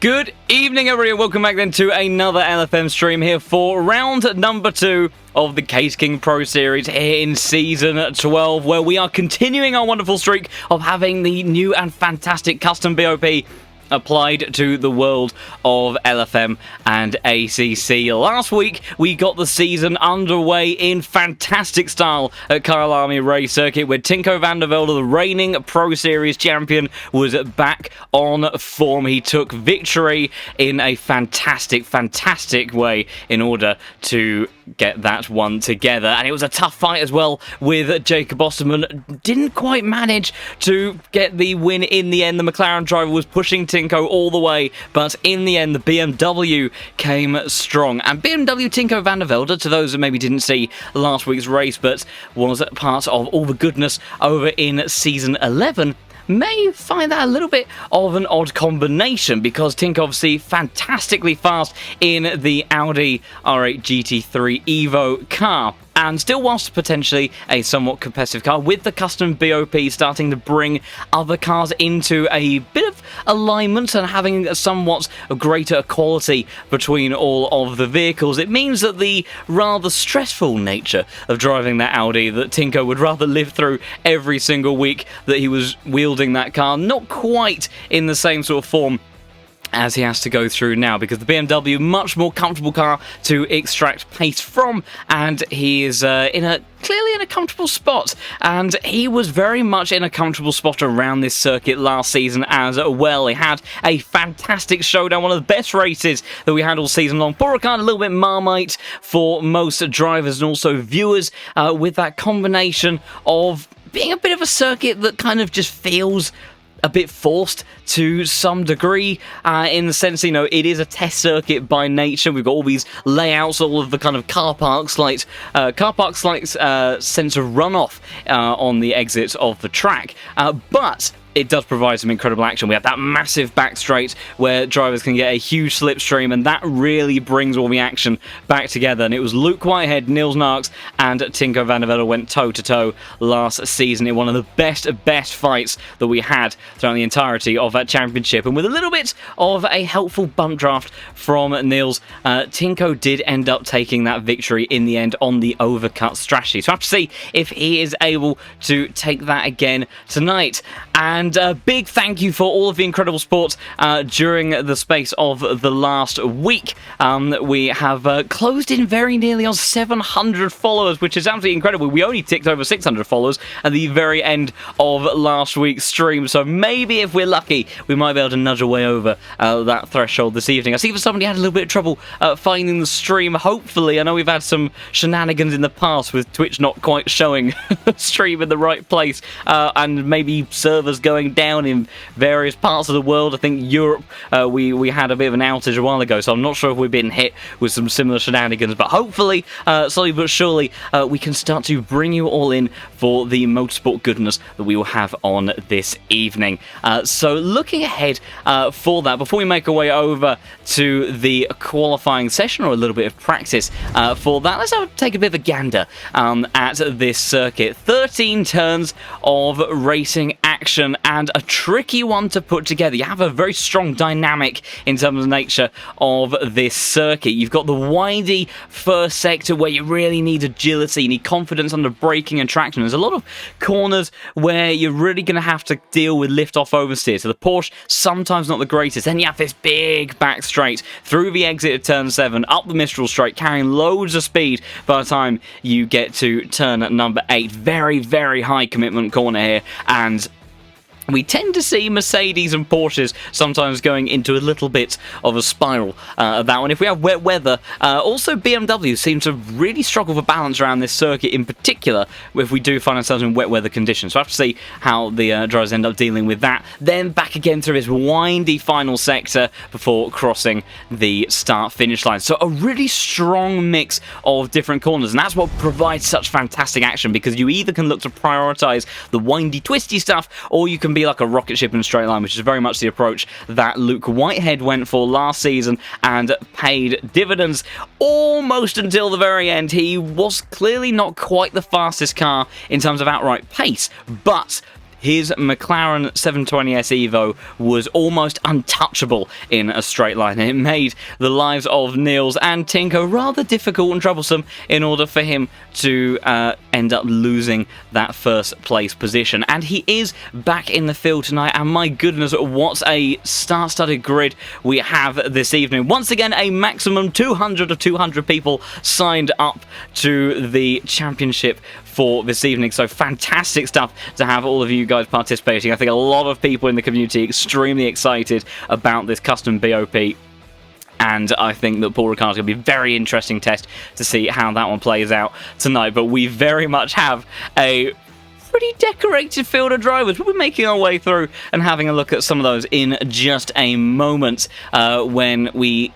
Good evening, everybody. Welcome back then to another LFM stream here for round number 2 of the Case King Pro Series here in Season 12, where we are continuing our wonderful streak of having the new and fantastic custom BOP applied to the world of LFM and ACC. Last week, we got the season underway in fantastic style at Kyle Army Race Circuit, where Tinko van der Velde, the reigning Pro Series champion, was back on form. He took victory in a fantastic way in order to get that one together. And it was a tough fight as well with Jacob Osterman. Didn't quite manage to get the win in the end. The McLaren driver was pushing Tinko all the way, but in the end the BMW came strong. And BMW Tinko van der Velde, to those that maybe didn't see last week's race but was part of all the goodness over in Season 11, may find that a little bit of an odd combination, because Tinko obviously fantastically fast in the Audi R8 GT3 Evo car, and still whilst potentially a somewhat competitive car, with the custom BOP starting to bring other cars into a bit of alignment and having a somewhat greater equality between all of the vehicles, it means that the rather stressful nature of driving that Audi that Tinko would rather live through every single week that he was wielding that car, not quite in the same sort of form as he has to go through now, because the BMW, much more comfortable car to extract pace from, and he is clearly in a comfortable spot, and he was very much in a comfortable spot around this circuit last season as well. He had a fantastic showdown, one of the best races that we had all season long. Paul Ricard, a little bit Marmite for most drivers and also viewers, with that combination of being a bit of a circuit that kind of just feels a bit forced to some degree, in the sense, you know, it is a test circuit by nature. We've got all these layouts, all of the kind of car park lights, sense of runoff on the exits of the track, but it does provide some incredible action. We have that massive back straight where drivers can get a huge slipstream, and that really brings all the action back together. And it was Luke Whitehead, Niels Narks, and Tinko van der Velde went toe-to-toe last season in one of the best fights that we had throughout the entirety of that championship. And with a little bit of a helpful bump draft from Niels, Tinko did end up taking that victory in the end on the overcut strategy. So I have to see if he is able to take that again tonight. And a big thank you for all of the incredible support during the space of the last week. We have closed in very nearly on 700 followers, which is absolutely incredible. We only ticked over 600 followers at the very end of last week's stream, so maybe if we're lucky, we might be able to nudge our way over that threshold this evening. I see for somebody had a little bit of trouble finding the stream. Hopefully, I know we've had some shenanigans in the past with Twitch not quite showing the stream in the right place, and maybe servers going down in various parts of the world. I think Europe, we had a bit of an outage a while ago, so I'm not sure if we've been hit with some similar shenanigans, but hopefully, slowly but surely, we can start to bring you all in for the motorsport goodness that we will have on this evening. So looking ahead for that, before we make our way over to the qualifying session, or a little bit of practice for that, let's take a bit of a gander at this circuit. 13 turns of racing action, and a tricky one to put together. You have a very strong dynamic in terms of the nature of this circuit. You've got the windy first sector where you really need agility, you need confidence under braking and traction. There's a lot of corners where you're really going to have to deal with lift-off oversteer, so the Porsche sometimes not the greatest. Then you have this big back straight through the exit of turn 7, up the Mistral straight, carrying loads of speed by the time you get to turn number 8. Very high commitment corner here, and we tend to see Mercedes and Porsches sometimes going into a little bit of a spiral of that one. If we have wet weather, also BMW seem to really struggle for balance around this circuit in particular if we do find ourselves in wet weather conditions. So I have to see how the drivers end up dealing with that. Then back again through this windy final sector before crossing the start-finish line. So a really strong mix of different corners, and that's what provides such fantastic action, because you either can look to prioritise the windy, twisty stuff, or you can be like a rocket ship in a straight line, which is very much the approach that Luke Whitehead went for last season and paid dividends almost until the very end. He was clearly not quite the fastest car in terms of outright pace, but his McLaren 720S Evo was almost untouchable in a straight line. It made the lives of Niels and Tinko rather difficult and troublesome in order for him to end up losing that first place position. And he is back in the field tonight, and my goodness, what a star-studded grid we have this evening. Once again, a maximum 200 of 200 people signed up to the championship for this evening, so fantastic stuff to have all of you guys participating. I think a lot of people in the community extremely excited about this custom BOP. And I think that Paul Ricard is going to be a very interesting test to see how that one plays out tonight. But we very much have a pretty decorated field of drivers. We'll be making our way through and having a look at some of those in just a moment when we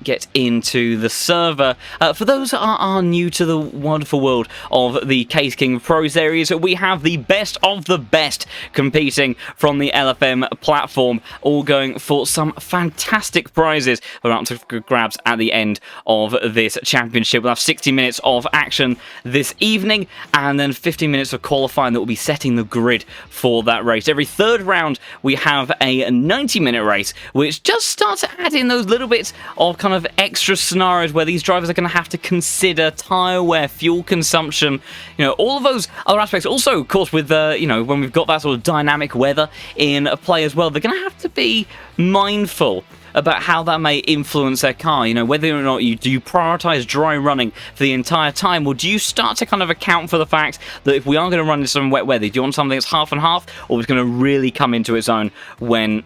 get into the server. For those that are new to the wonderful world of the Case King Pro Series, we have the best of the best competing from the LFM platform, all going for some fantastic prizes that are up to grabs at the end of this championship. We'll have 60 minutes of action this evening, and then 15 minutes of qualifying that will be setting the grid for that race. Every third round, we have a 90-minute race, which just starts to add in those little bits of kind of extra scenarios where these drivers are going to have to consider tyre wear, fuel consumption, all of those other aspects. Also, of course, with when we've got that sort of dynamic weather in play as well, they're going to have to be mindful about how that may influence their car. Whether or not do you prioritize dry running for the entire time, or do you start to kind of account for the fact that if we are going to run in some wet weather, do you want something that's half and half, or is going to really come into its own when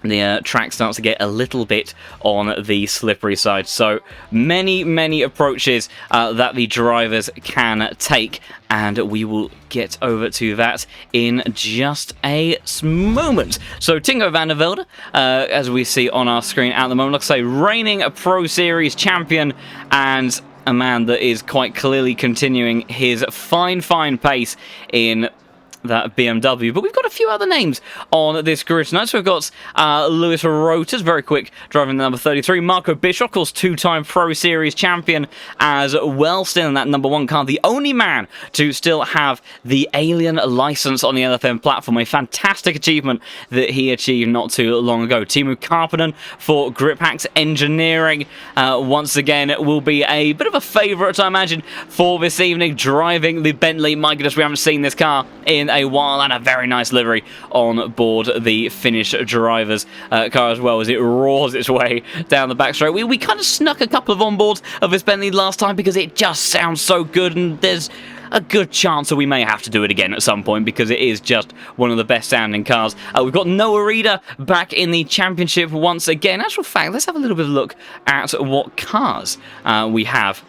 the track starts to get a little bit on the slippery side? So many approaches that the drivers can take, and we will get over to that in just a moment. So Tinko van der Velde, as we see on our screen at the moment, like I say, reigning Pro Series champion, and a man that is quite clearly continuing his fine pace in that BMW. But we've got a few other names on this grid tonight. So we've got Lewis Roters, very quick, driving the number 33. Marco Bischoff, of course, two-time Pro Series champion as well, still in that number 1 car. The only man to still have the Alien license on the LFM platform. A fantastic achievement that he achieved not too long ago. Timu Karppinen for Grip Hacks Engineering, once again, will be a bit of a favourite, I imagine, for this evening, driving the Bentley. My goodness, we haven't seen this car in a while, and a very nice livery on board the Finnish driver's car as well, as it roars its way down the back straight. We kind of snuck a couple of onboards of this Bentley last time because it just sounds so good, and there's a good chance that we may have to do it again at some point because it is just one of the best sounding cars. We've got Noah Reeder back in the championship once again. Actual fact, let's have a little bit of a look at what cars we have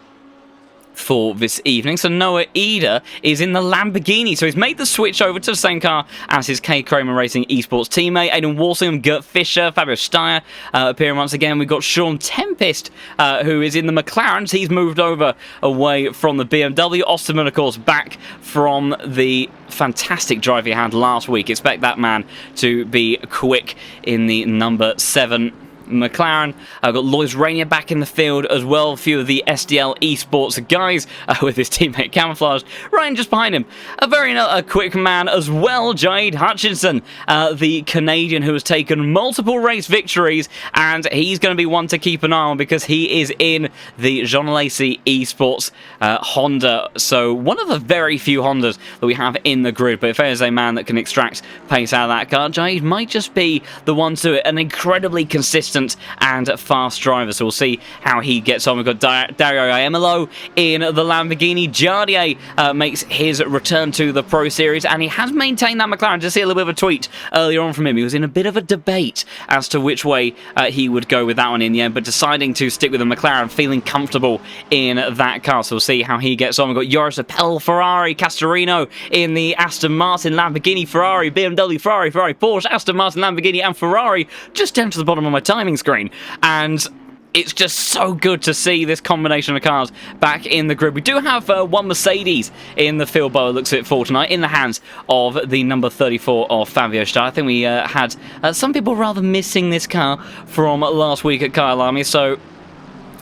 for this evening. So Noah Eder is in the Lamborghini, so he's made the switch over to the same car as his K. Kramer Racing esports teammate. Aidan Walsingham, Gert Fischer, Fabio Steyer appearing once again. We've got Sean Tempest, who is in the McLarens. He's moved over away from the BMW. Osterman, of course, back from the fantastic drive he had last week. Expect that man to be quick in the number 7 McLaren. I've got Lois Rainier back in the field as well. A few of the SDL esports guys with his teammate Camouflage. Ryan just behind him. A very quick man as well, Jade Hutchinson, the Canadian who has taken multiple race victories, and he's going to be one to keep an eye on because he is in the Jean Lacey esports Honda. So one of the very few Hondas that we have in the grid, but if there's a man that can extract pace out of that car, Jade might just be the one to it. An incredibly consistent and fast driver, so we'll see how he gets on. We've got Dario Iemolo in the Lamborghini. Jardier makes his return to the Pro Series, and he has maintained that McLaren. Just see a little bit of a tweet earlier on from him. He was in a bit of a debate as to which way he would go with that one in the end, but deciding to stick with the McLaren, feeling comfortable in that car. So we'll see how he gets on. We've got Joris Appel, Ferrari, Castorino in the Aston Martin, Lamborghini, Ferrari, BMW, Ferrari, Porsche, Aston Martin, Lamborghini, and Ferrari, just down to the bottom of my timing screen. And it's just so good to see this combination of cars back in the grid. We do have one Mercedes in the field by the looks of it for tonight, in the hands of the number 34 of Fabio Steyer. I think we had some people rather missing this car from last week at Kyalami, so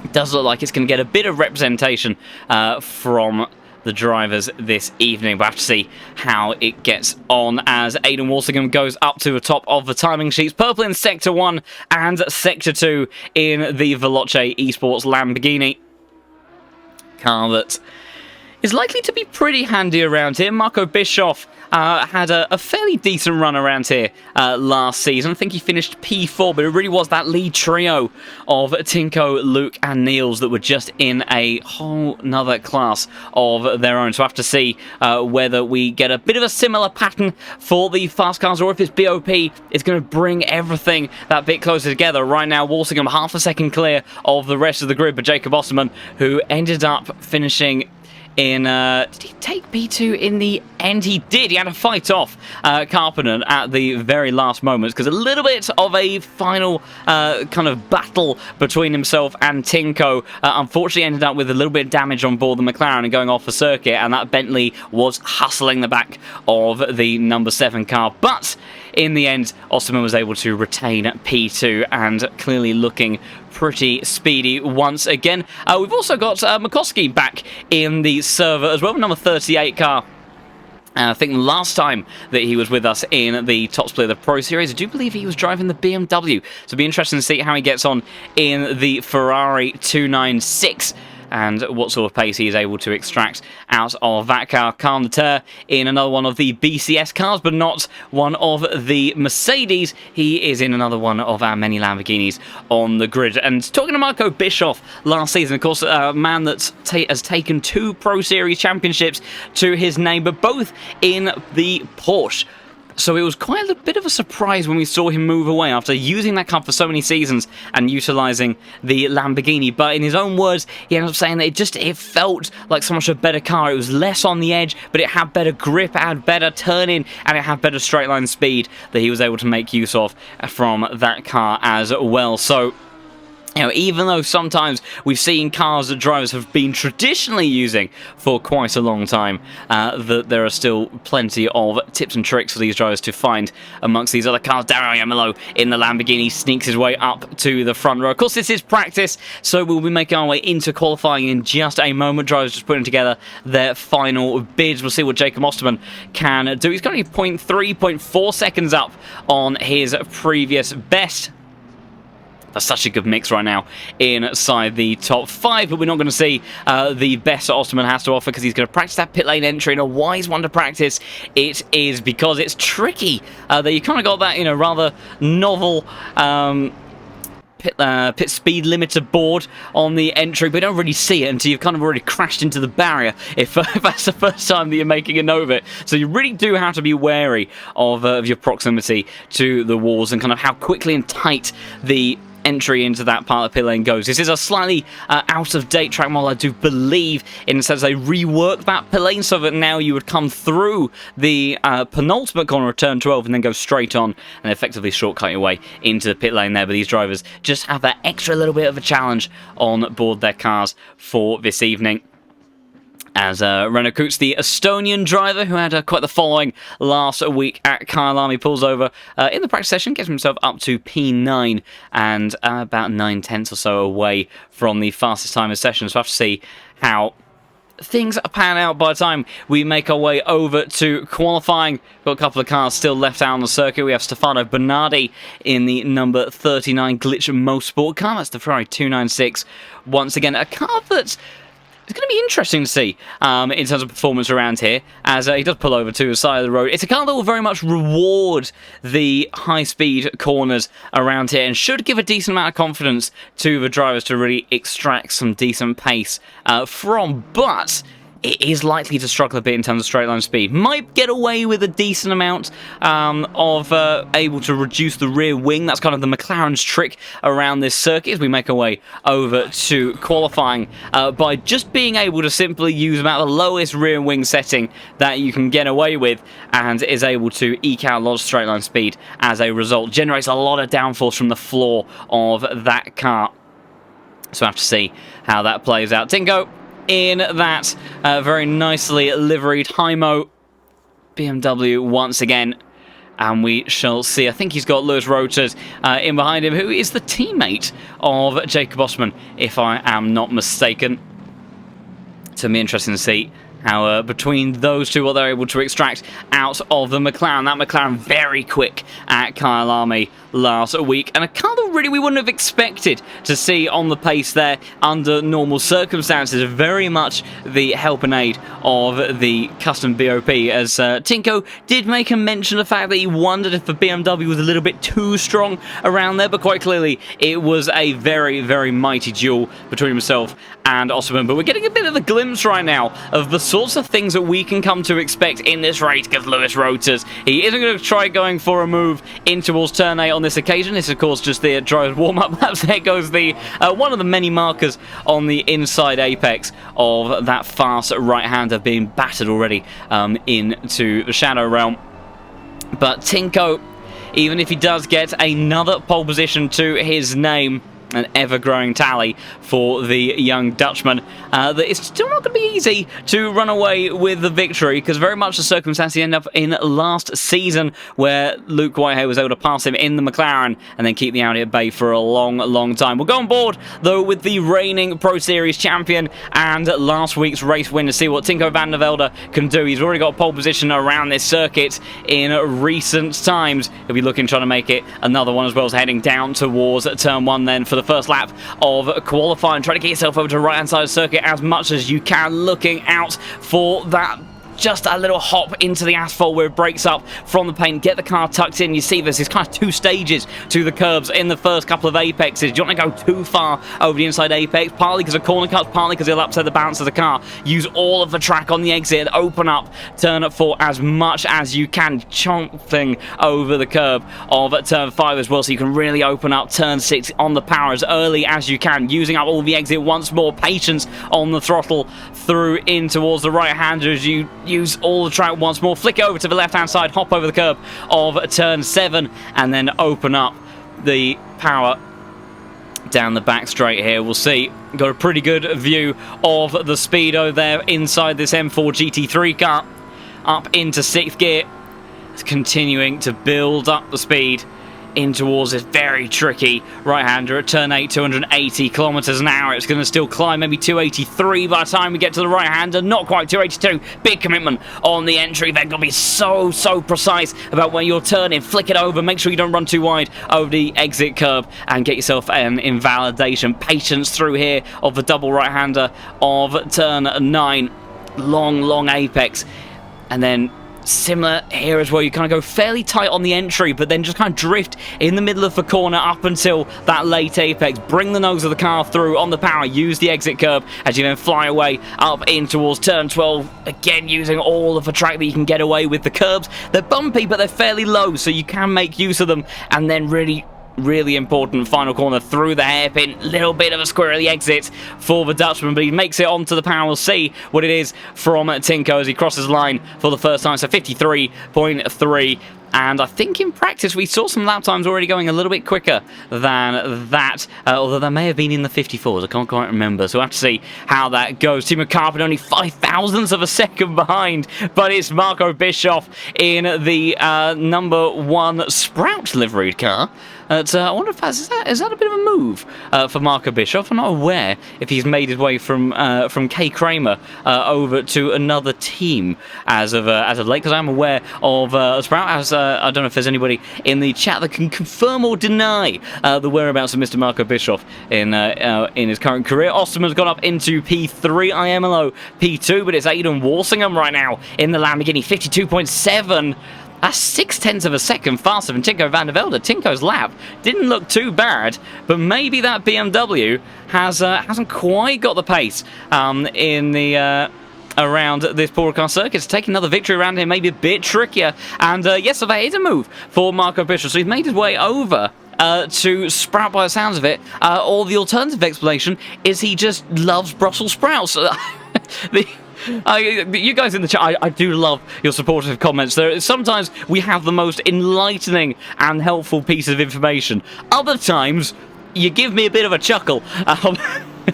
it does look like it's going to get a bit of representation from the drivers this evening. We'll have to see how it gets on as Aidan Walsingham goes up to the top of the timing sheets. Purple in Sector 1 and Sector 2 in the Veloce Esports Lamborghini. Car that is likely to be pretty handy around here. Marco Bischoff had a fairly decent run around here last season. I think he finished P4, but it really was that lead trio of Tinko, Luke and Niels that were just in a whole nother class of their own. So I have to see whether we get a bit of a similar pattern for the fast cars, or if it's BOP is going to bring everything that bit closer together. Right now, Walsingham half a second clear of the rest of the grid, but Jacob Osterman, who ended up finishing in, did he take P2 in the end? He did. He had to fight off Karppinen at the very last moments, because a little bit of a final kind of battle between himself and Tinko unfortunately ended up with a little bit of damage on board the McLaren and going off the circuit, and that Bentley was hustling the back of the number 7 car. But in the end, Osterman was able to retain P2 and clearly looking pretty speedy once again. We've also got McCoskey back in the server as well, number 38 car. I think the last time that he was with us in the top split of the Pro Series, I do believe he was driving the BMW. So it'll be interesting to see how he gets on in the Ferrari 296. And what sort of pace he is able to extract out of that car. Carl Nater in another one of the BCS cars, but not one of the Mercedes. He is in another one of our many Lamborghinis on the grid. And talking to Marco Bischoff last season, of course, a man that has taken 2 Pro Series championships to his name, but both in the Porsche. So it was quite a bit of a surprise when we saw him move away after using that car for so many seasons and utilising the Lamborghini. But in his own words, he ended up saying that it felt like so much a better car. It was less on the edge, but it had better grip, it had better turn-in, and it had better straight-line speed that he was able to make use of from that car as well. So, you know, even though sometimes we've seen cars that drivers have been traditionally using for quite a long time, there are still plenty of tips and tricks for these drivers to find amongst these other cars. Dario Yamalo in the Lamborghini sneaks his way up to the front row. Of course, this is practice, so we'll be making our way into qualifying in just a moment. Drivers just putting together their final bids. We'll see what Jacob Osterman can do. He's currently 0.4 seconds up on his previous best. That's such a good mix right now inside the top 5, but we're not going to see the best that Osterman has to offer, because he's going to practice that pit lane entry, and a wise one to practice it is, because it's tricky that you kind of got that, you know, rather novel pit speed limiter board on the entry, but you don't really see it until you've kind of already crashed into the barrier if that's the first time that you're making a note of it. So you really do have to be wary of your proximity to the walls and kind of how quickly and tight the entry into that part of the pit lane goes. This is a slightly out-of-date track model, I do believe, in the sense they reworked that pit lane so that now you would come through the penultimate corner of turn 12 and then go straight on and effectively shortcut your way into the pit lane there. But these drivers just have that extra little bit of a challenge on board their cars for this evening. As Renaud Koets, the Estonian driver who had quite the following last week at Kyalami, pulls over in the practice session, gets himself up to P9 and about 9/10 or so away from the fastest time of session. So we'll have to see how things pan out by the time we make our way over to qualifying. Got a couple of cars still left out on the circuit. We have Stefano Bernardi in the number 39 Glitch Motorsport car. That's the Ferrari 296 once again. A car that's it's going to be interesting to see in terms of performance around here, as he does pull over to the side of the road. It's a car that will very much reward the high-speed corners around here and should give a decent amount of confidence to the drivers to really extract some decent pace from, but it is likely to struggle a bit in terms of straight line speed. Might get away with a decent amount of able to reduce the rear wing. That's kind of the McLaren's trick around this circuit as we make our way over to qualifying by just being able to simply use about the lowest rear wing setting that you can get away with, and is able to eke out a lot of straight line speed as a result. Generates a lot of downforce from the floor of that car. So I have to see how that plays out. Tinko in that very nicely liveried Hymo BMW once again, and we shall see. I think he's got Lewis Roters in behind him, who is the teammate of Jacob Osterman, if I am not mistaken. So it'll be interesting to see how between those two, what they're able to extract out of the McLaren. That McLaren very quick at Kyalami last week, and a car that really we wouldn't have expected to see on the pace there under normal circumstances. Very much the help and aid of the custom BOP, as Tinko did make a mention of the fact that he wondered if the BMW was a little bit too strong around there, but quite clearly it was a very, very mighty duel between himself and Osman. But we're getting a bit of a glimpse right now of the sorts of things that we can come to expect in this race, because Lewis Rotors, he isn't going to try going for a move in towards turn 8 on this occasion. This, of course, just the driver's warm-up laps. There goes the one of the many markers on the inside apex of that fast right-hander being battered already into the Shadow Realm. But Tinko, even if he does get another pole position to his name, an ever-growing tally for the young Dutchman, that it's still not going to be easy to run away with the victory, because very much the circumstance he ended up in last season, where Luke Whitehead was able to pass him in the McLaren and then keep the Audi at bay for a long, long time. We'll go on board, though, with the reigning Pro Series champion and last week's race winner, to see what Tinko van der Velde can do. He's already got a pole position around this circuit in recent times. He'll be looking, trying to make it another one, as well as heading down towards turn 1 then for the first lap of qualifying. Try to get yourself over to the right hand side of the circuit as much as you can, looking out for that just a little hop into the asphalt where it breaks up from the paint. Get the car tucked in. You see there's this kind of 2 stages to the curbs in the first couple of apexes. You don't want to go too far over the inside apex, partly because of corner cuts, partly because it'll upset the balance of the car. Use all of the track on the exit. Open up turn 4 as much as you can, chomping over the curb of turn 5 as well, so you can really open up turn 6 on the power as early as you can, using up all the exit once more. Patience on the throttle through in towards the right hander as you use all the track once more. Flick it over to the left hand side, hop over the curb of turn 7, and then open up the power down the back straight here. We'll see. Got a pretty good view of the speedo there inside this M4 GT3 car. Up into 6th gear. It's continuing to build up the speed in towards this very tricky right-hander at turn 8, 280 kilometers an hour. It's going to still climb maybe 283 by the time we get to the right-hander. Not quite 282. Big commitment on the entry. They're going to be so precise about when you're turning. Flick it over. Make sure you don't run too wide over the exit curb and get yourself an invalidation. Patience through here of the double right-hander of turn 9. Long apex. And then similar here as well, you kind of go fairly tight on the entry, but then just kind of drift in the middle of the corner up until that late apex. Bring the nose of the car through on the power, use the exit curb as you then fly away up in towards turn 12, again using all of the track that you can get away with. The curbs, they're bumpy but they're fairly low, so you can make use of them, and then really important final corner through the hairpin. Little bit of a squirrely exit for the Dutchman, but he makes it onto the power. We'll see what it is from Tinko as he crosses the line for the first time. So 53.3. And I think in practice we saw some lap times already going a little bit quicker than that, although they may have been in the 54s. I can't quite remember, so we'll have to see how that goes. Team of Carpet only 5,000ths of a second behind, but it's Marco Bischoff in the number 1 Sprout liveried car. I wonder if is that a bit of a move for Marco Bischoff. I'm not aware if he's made his way from K Kramer over to another team as of late, because I'm aware of Sprout. As I don't know if there's anybody in the chat that can confirm or deny the whereabouts of Mr. Marco Bischoff in his current career. Osterman's gone up into P3, IMLO P2, but it's Aidan Walsingham right now in the Lamborghini, 52.7. That's 0.6 of a second faster than Tinko van der Velde. Tinko's lap didn't look too bad, but maybe that BMW hasn't quite got the pace in the around this Paul Ricard circuit. To take another victory around here may be a bit trickier. And yes, so that is a move for Marco Bischoff. So he's made his way over to Sprout by the sounds of it. Or the alternative explanation is he just loves Brussels sprouts. You guys in the chat, I do love your supportive comments. Sometimes we have the most enlightening and helpful piece of information. Other times, you give me a bit of a chuckle.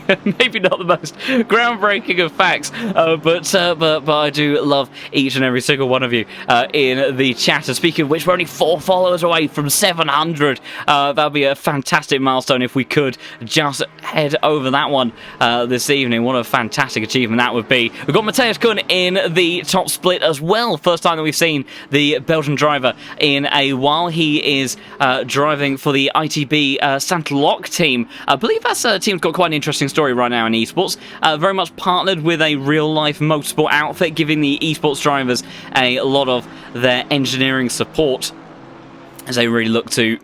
Maybe not the most groundbreaking of facts, but I do love each and every single one of you in the chat. And speaking of which, we're only 4 followers away from 700. That'd be a fantastic milestone if we could just head over that one this evening. What a fantastic achievement that would be. We've got Mateusz Kuhn in the top split as well. First time that we've seen the Belgian driver in a while. He is driving for the ITB Saint-Loc team. I believe that's a team's got quite an interesting story right now in esports. Very much partnered with a real-life motorsport outfit, giving the esports drivers a lot of their engineering support as they really look to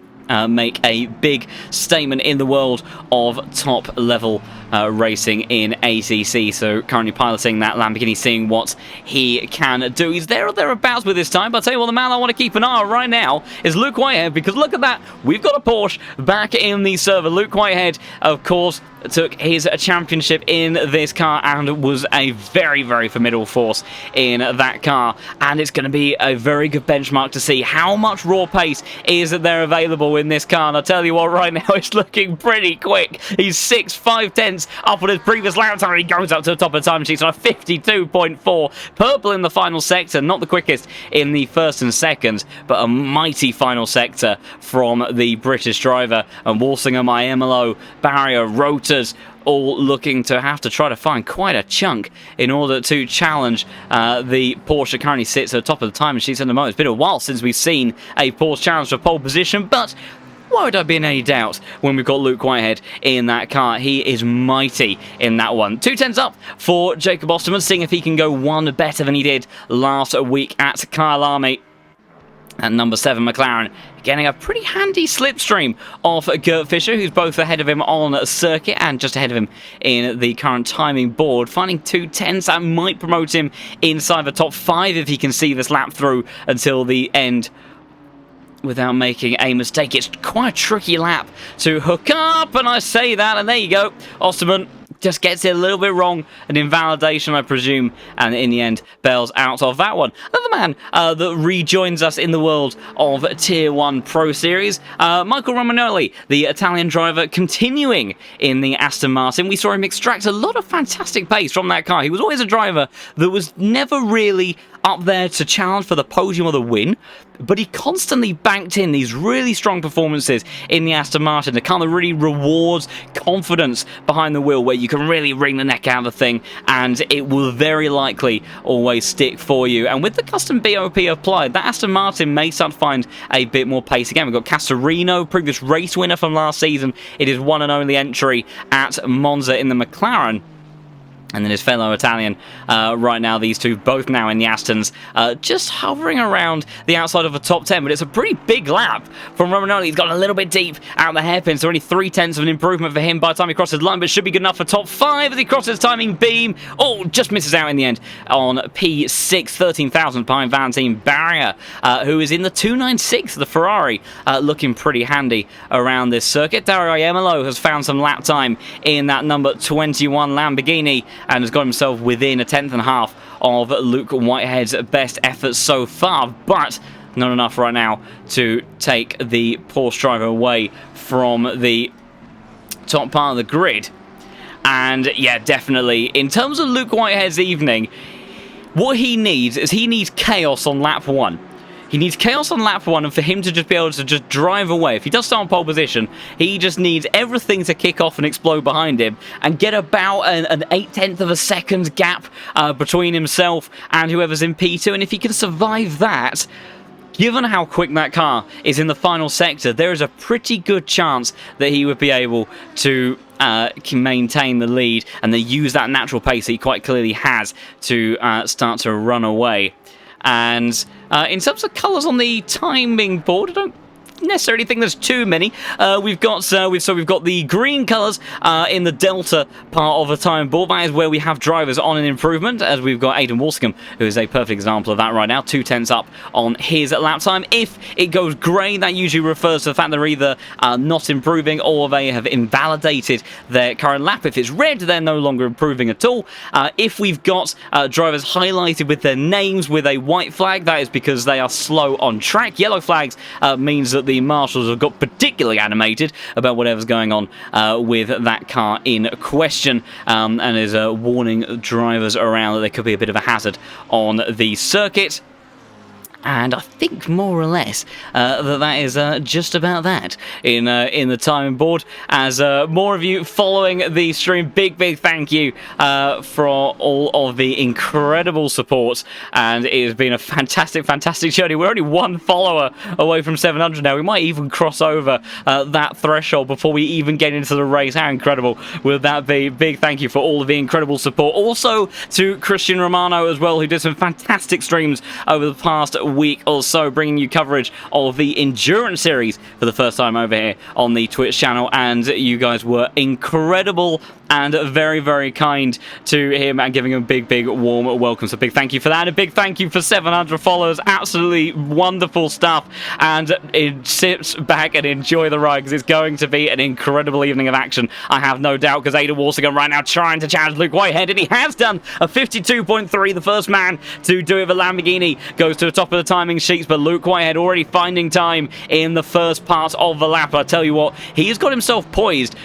make a big statement in the world of top-level racing in ACC. So currently piloting that Lamborghini, seeing what he can do. He's there or thereabouts with his time, but I'll tell you what, the man I want to keep an eye on right now is Luke Whitehead, because look at that, we've got a Porsche back in the server. Luke Whitehead, of course, took his championship in this car and was a very, very formidable force in that car, and it's going to be a very good benchmark to see how much raw pace is there available in this car. And I'll tell you what, right now it's looking pretty quick. He's 6.5 up on his previous lap time. He goes up to the top of the time sheet on a 52.4. Purple in the final sector, not the quickest in the first and second, but a mighty final sector from the British driver. And Walsingham, IMLO, Barrier, Rotors, all looking to have to try to find quite a chunk in order to challenge the Porsche that currently sits at the top of the time sheet at the moment. It's been a while since we've seen a Porsche challenge for pole position, but why would I be in any doubt when we've got Luke Whitehead in that car? He is mighty in that one. 2 tenths up for Jacob Osterman, seeing if he can go one better than he did last week at Kyle Army. And number 7, McLaren, getting a pretty handy slipstream off Gert Fischer, who's both ahead of him on circuit and just ahead of him in the current timing board. Finding 2 tenths, that might promote him inside the top 5 if he can see this lap through until the end without making a mistake. It's quite a tricky lap to hook up, and I say that, and there you go. Osterman just gets it a little bit wrong, an invalidation, I presume, and in the end bails out of that one. Another man that rejoins us in the world of Tier 1 Pro Series, Michael Romagnoli, the Italian driver, continuing in the Aston Martin. We saw him extract a lot of fantastic pace from that car. He was always a driver that was never really up there to challenge for the podium or the win, but he constantly banked in these really strong performances in the Aston Martin. The car that really rewards confidence behind the wheel, where you can really wring the neck out of the thing and it will very likely always stick for you. And with the custom BOP applied, that Aston Martin may start to find a bit more pace again. We've got Castorino, previous race winner from last season. It is one and only entry at Monza in the McLaren. And then his fellow Italian, right now, these two both now in the Astons, just hovering around the outside of the top 10. But it's a pretty big lap from Romagnoli. He's got a little bit deep out of the hairpin, so only 3 tenths of an improvement for him by the time he crosses the line, but should be good enough for top 5 as he crosses timing beam. Oh, just misses out in the end on P6, 13,000 behind Valentin Barrier, who is in the 296, the Ferrari, looking pretty handy around this circuit. Dario Iemolo has found some lap time in that number 21 Lamborghini, and has got himself within a 10th and a half of Luke Whitehead's best efforts so far, but not enough right now to take the Porsche driver away from the top part of the grid. And yeah, definitely, in terms of Luke Whitehead's evening, what he needs is chaos on lap 1. He needs chaos on lap 1, and for him to just be able to just drive away. If he does start on pole position, he just needs everything to kick off and explode behind him and get about an 8/10 of a second gap between himself and whoever's in P2. And if he can survive that, given how quick that car is in the final sector, there is a pretty good chance that he would be able to maintain the lead and then use that natural pace that he quite clearly has to start to run away. And in terms of colours on the timing board, I don't necessarily think there's too many. We've got the green colours in the Delta part of the time board. That is where we have drivers on an improvement, as we've got Aidan Walsingham, who is a perfect example of that right now, 2 tenths up on his lap time. If it goes grey, that usually refers to the fact they're either not improving or they have invalidated their current lap. If it's red, they're no longer improving at all. If we've got drivers highlighted with their names with a white flag, that is because they are slow on track. Yellow flags means that the marshals have got particularly animated about whatever's going on with that car in question, and is warning drivers around that there could be a bit of a hazard on the circuit. And I think more or less that is just about that in the timing board. As more of you following the stream, big thank you for all of the incredible support, and it has been a fantastic journey. We're only one follower away from 700 now. We might even cross over that threshold before we even get into the race. How incredible would that be? Big thank you for all of the incredible support. Also to Christian Romano as well, who did some fantastic streams over the past week or so, bringing you coverage of the Endurance Series for the first time over here on the Twitch channel, and you guys were incredible and very kind to him, and giving him a big warm welcome. So big thank you for that, and a big thank you for 700 followers. Absolutely wonderful stuff, and sit back and enjoy the ride, because it's going to be an incredible evening of action, I have no doubt, because Ada Warsigan right now trying to challenge Luke Whitehead, and he has done a 52.3. The first man to do it, the Lamborghini, goes to the top of the timing sheets, but Luke Whitehead already finding time in the first part of the lap. I tell you what, he has got himself poised.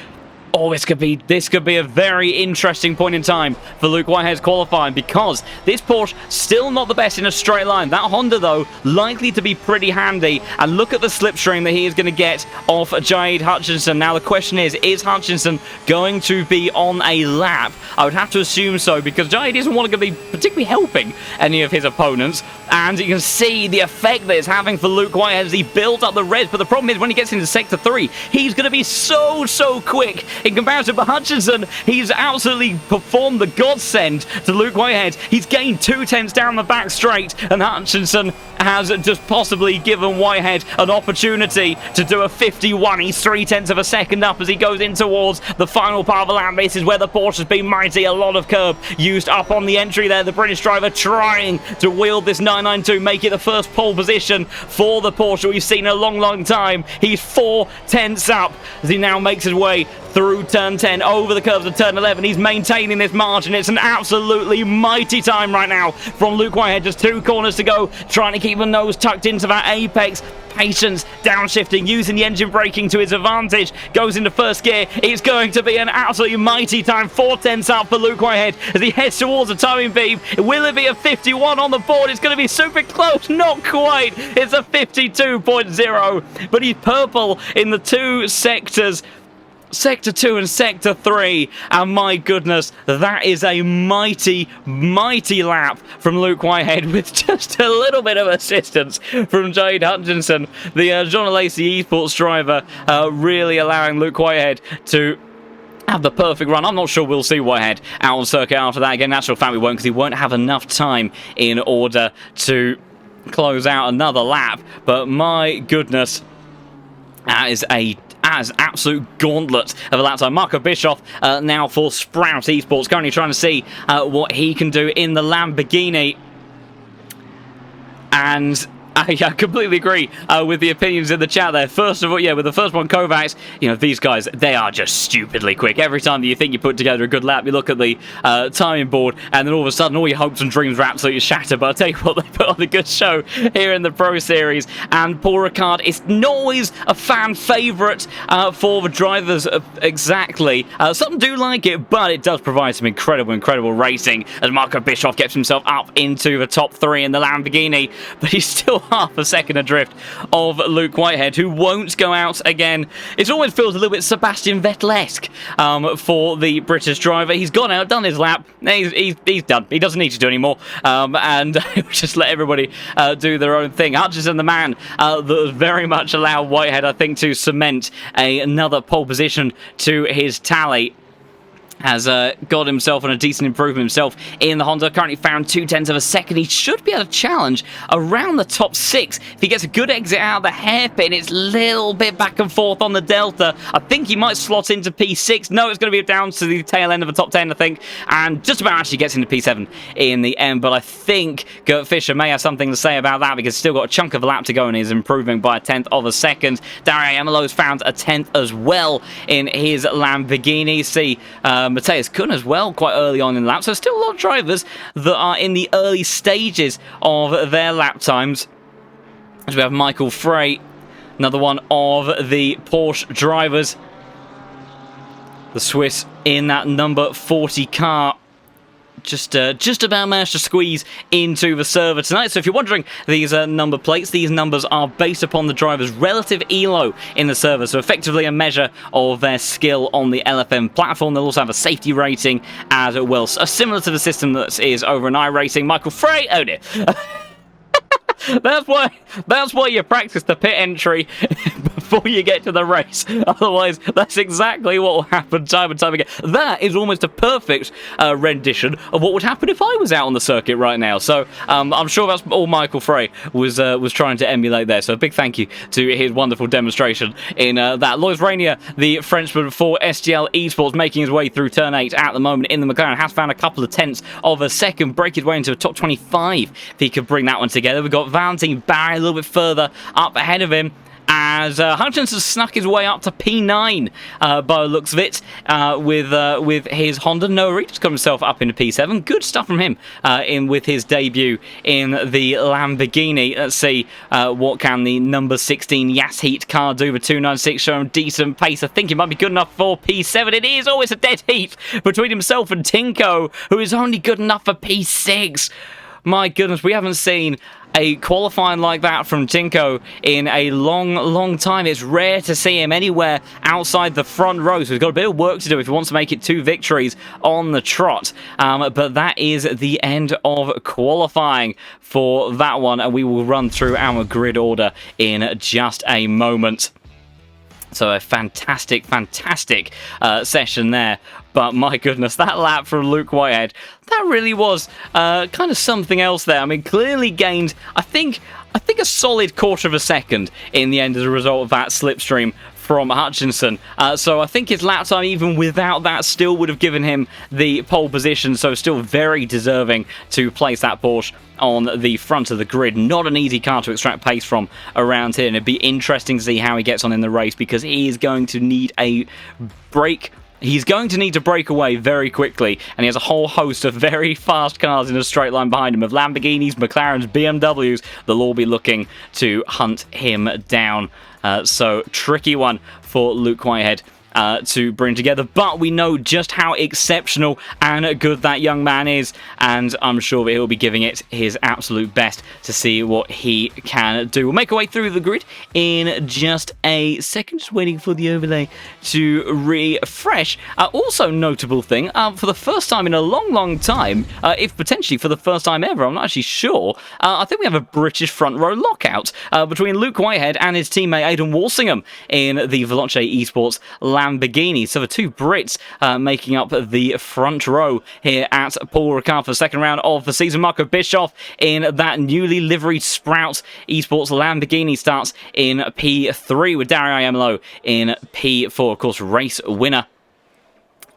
Oh, this could be a very interesting point in time for Luke Whitehead's qualifying, because this Porsche still not the best in a straight line. That Honda, though, likely to be pretty handy. And look at the slipstream that he is going to get off Jade Hutchinson. Now, the question is Hutchinson going to be on a lap? I would have to assume so, because Jade isn't going to be particularly helping any of his opponents. And you can see the effect that it's having for Luke Whitehead as he builds up the reds. But the problem is, when he gets into Sector 3, he's going to be so quick in comparison. But Hutchinson, he's absolutely performed the godsend to Luke Whitehead. He's gained 2/10 down the back straight, and Hutchinson has just possibly given Whitehead an opportunity to do a 51. He's 0.3 of a second up as he goes in towards the final part of the lap. This is where the Porsche has been mighty. A lot of curb used up on the entry there. The British driver trying to wield this 992, make it the first pole position for the Porsche we've seen in a long time. He's 0.4 up as he now makes his way through turn 10, over the curves of turn 11. He's maintaining this margin. It's an absolutely mighty time right now from Luke Whitehead. Just 2 corners to go, trying to keep the nose tucked into that apex. Patience, downshifting, using the engine braking to his advantage. Goes into first gear. It's going to be an absolutely mighty time. 4/10 up for Luke Whitehead as he heads towards the timing beam. Will it be a 51 on the board? It's going to be super close. Not quite. It's a 52.0. But he's purple in the 2 sectors. Sector 2 and Sector 3, and my goodness, that is a mighty lap from Luke Whitehead, with just a little bit of assistance from Jade Hutchinson, the John Lacey Esports driver, really allowing Luke Whitehead to have the perfect run. I'm not sure we'll see Whitehead out on circuit after that. Again, natural fact we won't, because he won't have enough time in order to close out another lap, but my goodness, that is absolute gauntlet of a lap time. Marco Bischoff now for Sprout Esports, currently trying to see what he can do in the Lamborghini. And I completely agree with the opinions in the chat there. First of all, yeah, with the first one, Kovacs, you know, these guys, they are just stupidly quick. Every time that you think you put together a good lap, you look at the timing board, and then all of a sudden, all your hopes and dreams are absolutely shattered. But I'll tell you what, they put on a good show here in the Pro Series. And Paul Ricard is not always a fan favourite for the drivers, exactly. Some do like it, but it does provide some incredible racing as Marco Bischoff gets himself up into the top 3 in the Lamborghini. But he's still half a second adrift of Luke Whitehead, who won't go out again. It always feels a little bit Sebastian Vettel-esque for the British driver. He's gone out, done his lap. He's done. He doesn't need to do anymore. And just let everybody do their own thing. Hutchinson, the man that very much allowed Whitehead, I think, to cement another pole position to his tally, has got himself on a decent improvement himself in the Honda. Currently found 0.2 of a second. He should be able to challenge around the top 6. If he gets a good exit out of the hairpin, it's a little bit back and forth on the Delta. I think he might slot into P6. No, it's going to be down to the tail end of the top 10, I think. And just about actually gets into P7 in the end. But I think Gert Fischer may have something to say about that, because he's still got a chunk of a lap to go and he's improving by 1/10 of a second. Dario Emelo's found 1/10 as well in his Lamborghini. See, Matthias Kuhn as well quite early on in the lap. So still a lot of drivers that are in the early stages of their lap times. As we have Michael Frey Another one of the Porsche drivers. The Swiss in that number 40 car. Just about managed to squeeze into the server tonight. So if you're wondering, these number plates, these numbers are based upon the driver's relative elo in the server. So effectively a measure of their skill on the LFM platform. They'll also have a safety rating as well. So similar to the system that is over in iRacing. Michael Frey, oh dear. That's why you practice the pit entry before you get to the race. Otherwise, that's exactly what will happen time and time again. That is almost a perfect rendition of what would happen if I was out on the circuit right now. So I'm sure that's all Michael Frey was trying to emulate there. So a big thank you to his wonderful demonstration in that. Lois Rainier, the Frenchman for SGL Esports, making his way through turn 8 at the moment in the McLaren, has found a couple of tenths of a second, break his way into a top 25 if he could bring that one together. We've got Valentin Barry a little bit further up ahead of him, as Hutchinson snuck his way up to P9 by the looks of it with his Honda. Noah Reed just got himself up into P7. Good stuff from him with his debut in the Lamborghini. Let's see what can the number 16 Yas Heat car do. The 296 showing decent pace. I think it might be good enough for P7. It is always a dead heat between himself and Tinko, who is only good enough for P6. My goodness, we haven't seen a qualifying like that from Tinko in a long time. It's rare to see him anywhere outside the front row, so he's got a bit of work to do if he wants to make it 2 victories on the trot. But that is the end of qualifying for that one, and we will run through our grid order in just a moment. So a fantastic session there. But my goodness, that lap from Luke Whitehead, that really was kind of something else there. I mean, clearly gained, I think a solid quarter of a second in the end as a result of that slipstream from Hutchinson. So I think his lap time, even without that, still would have given him the pole position. So still very deserving to place that Porsche on the front of the grid. Not an easy car to extract pace from around here. And it'd be interesting to see how he gets on in the race, because he is going to need a break. He's going to need to break away very quickly, and he has a whole host of very fast cars in a straight line behind him, of Lamborghinis, McLarens, BMWs. They'll all be looking to hunt him down. So tricky one for Luke Whitehead to bring together, but we know just how exceptional and good that young man is, and I'm sure that he'll be giving it his absolute best to see what he can do. We'll make our way through the grid in just a second, just waiting for the overlay to refresh. Also notable thing, for the first time in a long time, if potentially for the first time ever, I'm not actually sure, I think we have a British front row lockout between Luke Whitehead and his teammate Aidan Walsingham in the Veloce Esports Lamborghini. So the two Brits making up the front row here at Paul Ricard for the second round of the season. Marco Bischoff in that newly liveried Sprout Esports Lamborghini starts in P3, with Dario Iamolo in P4, of course, race winner.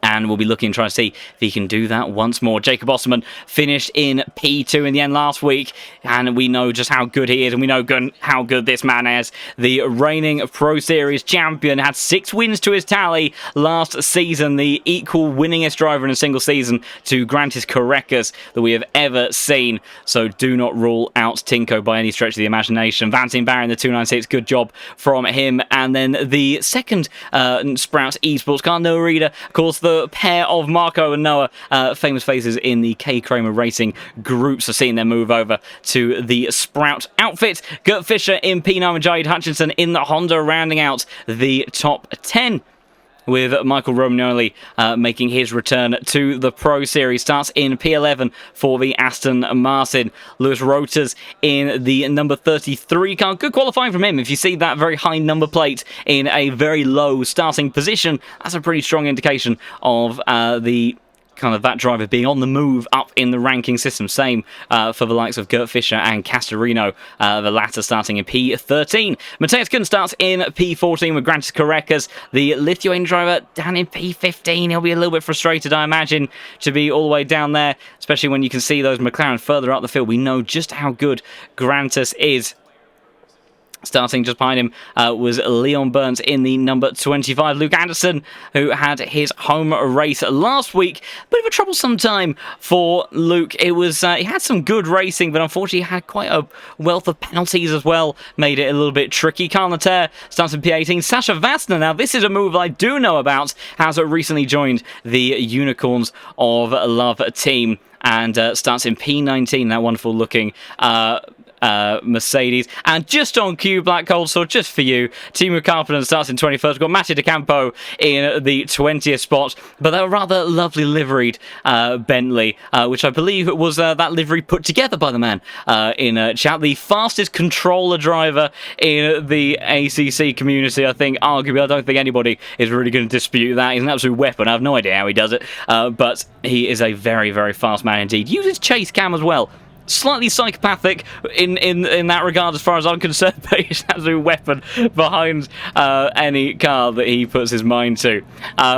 And we'll be looking, trying to see if he can do that once more. Jacob Osserman finished in P2 in the end last week, and we know just how good he is, and we know how good this man is. The reigning Pro Series champion had 6 wins to his tally last season, the equal winningest driver in a single season to Grantis Correcas that we have ever seen. So do not rule out Tinko by any stretch of the imagination. Valentin Barry in the 296, good job from him. And then the second Sprout Esports car, Noah Reeder, of course, the pair of Marco and Noah, famous faces in the K. Kramer Racing group, so seeing them move over to the Sprout outfit. Gert Fischer in P9 and Jade Hutchinson in the Honda, rounding out the top 10. With Michael Romagnoli making his return to the Pro Series. Starts in P11 for the Aston Martin. Lewis Roters in the number 33 car. Good qualifying from him. If you see that very high number plate in a very low starting position, that's a pretty strong indication of the kind of that driver being on the move up in the ranking system. Same for the likes of Gert Fischer and Castorino, the latter starting in P13. Mateus Kuhn starts in P14 with Grantis Correcas. The Lithuanian driver down in P15. He'll be a little bit frustrated, I imagine, to be all the way down there, especially when you can see those McLaren further up the field. We know just how good Grantis is. Starting just behind him was Leon Burns in the number 25. Luke Anderson, who had his home race last week. Bit of a troublesome time for Luke. It was he had some good racing, but unfortunately had quite a wealth of penalties as well. Made it a little bit tricky. Carl Nater starts in P18. Sasha Vassner, now this is a move I do know about, has recently joined the Unicorns of Love team and starts in P19. That wonderful looking Mercedes. And just on cue, Black Cold Sword, just for you, Timu Carpenter starts in 21st. We've got Mattia De Campo in the 20th spot, but that rather lovely liveried Bentley, which I believe was that livery put together by the man in chat. The fastest controller driver in the ACC community, I think, arguably. I don't think anybody is really going to dispute that. He's an absolute weapon. I have no idea how he does it, but he is a very, very fast man indeed. Uses chase cam as well. Slightly psychopathic in that regard as far as I'm concerned, but he's an absolute weapon behind any car that he puts his mind to.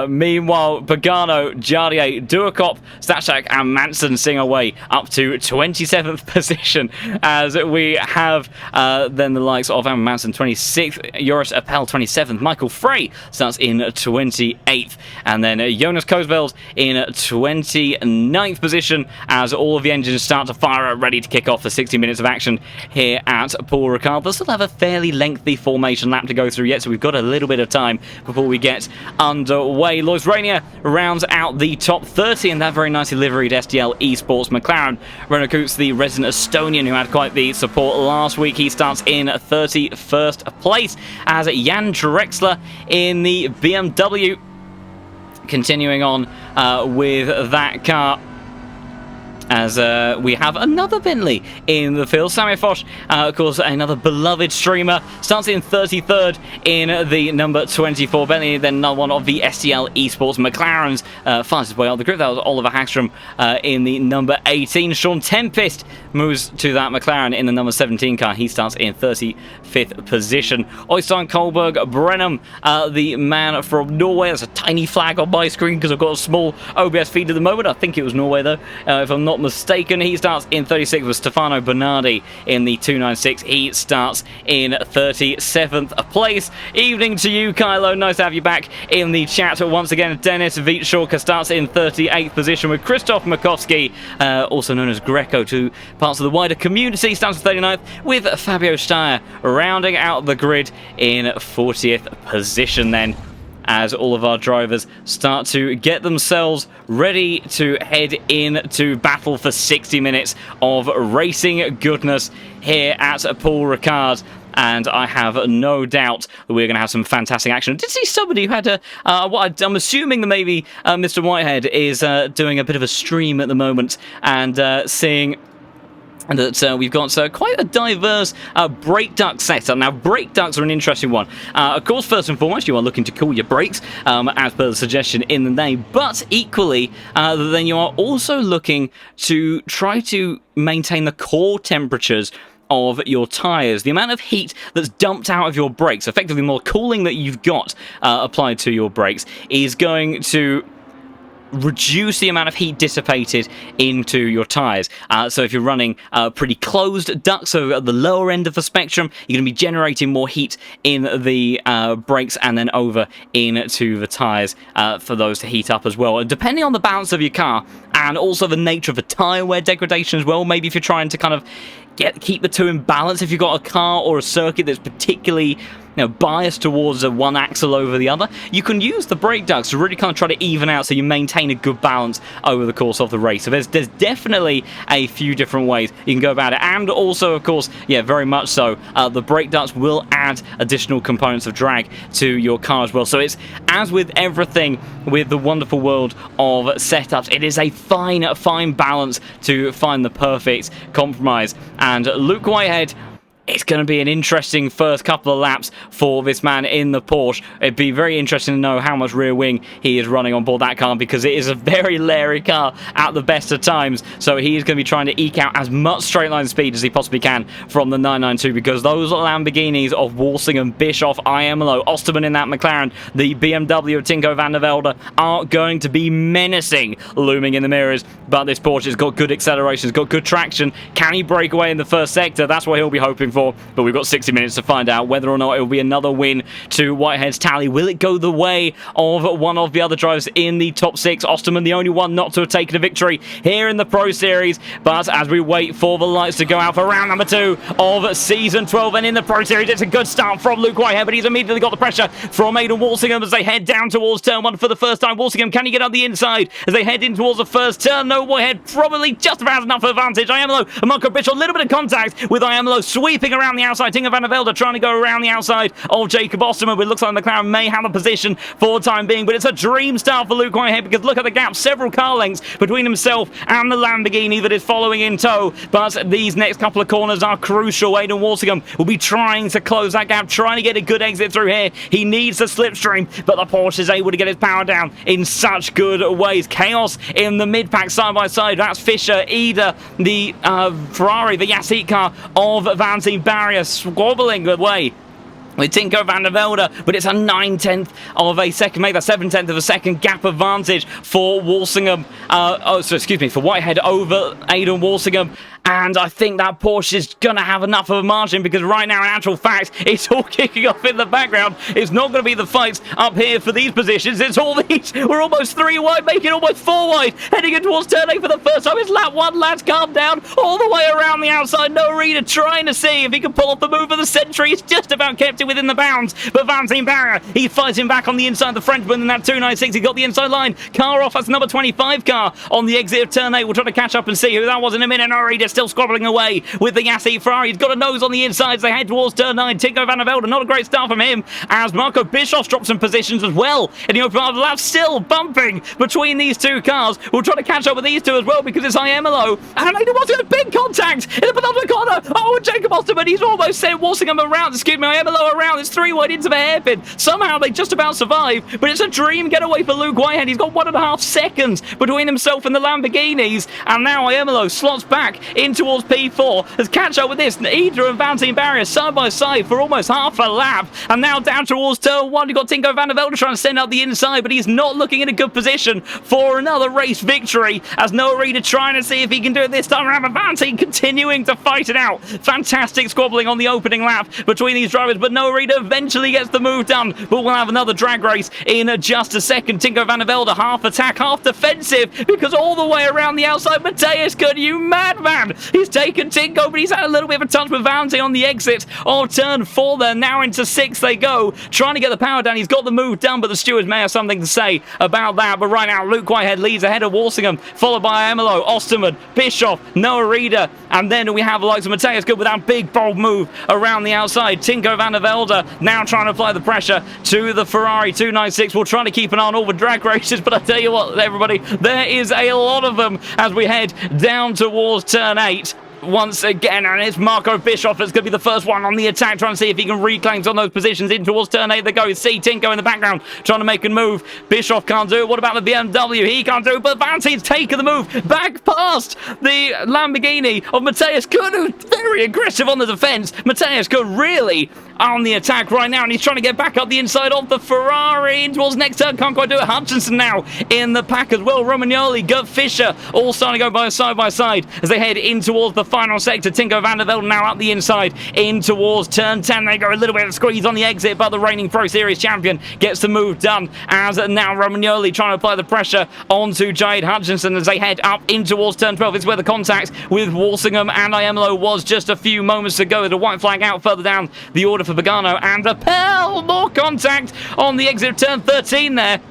Meanwhile, Pagano, Jardier, Duakop, Stachak and Manson sing away up to 27th position as we have then the likes of Amon Manson 26th, Joris Appel 27th, Michael Frey starts in 28th, and then Jonas Koosveld in 29th position as all of the engines start to fire up, ready to kick off the 60 minutes of action here at Paul Ricard. They'll still have a fairly lengthy formation lap to go through yet, so we've got a little bit of time before we get underway. Lois Rainier rounds out the top 30 in that very nicely liveried SDL Esports McLaren. Renaud Coots, the resident Estonian who had quite the support last week, he starts in 31st place as Jan Drexler in the BMW. Continuing on with that car, as we have another Bentley in the field. Samir Foch, of course, another beloved streamer, starts in 33rd in the number 24 Bentley. Then another one of the STL Esports McLarens finds his way up the grid. That was Oliver Hagstrom in the number 18. Sean Tempest moves to that McLaren in the number 17 car. He starts in 35th position. Øystein Kohlberg Brenham, the man from Norway. There's a tiny flag on my screen because I've got a small OBS feed at the moment. I think it was Norway, though, if I'm not mistaken. He starts in 36th with Stefano Bernardi in the 296. He starts in 37th place. Evening to you, Kylo. Nice to have you back in the chat once again. Dennis Vitschorka starts in 38th position with Krzysztof Makowski, also known as Greco to parts of the wider community, starts in 39th with Fabio Steyer rounding out the grid in 40th position then, as all of our drivers start to get themselves ready to head into battle for 60 minutes of racing goodness here at Paul Ricard. And I have no doubt that we're going to have some fantastic action. I did see somebody who had what I'm assuming that maybe Mr. Whitehead is doing a bit of a stream at the moment and seeing that we've got quite a diverse brake duct setup. Now, brake ducts are an interesting one. Of course, first and foremost, you are looking to cool your brakes, as per the suggestion in the name, but equally, then you are also looking to try to maintain the core temperatures of your tyres. The amount of heat that's dumped out of your brakes, effectively more cooling that you've got applied to your brakes, is going to reduce the amount of heat dissipated into your tyres. So if you're running pretty closed ducts, so at the lower end of the spectrum, you're going to be generating more heat in the brakes and then over into the tyres for those to heat up as well. And depending on the balance of your car and also the nature of the tyre wear degradation as well, maybe if you're trying to kind of keep the two in balance, if you've got a car or a circuit that's particularly biased towards one axle over the other, you can use the brake ducts to really kind of try to even out so you maintain a good balance over the course of the race. So there's definitely a few different ways you can go about it. And also, of course, very much so, the brake ducts will add additional components of drag to your car as well. So it's, as with everything with the wonderful world of setups, it is a fine balance to find the perfect compromise. And Luke Whitehead, it's going to be an interesting first couple of laps for this man in the Porsche. It'd be very interesting to know how much rear wing he is running on board that car, because it is a very leery car at the best of times. So he is going to be trying to eke out as much straight line speed as he possibly can from the 992, because those Lamborghinis of Walsingham, Bischoff, Iamolo, Osterman in that McLaren, the BMW of Tinko van der Velde are going to be menacing looming in the mirrors. But this Porsche has got good acceleration, it's got good traction. Can he break away in the first sector? That's what he'll be hoping for. for, but we've got 60 minutes to find out whether or not it will be another win to Whitehead's tally. Will it go the way of one of the other drivers in the top 6? Osterman, the only one not to have taken a victory here in the Pro Series, but as we wait for the lights to go out for round number 2 of Season 12, and in the Pro Series, it's a good start from Luke Whitehead, but he's immediately got the pressure from Aidan Walsingham as they head down towards turn 1 for the first time. Walsingham, can he get up the inside as they head in towards the first turn? No, Whitehead probably just about enough advantage. Iamolo and Marco Bishop, a little bit of contact with Iamolo sweeping around the outside. Tinker van der Velde trying to go around the outside of Jacob Osterman, but it looks like McLaren may have the position for the time being, but it's a dream start for Luke Whitehead because look at the gap, several car lengths between himself and the Lamborghini that is following in tow, but these next couple of corners are crucial. Aidan Walsingham will be trying to close that gap, trying to get a good exit through here. He needs the slipstream, but the Porsche is able to get his power down in such good ways. Chaos in the mid-pack side by side. That's Fischer, Ida, the Ferrari, the Yassit car of Vanteen Barrier squabbling away with Tinko van der Velde, but it's a 9/10 of a second, maybe a 7/10 of a second gap advantage for Walsingham. For Whitehead over Aidan Walsingham. And I think that Porsche is going to have enough of a margin because right now, in actual fact, it's all kicking off in the background. It's not going to be the fights up here for these positions. It's all these. We're almost 3 wide, making almost 4 wide. Heading in towards turn 8 for the first time. It's lap 1. Lads, calm down. All the way around the outside. No Reader trying to see if he can pull off the move of the century. He's just about kept it within the bounds. But Vanteen Barrier, he's fighting back on the inside. The Frenchman in that 296. He got the inside line. Car off. That's number 25 car on the exit of turn 8. We'll try to catch up and see who that was in a minute. No Reader still squabbling away with the Yassit Ferrari. He's got a nose on the inside as they head towards turn 9. Tinko van der Velde, not a great start from him as Marco Bischoff drops some positions as well in the open part of the lap. Still bumping between these two cars. We'll try to catch up with these two as well because it's Iamolo and Aidan Walsingham, big contact in the penultimate corner. Oh, Jacob Osterman, he's almost sent Walsingham around, Iamolo around. It's 3 wide into the hairpin. Somehow they just about survive, but it's a dream getaway for Luke Whitehead. He's got 1.5 seconds between himself and the Lamborghinis, and now Iamolo slots back in towards P4. Let's catch up with this. Ida and Vanteen Barrier side by side for almost half a lap, and now down towards turn 1. You've got Tinko van der Velde trying to send out the inside, but he's not looking in a good position for another race victory as Noah Reader trying to see if he can do it this time around. Vanteen continuing to fight it out. Fantastic squabbling on the opening lap between these drivers, but Noah Reader eventually gets the move done, but we'll have another drag race in just a second. Tinko van der Velde half attack, half defensive, because all the way around the outside, Mateus, good, you madman! He's taken Tinko, but he's had a little bit of a touch with Vanteen on the exit of turn 4 there. Now into 6 they go, trying to get the power down. He's got the move done, but the stewards may have something to say about that. But right now, Luke Whitehead leads ahead of Walsingham, followed by Iamolo, Osterman, Bischoff, Noah Reader, and then we have the likes of Mateus good with that big, bold move around the outside. Tinko van der Velde now trying to apply the pressure to the Ferrari 296. We'll try to keep an eye on all the drag races, but I tell you what, everybody, there is a lot of them as we head down towards turn 8. Once again, and it's Marco Bischoff that's going to be the first one on the attack, trying to see if he can reclaim some of those positions in towards turn 8. They go. See Tinko in the background trying to make a move. Bischoff can't do it. What about the BMW? He can't do it, but Vanteen's taken the move back past the Lamborghini of Mateus Good, who's very aggressive on the defense. Mateus Good really on the attack right now, and he's trying to get back up the inside of the Ferrari in towards next turn. Can't quite do it. Hutchinson now in the pack as well. Romagnoli, Gert Fischer, all starting to go by side as they head in towards the final sector. Tinko van der Velde now up the inside in towards turn 10. They go a little bit of squeeze on the exit, but the reigning Pro Series champion gets the move done as now Romagnoli trying to apply the pressure onto Jade Hutchinson as they head up in towards turn 12. It's where the contact with Walsingham and Iamolo was just a few moments ago. The white flag out further down the order for Pagano, and Appel, more contact on the exit of turn 13 there.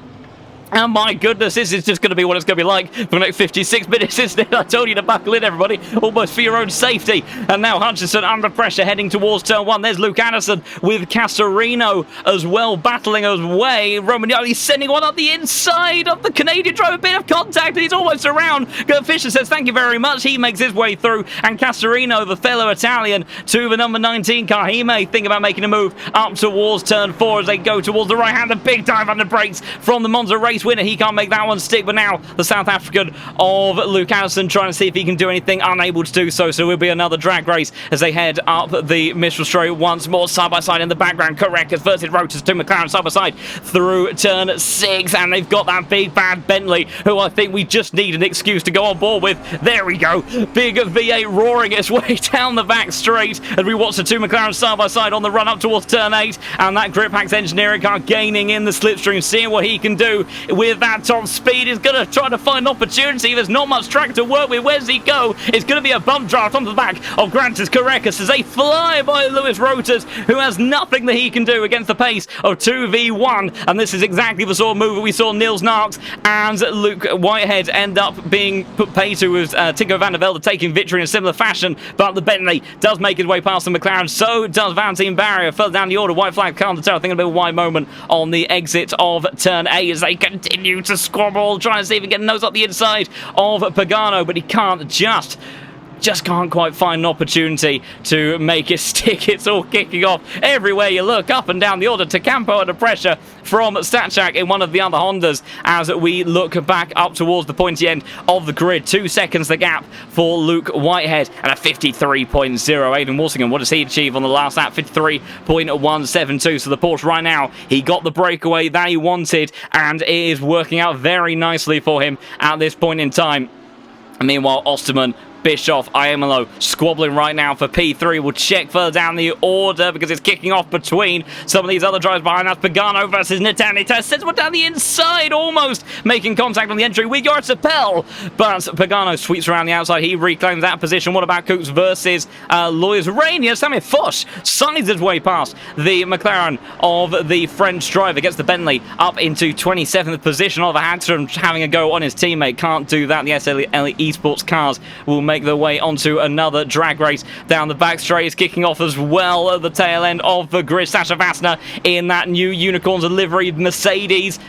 And my goodness, this is just going to be what it's going to be like for the next 56 minutes, isn't it? I told you to buckle in, everybody, almost for your own safety. And now Hutchinson under pressure heading towards turn 1. There's Luke Anderson with Casarino as well, battling his way. Romagnoli sending one up the inside of the Canadian driver. A bit of contact, and he's almost around. Gert Fischer says thank you very much. He makes his way through. And Casarino, the fellow Italian, to the number 19 car. He may think about making a move up towards turn 4 as they go towards the right hand. A big dive under brakes from the Monza race race winner. He can't make that one stick, but now the South African of Luke Allison trying to see if he can do anything, unable to do so. So it will be another drag race as they head up the Mistral Straight once more, side by side in the background. Correcas versus Rotors, two McLaren side by side through turn 6, and they've got that big bad Bentley, who I think we just need an excuse to go on board with. There we go, big V8 roaring its way down the back straight as we watch the two McLaren side by side on the run up towards turn 8, and that Grip Hacks engineering car gaining in the slipstream, seeing what he can do with that top speed. He's going to try to find opportunity. There's not much track to work with. Where's he go? It's going to be a bump draft onto the back of Grantis Correcas as they fly by Lewis Rotors, who has nothing that he can do against the pace of 2v1, and this is exactly the sort of move that we saw Niels Narks and Luke Whitehead end up being put paid to, with Tinko van der Velde taking victory in a similar fashion, but the Bentley does make his way past the McLaren, so does Valentine Barrier. Further down the order, white flag can't deter. I think it'll be a wide moment on the exit of turn 8 as they continue to squabble, trying to see if he can nose up the inside of Pagano, but he can't, just can't quite find an opportunity to make it stick. It's all kicking off everywhere you look, up and down the order. Tecampo under pressure from Statchak in one of the other Hondas as we look back up towards the pointy end of the grid. 2 seconds the gap for Luke Whitehead and a 53.0. Aidan Walsingham, what does he achieve on the last lap? 53.172. So the Porsche right now, he got the breakaway that he wanted, and it is working out very nicely for him at this point in time. Meanwhile, Osterman, Bischoff, Iamolo squabbling right now for P3. We'll check further down the order because it's kicking off between some of these other drivers behind us. Pagano versus Nitani. Sends one down the inside, almost making contact on the entry with Yorsapel, but Pagano sweeps around the outside. He reclaims that position. What about Cooks versus Lois Rainier? Samir Foch sides his way past the McLaren of the French driver, gets the Bentley up into 27th position. Oliver Hagstrom having a go on his teammate, can't do that. The SLE Esports cars will make their way onto another drag race down the back straight. Is kicking off as well at the tail end of the grid. Sasha Vassner in that new Unicorns livery Mercedes,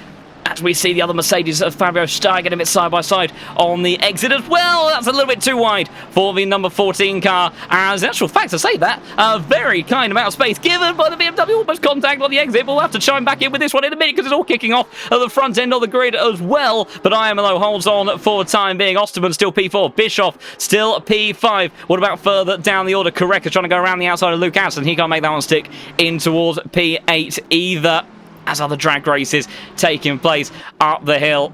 as we see the other Mercedes of Fabio Steyer getting a bit side by side on the exit as well. That's a little bit too wide for the number 14 car. As in actual fact, to say that, a very kind amount of space given by the BMW. Almost contact on the exit, but we'll have to chime back in with this one in a minute because it's all kicking off at the front end of the grid as well. But IMLO holds on for the time being. Osterman still P4. Bischoff still P5. What about further down the order? Correcca trying to go around the outside of Luke Allison. He can't make that one stick in towards P8 either, as other drag races taking place up the hill.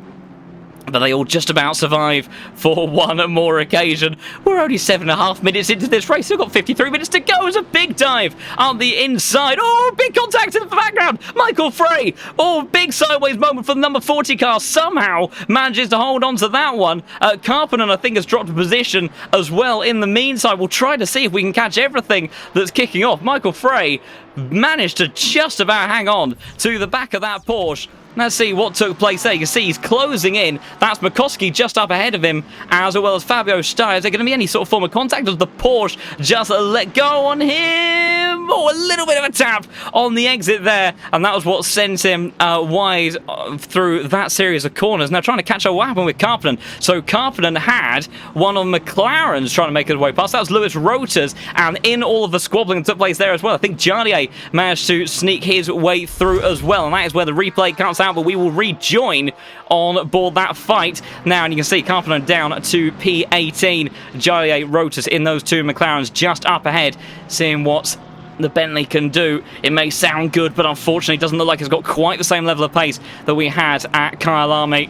But they all just about survive for one more occasion. We're only 7.5 minutes into this race. We've got 53 minutes to go. It's a big dive on the inside. Oh, big contact in the background. Michael Frey. Oh, big sideways moment for the number 40 car. Somehow manages to hold on to that one. Carpenter, I think, has dropped a position as well. In the meantime, we'll try to see if we can catch everything that's kicking off. Michael Frey managed to just about hang on to the back of that Porsche. Let's see what took place there. You can see he's closing in. That's Makoski just up ahead of him, as well as Fabio Steyer. Is there going to be any sort of form of contact? Does the Porsche just let go on him? Oh, a little bit of a tap on the exit there, and that was what sent him wide through that series of corners. Now trying to catch up what happened with Karpinen. So Karpinen had one of McLaren's trying to make his way past. That was Lewis Rotors, and in all of the squabbling that took place there as well, I think Jardier managed to sneak his way through as well, and that is where the replay counts out. But we will rejoin on board that fight now, and you can see Carpenter down to P18. Jardier, Rotors in those two McLarens just up ahead, seeing what the Bentley can do. It may sound good, but unfortunately it doesn't look like it's got quite the same level of pace that we had at Kyalami.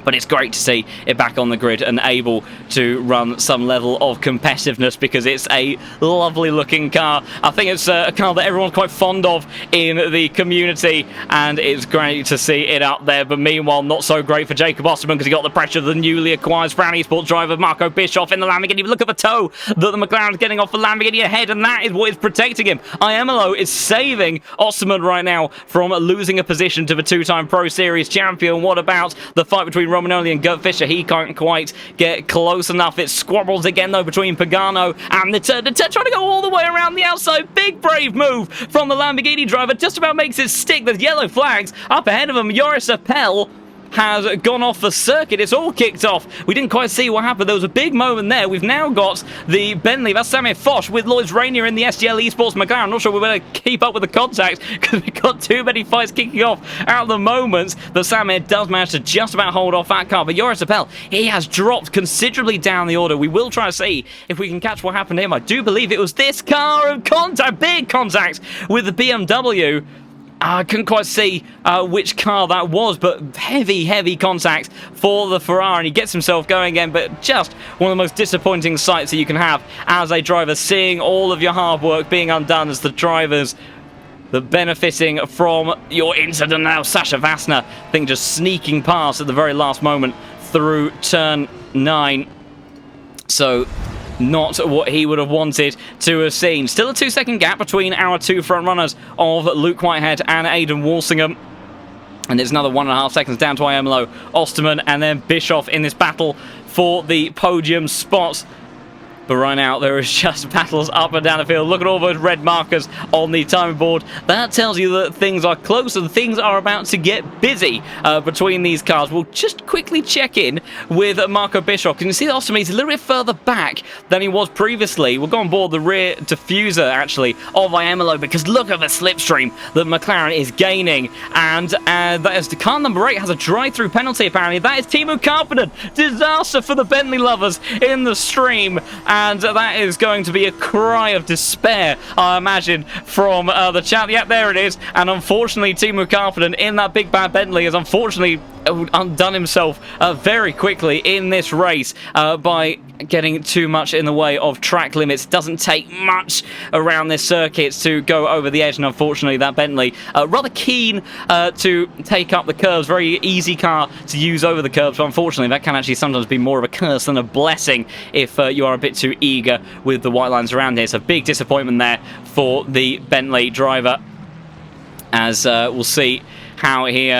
But it's great to see it back on the grid and able to run some level of competitiveness, because it's a lovely looking car. I think it's a car that everyone's quite fond of in the community, and it's great to see it up there. But meanwhile, not so great for Jacob Osterman, because he got the pressure of the newly acquired Brown Esports driver Marco Bischoff in the Lamborghini. Look at the tow that the McLaren's getting off the Lamborghini ahead, and that is what is protecting him. Iamolo is saving Osterman right now from losing a position to the two-time Pro Series champion. What about the fight between Romanoli and Gert Fischer? He can't quite get close enough. It squabbles again though between Pagano and the trying to go all the way around the outside. Big brave move from the Lamborghini driver. Just about makes it stick. There's yellow flags up ahead of him. Joris Appel has gone off the circuit. It's all kicked off. We didn't quite see what happened. There was a big moment there. We've now got the Bentley, that's Samir Foch, with Lloyd Rainier in the SGL Esports McLaren. I'm not sure we better keep up with the contacts because we've got too many fights kicking off at the moment. But Samir does manage to just about hold off that car. But Joris Appel, he has dropped considerably down the order. We will try to see if we can catch what happened to him. I do believe it was this car of contact, big contact with the BMW. I couldn't quite see which car that was, but heavy contact for the Ferrari, and he gets himself going again. But just one of the most disappointing sights that you can have as a driver, seeing all of your hard work being undone as the drivers that benefiting from your incident now. Sasha Vassner, I think, just sneaking past at the very last moment through turn 9. So not what he would have wanted to have seen. Still a 2-second gap between our two front runners of Luke Whitehead and Aidan Walsingham. And it's another 1.5 seconds down to Iemelo, Osterman, and then Bischoff in this battle for the podium spot. But right now, there is just battles up and down the field. Look at all those red markers on the timing board. That tells you that things are close and things are about to get busy between these cars. We'll just quickly check in with Marco Bischoff. You can see that Osterman is a little bit further back than he was previously. We'll go on board the rear diffuser, actually, of Iemelo, because look at the slipstream that McLaren is gaining. And that is the car number 8 has a drive-through penalty, apparently. That is Timo Karppinen. Disaster for the Bentley lovers in the stream. And that is going to be a cry of despair, I imagine, from the chat. Yep, there it is. And unfortunately, Timo Karppinen in that big bad Bentley has unfortunately undone himself very quickly in this race by getting too much in the way of track limits. Doesn't take much around this circuit to go over the edge, and unfortunately that Bentley rather keen to take up the curves. Very easy car to use over the curves, but unfortunately that can actually sometimes be more of a curse than a blessing if you are a bit too eager with the white lines around here. So big disappointment there for the Bentley driver, as we'll see how he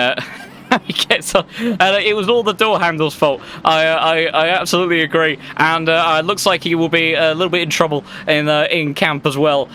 he gets on. It was all the door handle's fault. I absolutely agree, and it looks like he will be a little bit in trouble in camp as well,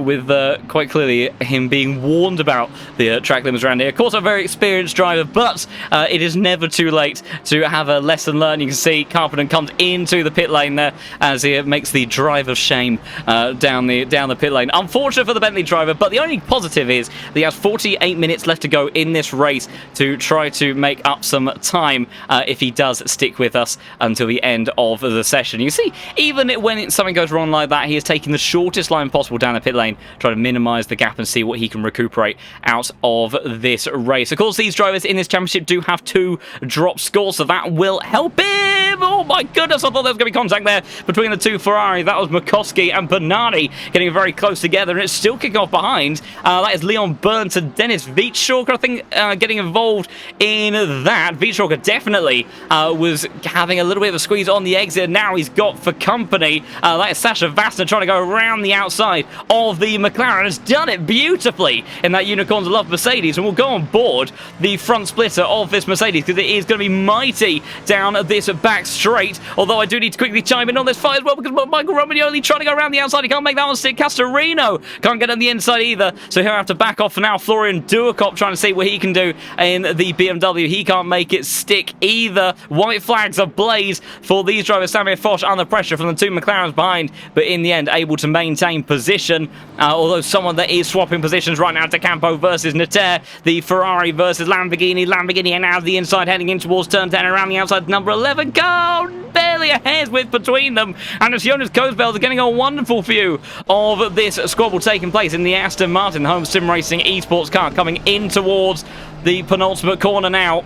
with quite clearly him being warned about the track limits around here. Of course, a very experienced driver, but it is never too late to have a lesson learned. You can see Karppinen comes into the pit lane there as he makes the drive of shame down the pit lane. Unfortunate for the Bentley driver, but the only positive is that he has 48 minutes left to go in this race to try to make up some time if he does stick with us until the end of the session. You see, even when something goes wrong like that, he is taking the shortest line possible down the pit lane, trying to minimise the gap and see what he can recuperate out of this race. Of course, these drivers in this championship do have 2 drop scores, so that will help him. Oh my goodness, I thought there was going to be contact there between the 2 Ferrari. That was Makoski and Bernardi getting very close together, and it's still kicking off behind. That is Leon Burns and Dennis Wietschoker, I think, getting involved in that. Wietschoker definitely was having a little bit of a squeeze on the exit. Now he's got for company. That is Sasha Vassner trying to go around the outside of the McLaren. Has done it beautifully in that Unicorns Love Mercedes, and we'll go on board the front splitter of this Mercedes because it is going to be mighty down this back straight. Although I do need to quickly chime in on this fight as well, because Michael Romagnoli trying to go around the outside. He can't make that one stick. Castorino can't get on the inside either, so he'll have to back off for now. Florian Duakop trying to see what he can do in the BMW. He can't make it stick either. White flags ablaze for these drivers. Samir Foch under pressure from the 2 McLarens behind, but in the end able to maintain position. Although someone that is swapping positions right now, De Campo versus Neter, the Ferrari versus Lamborghini. Lamborghini and now the inside heading in towards turn 10 around the outside. Number 11, go! Barely a hair's width between them, and as Jonas Koosbeld is getting a wonderful view of this squabble taking place in the Aston Martin home sim racing esports car, coming in towards the penultimate corner now.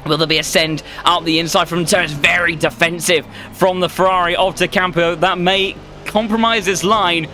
Will there be a send up the inside from turns? Very defensive from the Ferrari of De Campo. That may compromise this line.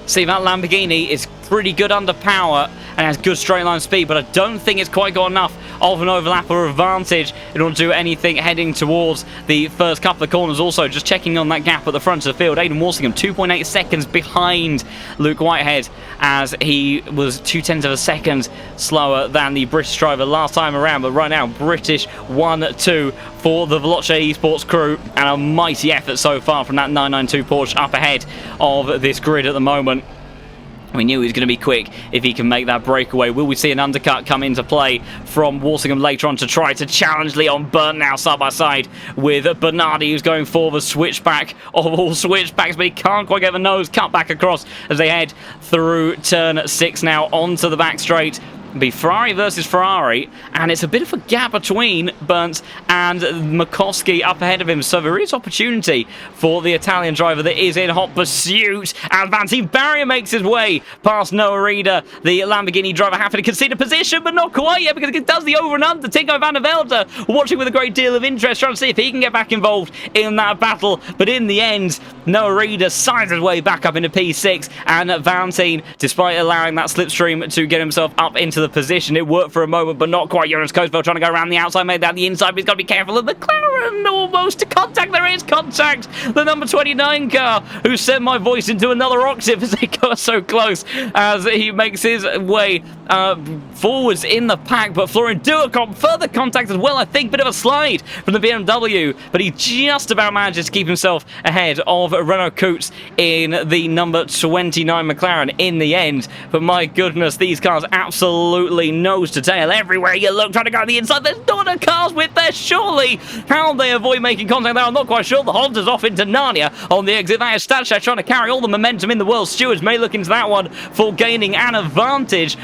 See, that Lamborghini is pretty good under power and has good straight line speed, but I don't think it's quite got enough of an overlap or advantage in order to do anything heading towards the first couple of corners. Also, just checking on that gap at the front of the field, Aidan Walsingham 2.8 seconds behind Luke Whitehead, as he was 0.2 of a second slower than the British driver last time around. But right now, British 1-2 for the Veloce Esports crew, and a mighty effort so far from that 992 Porsche up ahead of this grid at the moment. We knew he was going to be quick if he can make that breakaway. Will we see an undercut come into play from Walsingham later on to try to challenge Leon Burnt now side by side with Bernardi, who's going for the switchback of all switchbacks, but he can't quite get the nose cut back across as they head through turn 6 now onto the back straight. Be Ferrari versus Ferrari, and it's a bit of a gap between Burnt and Makowski up ahead of him, so there is opportunity for the Italian driver that is in hot pursuit, and Valentine Barrier makes his way past Noah Reeder, the Lamborghini driver, happy to concede a position, but not quite yet, because it does the over and under. Tinko van der Velde watching with a great deal of interest, trying to see if he can get back involved in that battle, but in the end, Noah Reeder signs his way back up into P6, and Valentine, despite allowing that slipstream to get himself up into the position, it worked for a moment, but not quite. Jonas Koesveld trying to go around the outside, made that the inside, but he's got to be careful of McLaren. Almost to contact. There is contact. The number 29 car, who sent my voice into another octave as they got so close, as he makes his way forwards in the pack. But Florian Duacomp, further contact as well, I think. Bit of a slide from the BMW, but he just about manages to keep himself ahead of Renault Koets in the number 29 McLaren in the end. But my goodness, these cars absolutely nose to tail everywhere you look, trying to go on the inside. There's not a cars with there, surely. How they avoid making contact there, I'm not quite sure. The Honda's off into Narnia on the exit. That is Statshak trying to carry all the momentum in the world. Stewards may look into that one for gaining an advantage,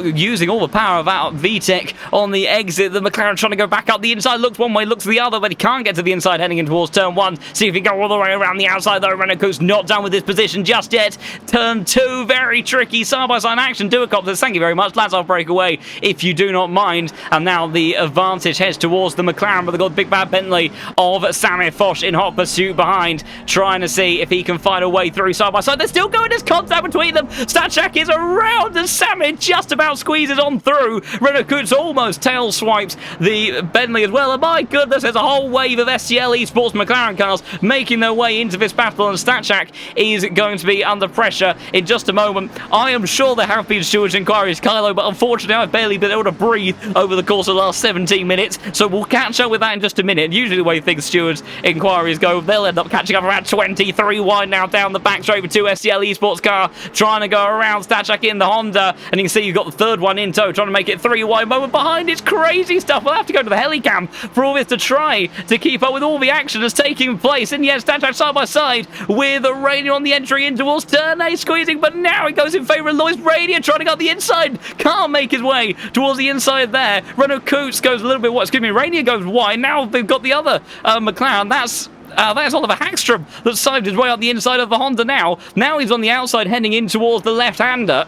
using all the power of that VTEC on the exit. The McLaren trying to go back up the inside, looks one way, looks the other, but he can't get to the inside heading in towards turn 1. See if he can go all the way around the outside though. Renault Koets not done with this position just yet. Turn 2, very tricky side-by-side action. Duacomp says, thank you very much, lads, I'll break away if you do not mind. And now the advantage heads towards the McLaren, but they've got Big Bad Bentley of Sammy Foch in hot pursuit behind, trying to see if he can find a way through side by side. They're still going, there's contact between them. Statshak is around and Sammy just about squeezes on through. Renault Koets almost tail swipes the Bentley as well, and my goodness, there's a whole wave of STL Esports McLaren cars making their way into this battle, and Statshak is going to be under pressure in just a moment. I am sure there have been stewards inquiries, Kylo, but unfortunately I've barely been able to breathe over the course of the last 17 minutes, so we'll catch up with that in just a minute. Usually the way things stewards inquiries go, they'll end up catching up around 23 wide now down the back straight with 2 STL Esports car trying to go around Statshak in the Honda, and you can see you've got the third one in tow trying to make it 3 wide. Moment behind, it's crazy stuff. We'll have to go to the helicam for all this to try to keep up with all the action that's taking place. And yes, Statshak side by side with Rainier on the entry in towards turn 8, squeezing, but now it goes in favour of Lois. Rainier trying to go up the inside, can't make his way towards the inside there. Renault Koets goes a little bit wide, excuse me, Rainier goes wide. Now they've got the other McLaren. That's Oliver Hagstrom that's sived his way up the inside of the Honda now. Now he's on the outside heading in towards the left-hander.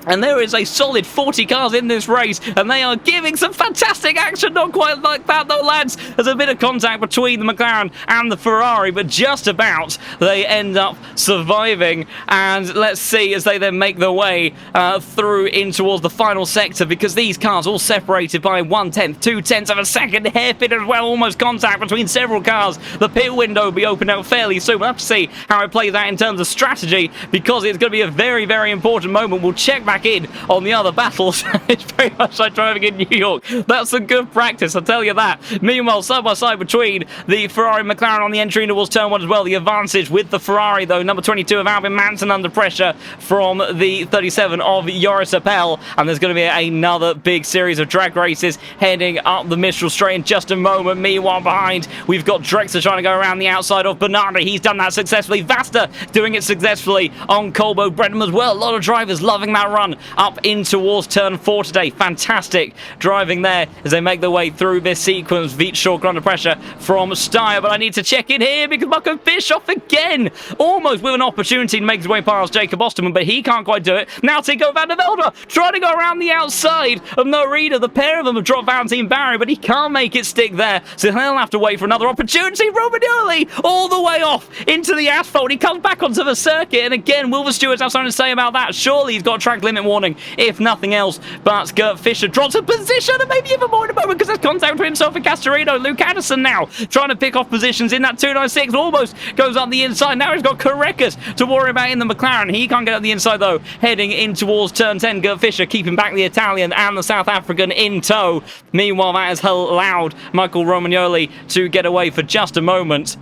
And there is a solid 40 cars in this race, and they are giving some fantastic action. Not quite like that, though, lads. There's a bit of contact between the McLaren and the Ferrari, but just about they end up surviving. And let's see as they then make their way through in towards the final sector, because these cars all separated by 1/10, 2/10 of a second. Hairpin as well, almost contact between several cars. The pit window will be opened out fairly soon. We'll have to see how it plays out in terms of strategy, because it's going to be a very, very important moment. We'll check back in on the other battles. It's very much like driving in New York. That's a good practice, I'll tell you that. Meanwhile, side by side between the Ferrari and McLaren on the entry towards turn 1 as well. The advantage with the Ferrari, though, number 22 of Albin Manson under pressure from the 37 of Joris Appel. And there's going to be another big series of drag races heading up the Mistral straight in just a moment. Meanwhile, behind, we've got Drexler trying to go around the outside of Bernardi. He's done that successfully. Vasta doing it successfully on Colbo Brennan as well. A lot of drivers loving that run up in towards turn 4 today. Fantastic driving there as they make their way through this sequence. Veet Short under pressure from Steyer, but I need to check in here because Marco Bischoff again, almost with an opportunity to make his way past Jacob Osterman, but he can't quite do it. Now Tinko van der Velde trying to go around the outside of No Reeder. The pair of them have dropped Valentine Barry, but he can't make it stick there, so he'll have to wait for another opportunity. Romagnoli all the way off into the asphalt. He comes back onto the circuit, and again, will the stewards have something to say about that? Surely he's got a track limit warning, if nothing else. But Gert Fischer drops a position, and maybe even more in a moment, because there's contact between himself and Castorino. Luke Addison now trying to pick off positions in that 296, almost goes up the inside. Now he's got Carreras to worry about in the McLaren. He can't get up the inside though, heading in towards turn 10. Gert Fischer keeping back the Italian and the South African in tow. Meanwhile, that has allowed Michael Romagnoli to get away for just a moment.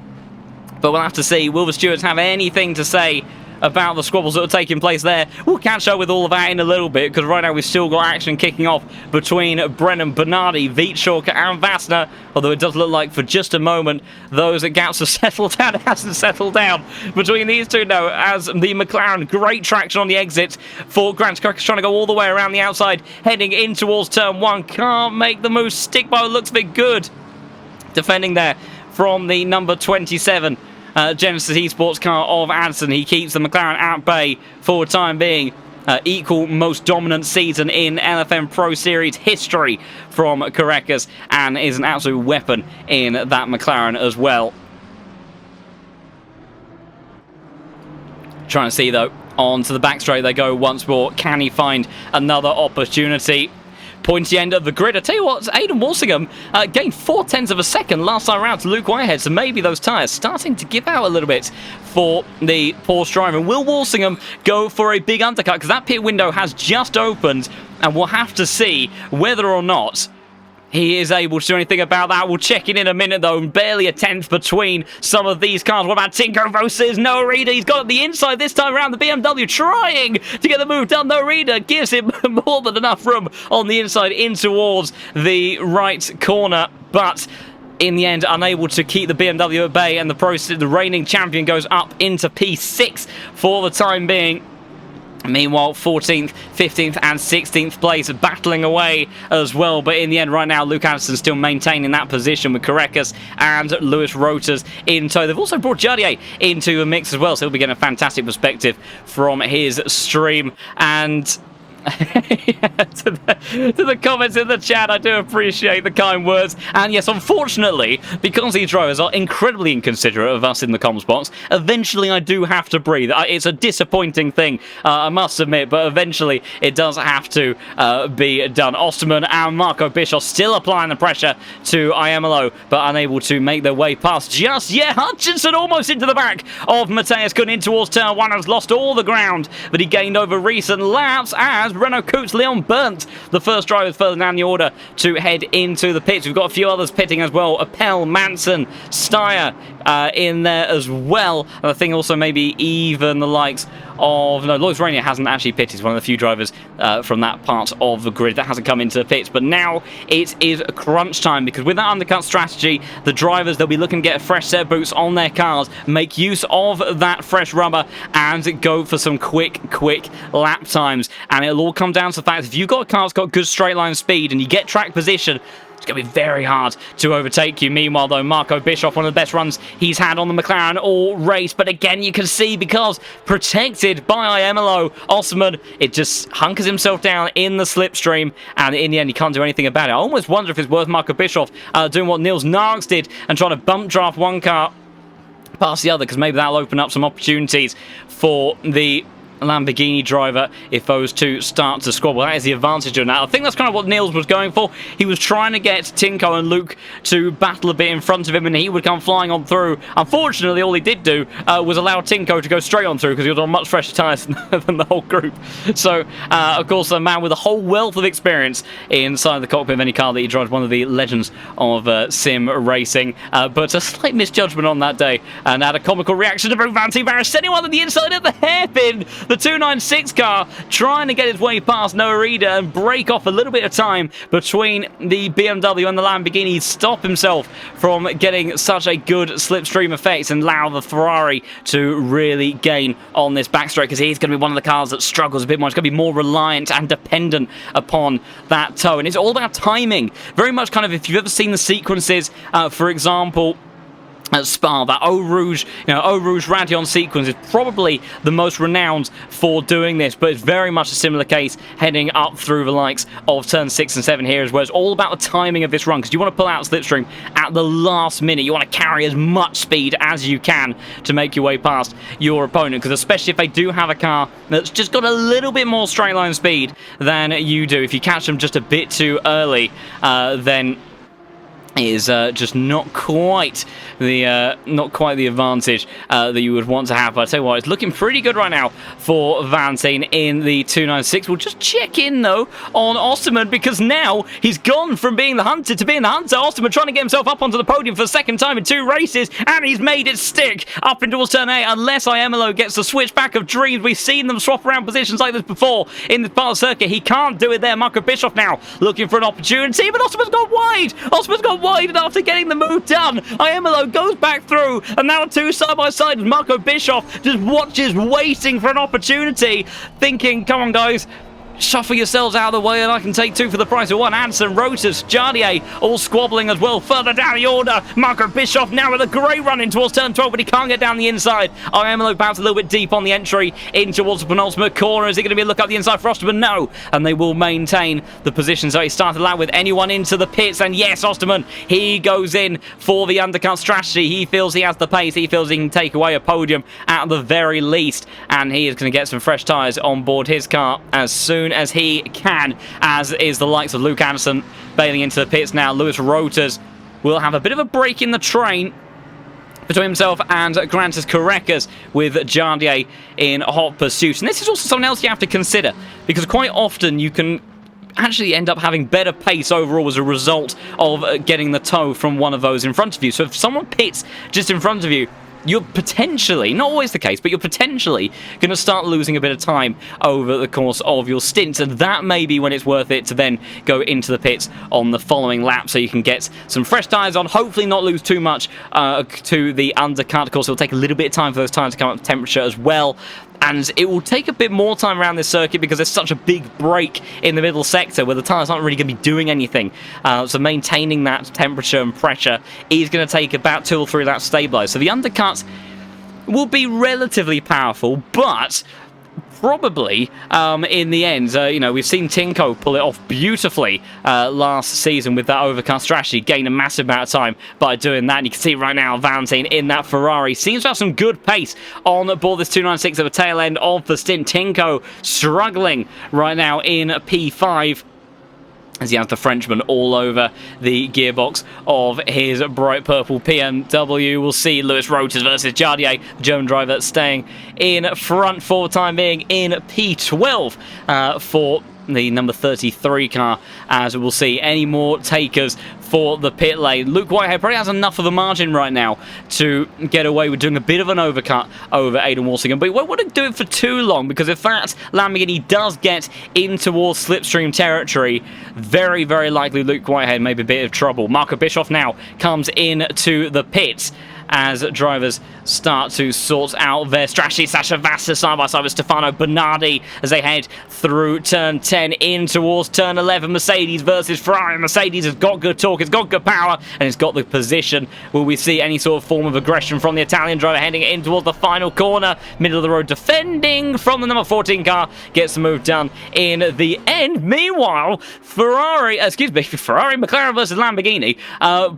But we'll have to see, will the stewards have anything to say about the squabbles that are taking place there. We'll catch up with all of that in a little bit, because right now we've still got action kicking off between Brennan, Bernardi, Veetstalker and Vassner, although it does look like for just a moment those gaps have settled down. It hasn't settled down between these two now, as the McLaren, great traction on the exit for Grant Crackers, trying to go all the way around the outside, heading in towards turn 1, can't make the move. Stick by looks a bit good, defending there from the number 27 Genesis Esports car of Addison. He keeps the McLaren at bay for the time being. Equal most dominant season in LFM Pro Series history from Caracas, and is an absolute weapon in that McLaren as well. Trying to see though, on to the back straight they go once more. Can he find another opportunity? Pointy end of the grid. I tell you what, Aidan Walsingham gained 0.4 of a second last time around to Luke Whitehead, so maybe those tyres starting to give out a little bit for the Porsche driver. Will Walsingham go for a big undercut, because that pit window has just opened, and we'll have to see whether or not he is able to do anything about that. We'll check in a minute, though. Barely a tenth between some of these cars. What about Tinko versus No Reader? He's got it the inside this time around. The BMW trying to get the move done. No Reader gives him more than enough room on the inside in towards the right corner, but in the end unable to keep the BMW at bay, and the reigning champion goes up into P6 for the time being. Meanwhile, 14th, 15th and 16th place battling away as well. But in the end, right now, Luke Addison still maintaining that position with Caracas and Lewis Rotors in tow. They've also brought Jardier into the mix as well, so he'll be getting a fantastic perspective from his stream. And to the comments in the chat, I do appreciate the kind words. And yes, unfortunately, because these drivers are incredibly inconsiderate of us in the comms box, eventually I do have to breathe. It's a disappointing thing, I must admit, but eventually it does have to be done. Osterman and Marco Bischoff still applying the pressure to IMLO, but unable to make their way past just yet. Hutchinson almost into the back of Mateus Kuhn in towards turn 1, has lost all the ground that he gained over recent laps, as Renault Coots Leon burnt the first drivers further down the order to head into the pits. We've got a few others pitting as well. Appel, Manson, Steyer in there as well. And I think also maybe even the likes of... No, Lois Rainier hasn't actually pitted. He's one of the few drivers from that part of the grid that hasn't come into the pits. But now it is crunch time, because with that undercut strategy, the drivers, they'll be looking to get a fresh set of boots on their cars, make use of that fresh rubber, and go for some quick lap times. And it'll all come down to the fact that if you've got a car that's got good straight line speed and you get track position, it's going to be very hard to overtake you. Meanwhile, though, Marco Bischoff, one of the best runs he's had on the McLaren all race. But again, you can see, because protected by IMLO, Osman, it just hunkers himself down in the slipstream. And in the end, he can't do anything about it. I almost wonder if it's worth Marco Bischoff doing what Niels Narks did and trying to bump draft one car past the other, because maybe that'll open up some opportunities for the Lamborghini driver if those two start to squabble. That is the advantage of that. I think that's kind of what Niels was going for. He was trying to get Tinko and Luke to battle a bit in front of him, and he would come flying on through. Unfortunately, all he did do was allow Tinko to go straight on through, because he was on much fresher tyres than the whole group. So, of course, a man with a whole wealth of experience inside the cockpit of any car that he drives, one of the legends of sim racing. But a slight misjudgment on that day, and had a comical reaction to Van Barra, sending one on the inside at the hairpin. The 296 car trying to get his way past Noah Reader and break off a little bit of time between the BMW and the Lamborghini, stop himself from getting such a good slipstream effect and allow the Ferrari to really gain on this backstraight, because he's going to be one of the cars that struggles a bit more. It's going to be more reliant and dependent upon that toe, and it's all about timing. Very much kind of, if you've ever seen the sequences, for example, at Spa, that Eau Rouge Radion sequence is probably the most renowned for doing this, but it's very much a similar case heading up through the likes of turn 6 and 7 here as well. It's all about the timing of this run, because you want to pull out slipstream at the last minute. You want to carry as much speed as you can to make your way past your opponent, because especially if they do have a car that's just got a little bit more straight line speed than you do, if you catch them just a bit too early, then is just not quite the advantage that you would want to have. But I tell you what, it's looking pretty good right now for Valentine in the 296. We'll just check in though on Osterman, because now he's gone from being the hunter to being the hunter. Osterman trying to get himself up onto the podium for the second time in 2 races, and he's made it stick up into turn 8. Unless Iemelo gets the switchback of dreams, we've seen them swap around positions like this before in this part of the circuit. He can't do it there. Marco Bischoff now looking for an opportunity, but Osterman's gone wide. Osterman's gone wide, and after getting the move done, Iemelo goes back through, and now 2 side by side. Marco Bischoff just watches, waiting for an opportunity, thinking, come on guys, shuffle yourselves out of the way and I can take 2 for the price of 1. Anderson, Rotas, Jardier all squabbling as well. Further down the order, Marco Bischoff now with a great run in towards turn 12, but he can't get down the inside. Iemelo bounced a little bit deep on the entry in towards the penultimate corner. Is it going to be a look up the inside for Osterman? No, and they will maintain the position. So he started out with anyone into the pits, and yes, Osterman, he goes in for the undercut strategy. He feels he has the pace. He feels he can take away a podium at the very least, and he is going to get some fresh tyres on board his car as soon as he can, as is the likes of Luke Anderson bailing into the pits now. Lewis Rotas will have a bit of a break in the train between himself and Grantis Correcas, with Jardier in hot pursuit. And this is also something else you have to consider, because quite often you can actually end up having better pace overall as a result of getting the tow from one of those in front of you. So if someone pits just in front of you, you're potentially, not always the case, but you're potentially going to start losing a bit of time over the course of your stint, and that may be when it's worth it to then go into the pits on the following lap so you can get some fresh tyres on, hopefully not lose too much to the undercut. Of course, it'll take a little bit of time for those tyres to come up to temperature as well, and it will take a bit more time around this circuit because there's such a big break in the middle sector where the tyres aren't really going to be doing anything. So maintaining that temperature and pressure is going to take about 2 or 3 laps to stabilise. So the undercuts will be relatively powerful, but probably in the end, we've seen Tinko pull it off beautifully last season with that overcut strategy, gain a massive amount of time by doing that. And you can see right now Valentine in that Ferrari seems to have some good pace on board this 296 at the tail end of the stint. Tinko struggling right now in P5, as he has the Frenchman all over the gearbox of his bright purple BMW. We'll see Lewis Rotas versus Jardier, the German driver, staying in front for the time being in P12 for the number 33 car, as we'll see any more takers for the pit lane. Luke Whitehead probably has enough of a margin right now to get away with doing a bit of an overcut over Aidan Walsingham, but he won't want to do it for too long, because if that Lamborghini does get in towards slipstream territory, very, very likely Luke Whitehead may be a bit of trouble. Marco Bischoff now comes into the pits as drivers start to sort out their strategy. Sasha Vassa side by side with Stefano Bernardi as they head through turn 10 in towards turn 11. Mercedes versus Ferrari. Mercedes has got good torque, it's got good power, and it's got the position. Will we see any sort of form of aggression from the Italian driver heading in towards the final corner? Middle of the road defending from the number 14 car, gets the move done in the end. Meanwhile, Ferrari, McLaren versus Lamborghini,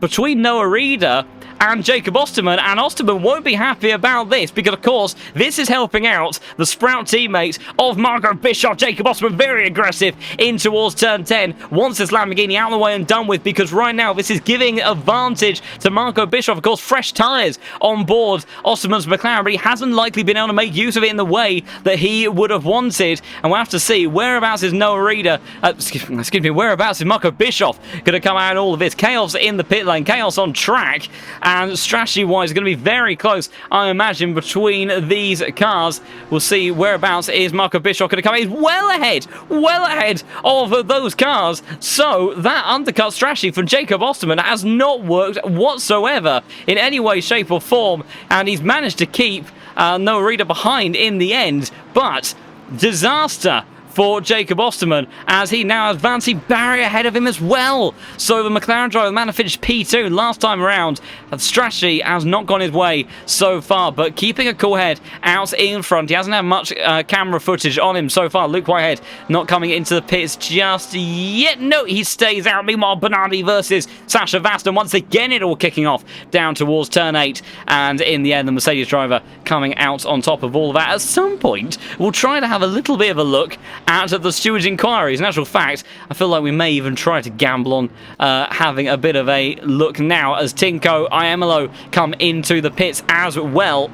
between Noah Reeder and Jacob Osterman, and Osterman won't be happy about this, because of course this is helping out the Sprout teammates of Marco Bischoff. Jacob Osterman very aggressive in towards turn 10, wants this Lamborghini out of the way and done with, because right now this is giving advantage to Marco Bischoff. Of course, fresh tyres on board Osterman's McLaren, but he hasn't likely been able to make use of it in the way that he would have wanted, and we'll have to see whereabouts is Noah Reeder, whereabouts is Marco Bischoff going to come out in all of this. Chaos in the pit lane, Chaos on track, and strategy-wise going to be very close, I imagine, between these cars. We'll see whereabouts is Marco Bischoff going to come in. He's well ahead of those cars. So that undercut strategy from Jacob Osterman has not worked whatsoever in any way, shape or form, and he's managed to keep Noah Reeder behind in the end, but disaster for Jacob Osterman, as he now has Vancy Barry ahead of him as well. So the McLaren driver, the man who finished P2 last time around, the strategy has not gone his way so far, but keeping a cool head out in front. He hasn't had much camera footage on him so far. Luke Whitehead not coming into the pits just yet. No, he stays out. Meanwhile, Bernardi versus Sasha Vaston. Once again, it all kicking off down towards turn 8, and in the end, the Mercedes driver coming out on top of all of that. At some point, we'll try to have a little bit of a look at the stewards' inquiries. In actual fact, I feel like we may even try to gamble on having a bit of a look now as Tinko, Iamolo come into the pits as well.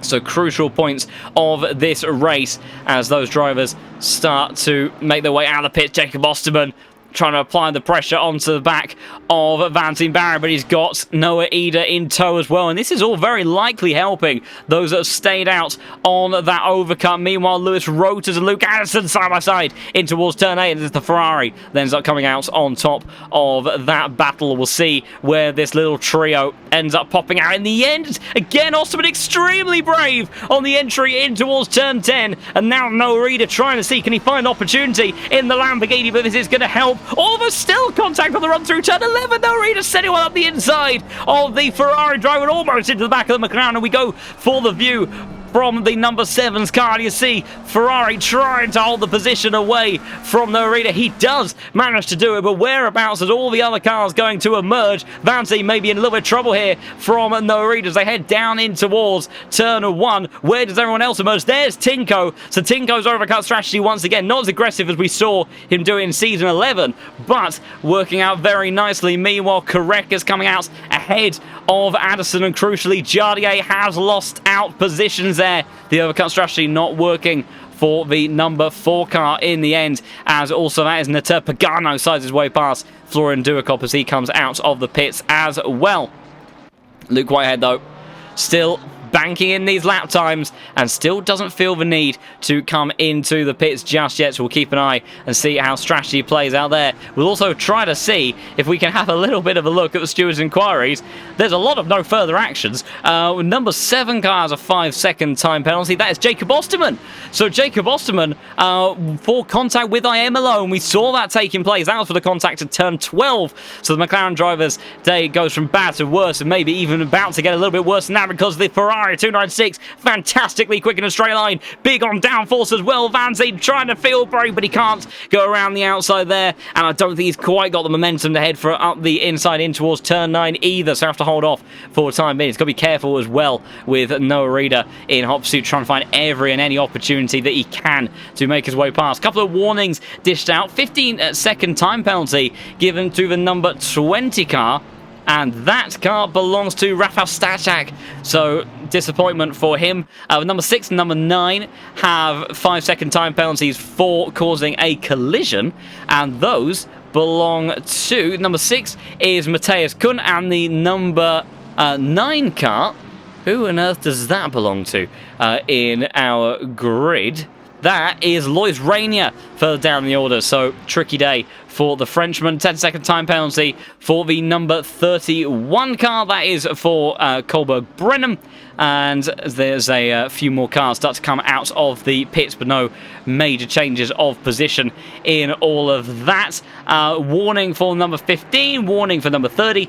So crucial points of this race as those drivers start to make their way out of the pits. Jacob Osterman trying to apply the pressure onto the back of Valentin Barry, but he's got Noah Ida in tow as well, and this is all very likely helping those that have stayed out on that overcut. Meanwhile, Lewis Roters and Luke Addison side by side in towards turn 8, and it's the Ferrari that ends up coming out on top of that battle. We'll see where this little trio ends up popping out in the end. Again, Osterman extremely brave on the entry in towards turn 10, and now Noah Ida trying to see can he find opportunity in the Lamborghini, but this is going to help. Almost still contact on the run through turn 11. No, Rita setting one up the inside of the Ferrari driver, almost into the back of the McLaren, and we go for the view from the number 7's car. You see Ferrari trying to hold the position away from Norita. He does manage to do it, but whereabouts is all the other cars going to emerge? Vancy may be in a little bit of trouble here from Norita as they head down in towards turn 1. Where does everyone else emerge? There's Tinko. So Tinko's overcut strategy once again, not as aggressive as we saw him do in season 11, but working out very nicely. Meanwhile, Karek is coming out ahead of Addison, and crucially, Jardier has lost out positions there. The overcut strategy not working for the number 4 car in the end, as also that is Nater Pagano sides his way past Florian Duakop as he comes out of the pits as well. Luke Whitehead, though, still banking in these lap times and still doesn't feel the need to come into the pits just yet, so we'll keep an eye and see how strategy plays out there. We'll also try to see if we can have a little bit of a look at the stewards' inquiries. There's a lot of no further actions. Number 7 car has a 5-second time penalty. That is Jacob Osterman. So Jacob Osterman for contact with Iamolo, and we saw that taking place. That was for the contact at turn 12. So the McLaren driver's day goes from bad to worse, and maybe even about to get a little bit worse than that, because the Ferrari 296 fantastically quick in a straight line, big on downforce as well. Vancy trying to field brake, but he can't go around the outside there, and I don't think he's quite got the momentum to head for up the inside in towards turn 9 either, so have to hold off for the time being. He's got to be careful as well with Noah Reader in hot pursuit, trying to find every and any opportunity that he can to make his way past. Couple of warnings dished out. 15-second time penalty given to the number 20 car, and that car belongs to Rafał Stachak, so disappointment for him. Number 6 and number 9 have 5-second time penalties for causing a collision, and those belong to number 6 is Matthias Kuhn, and the number 9 car, who on earth does that belong to in our grid? That is Lois Rainier further down the order, so tricky day for the Frenchman. 10-second time penalty for the number 31 car. That is for Kohlberg Brennan. And there's a few more cars start to come out of the pits, but no major changes of position in all of that. Warning for number 15, warning for number 30.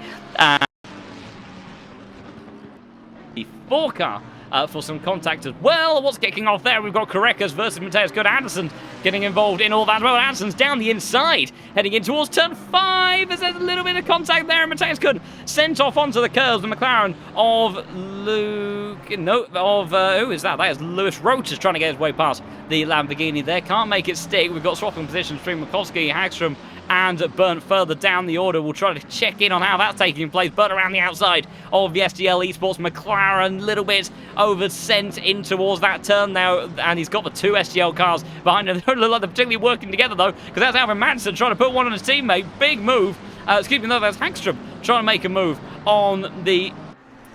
The 4 car. For some contact as well. What's kicking off there? We've got Korekas versus Matthias Good. Anderson getting involved in all that as well. Anderson's down the inside, heading in towards turn 5. There's a little bit of contact there, and Matthias Good sent off onto the curves. The McLaren of Luke... No, of... who is that? That is Lewis Roters trying to get his way past the Lamborghini there. Can't make it stick. We've got swapping positions between Mikowski, Hagstrom, and Burnt further down the order. We'll try to check in on how that's taking place. Burnt around the outside of the SDL Esports. McLaren, little bit over sent in towards that turn now, and he's got the 2 SDL cars behind him. They don't look like they're particularly working together though, because that's Alvin Madsen trying to put one on his teammate. Big move. Excuse me, no, that's Hagstrom trying to make a move on the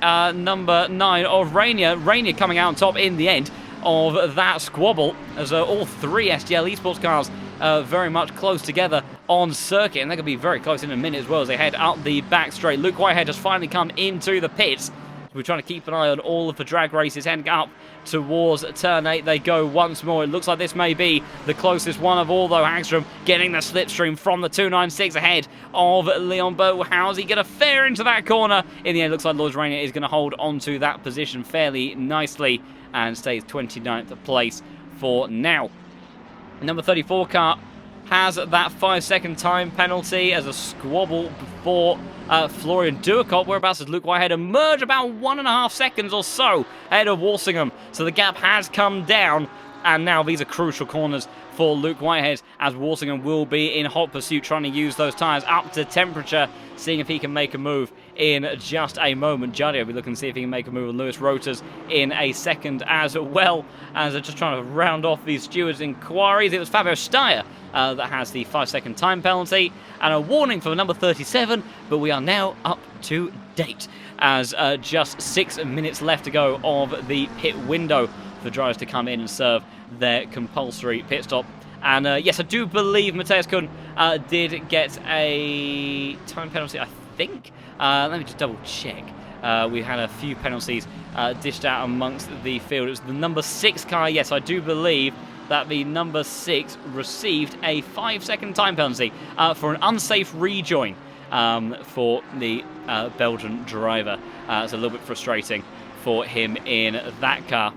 number 9 of Rainier. Rainier coming out on top in the end of that squabble, as all 3 SDL Esports cars very much close together on circuit, and they're going to be very close in a minute as well as they head up the back straight. Luke Whitehead has finally come into the pits. We're trying to keep an eye on all of the drag races heading up towards turn 8. They go once more. It looks like this may be the closest one of all, though. Hagstrom getting the slipstream from the 296 ahead of Leon Bow. How's he going to fare into that corner? In the end, it looks like Lloyd Rainier is going to hold on to that position fairly nicely and stays 29th place for now. Number 34 car has that 5-second time penalty as a squabble before Florian Duakop. Whereabouts does Luke Whitehead emerge? About 1.5 seconds or so ahead of Walsingham. So the gap has come down, and now these are crucial corners for Luke Whitehead, as Walsingham will be in hot pursuit, trying to use those tyres up to temperature, seeing if he can make a move in just a moment. Juddy will be looking to see if he can make a move on Lewis Rotors in a second, as well as they're just trying to round off these stewards' inquiries. It was Fabio Steyer that has the 5-second time penalty, and a warning for number 37, but we are now up to date, as just 6 minutes left to go of the pit window for drivers to come in and serve their compulsory pit stop. And yes, I do believe Matthias Kuhn did get a time penalty, I think. Let me just double check. We had a few penalties dished out amongst the field. It was the number 6 car. Yes, I do believe that the number 6 received a 5-second time penalty for an unsafe rejoin for the Belgian driver. It's a little bit frustrating for him in that car.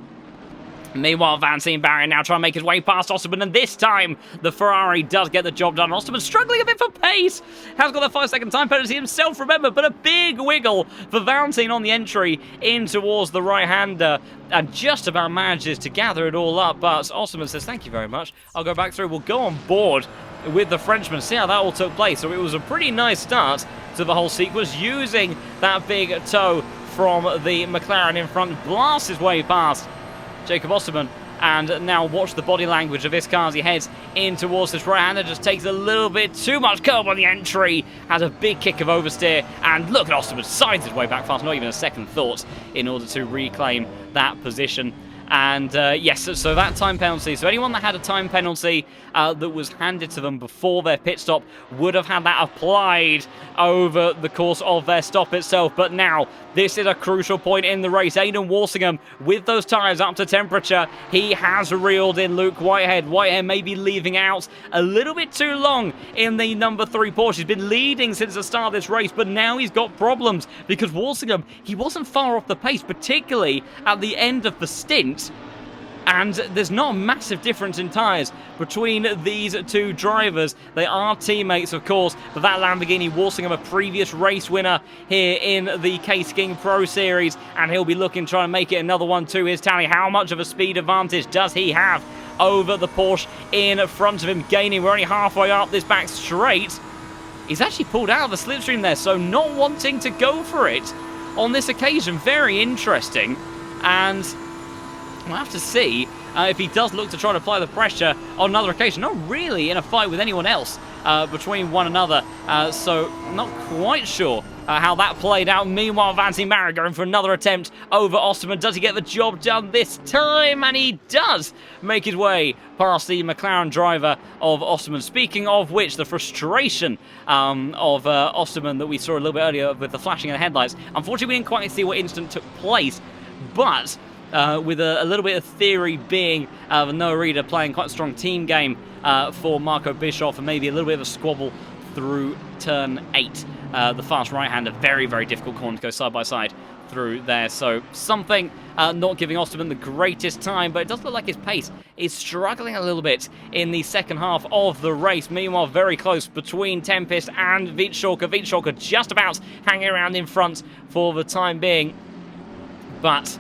Meanwhile, Valentin Barry now trying to make his way past Osterman, and this time the Ferrari does get the job done. Osterman struggling a bit for pace. Has got the 5-second time penalty himself, remember, but a big wiggle for Valentin on the entry in towards the right-hander, and just about manages to gather it all up. But Osterman says, thank you very much. I'll go back through. We'll go on board with the Frenchman. See how that all took place. So it was a pretty nice start to the whole sequence, using that big toe from the McLaren in front, blasts his way past Jacob Osterman, and now watch the body language of this car as he heads in towards this right-hander. Just takes a little bit too much curb on the entry, has a big kick of oversteer, and look at Osterman, sides his way back fast, not even a second thought, in order to reclaim that position. And yes, so that time penalty, so anyone that had a time penalty that was handed to them before their pit stop would have had that applied over the course of their stop itself. But now, this is a crucial point in the race. Aidan Walsingham, with those tyres up to temperature, he has reeled in Luke Whitehead. Whitehead may be leaving out a little bit too long in the number 3 Porsche. He's been leading since the start of this race, but now he's got problems because Walsingham, he wasn't far off the pace, particularly at the end of the stint. And there's not a massive difference in tyres between these two drivers. They are teammates, of course, but that Lamborghini, Walsingham, a previous race winner here in the Case King Pro Series, and he'll be looking, trying to make it another one to his tally. How much of a speed advantage does he have over the Porsche in front of him? Gaining, we're only halfway up this back straight. He's actually pulled out of the slipstream there, so not wanting to go for it on this occasion. Very interesting, and we'll have to see if he does look to try to apply the pressure on another occasion. Not really in a fight with anyone else between one another, so not quite sure how that played out. Meanwhile, Valentin Barry going for another attempt over Osterman. Does he get the job done this time? And he does make his way past the McLaren driver of Osterman. Speaking of which, the frustration of Osterman that we saw a little bit earlier with the flashing of the headlights. Unfortunately, we didn't quite see what incident took place, but with a little bit of theory being Noah Reader playing quite a strong team game for Marco Bischoff, and maybe a little bit of a squabble through turn 8. The fast right-hander, very, very difficult corner to go side by side through there. So something not giving Osterman the greatest time, but it does look like his pace is struggling a little bit in the second half of the race. Meanwhile, very close between Tempest and Wittschalker. Wittschalker just about hanging around in front for the time being, but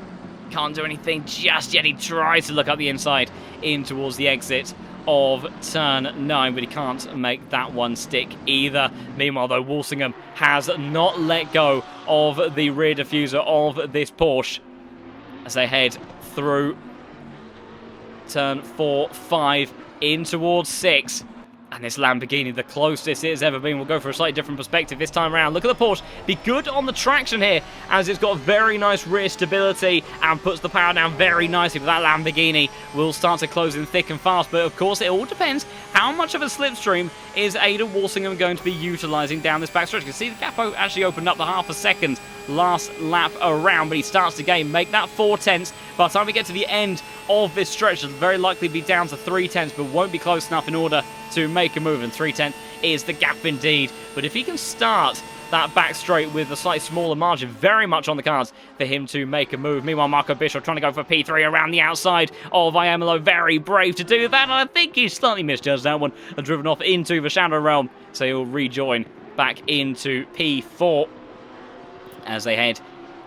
can't do anything just yet. He tries to look up the inside in towards the exit of turn 9, but he can't make that one stick either. Meanwhile, though, Walsingham has not let go of the rear diffuser of this Porsche as they head through turn 4, 5, in towards 6. And this Lamborghini, the closest it has ever been. We'll go for a slightly different perspective this time around. Look at the Porsche. Be good on the traction here, as it's got very nice rear stability and puts the power down very nicely. But that Lamborghini will start to close in thick and fast. But of course, it all depends how much of a slipstream is Aidan Walsingham going to be utilising down this backstretch. You can see the gap actually opened up the half a second last lap around, but he starts the game, make that 4 tenths. By the time we get to the end of this stretch, it'll very likely be down to 3 tenths, but won't be close enough in order to make a move, and 3 tenths is the gap indeed. But if he can start that back straight with a slightly smaller margin, very much on the cards for him to make a move. Meanwhile, Marco Bischoff trying to go for P3 around the outside of Iamolo. Very brave to do that, and I think he's slightly misjudged that one and driven off into the Shadow Realm, so he'll rejoin back into P4 as they head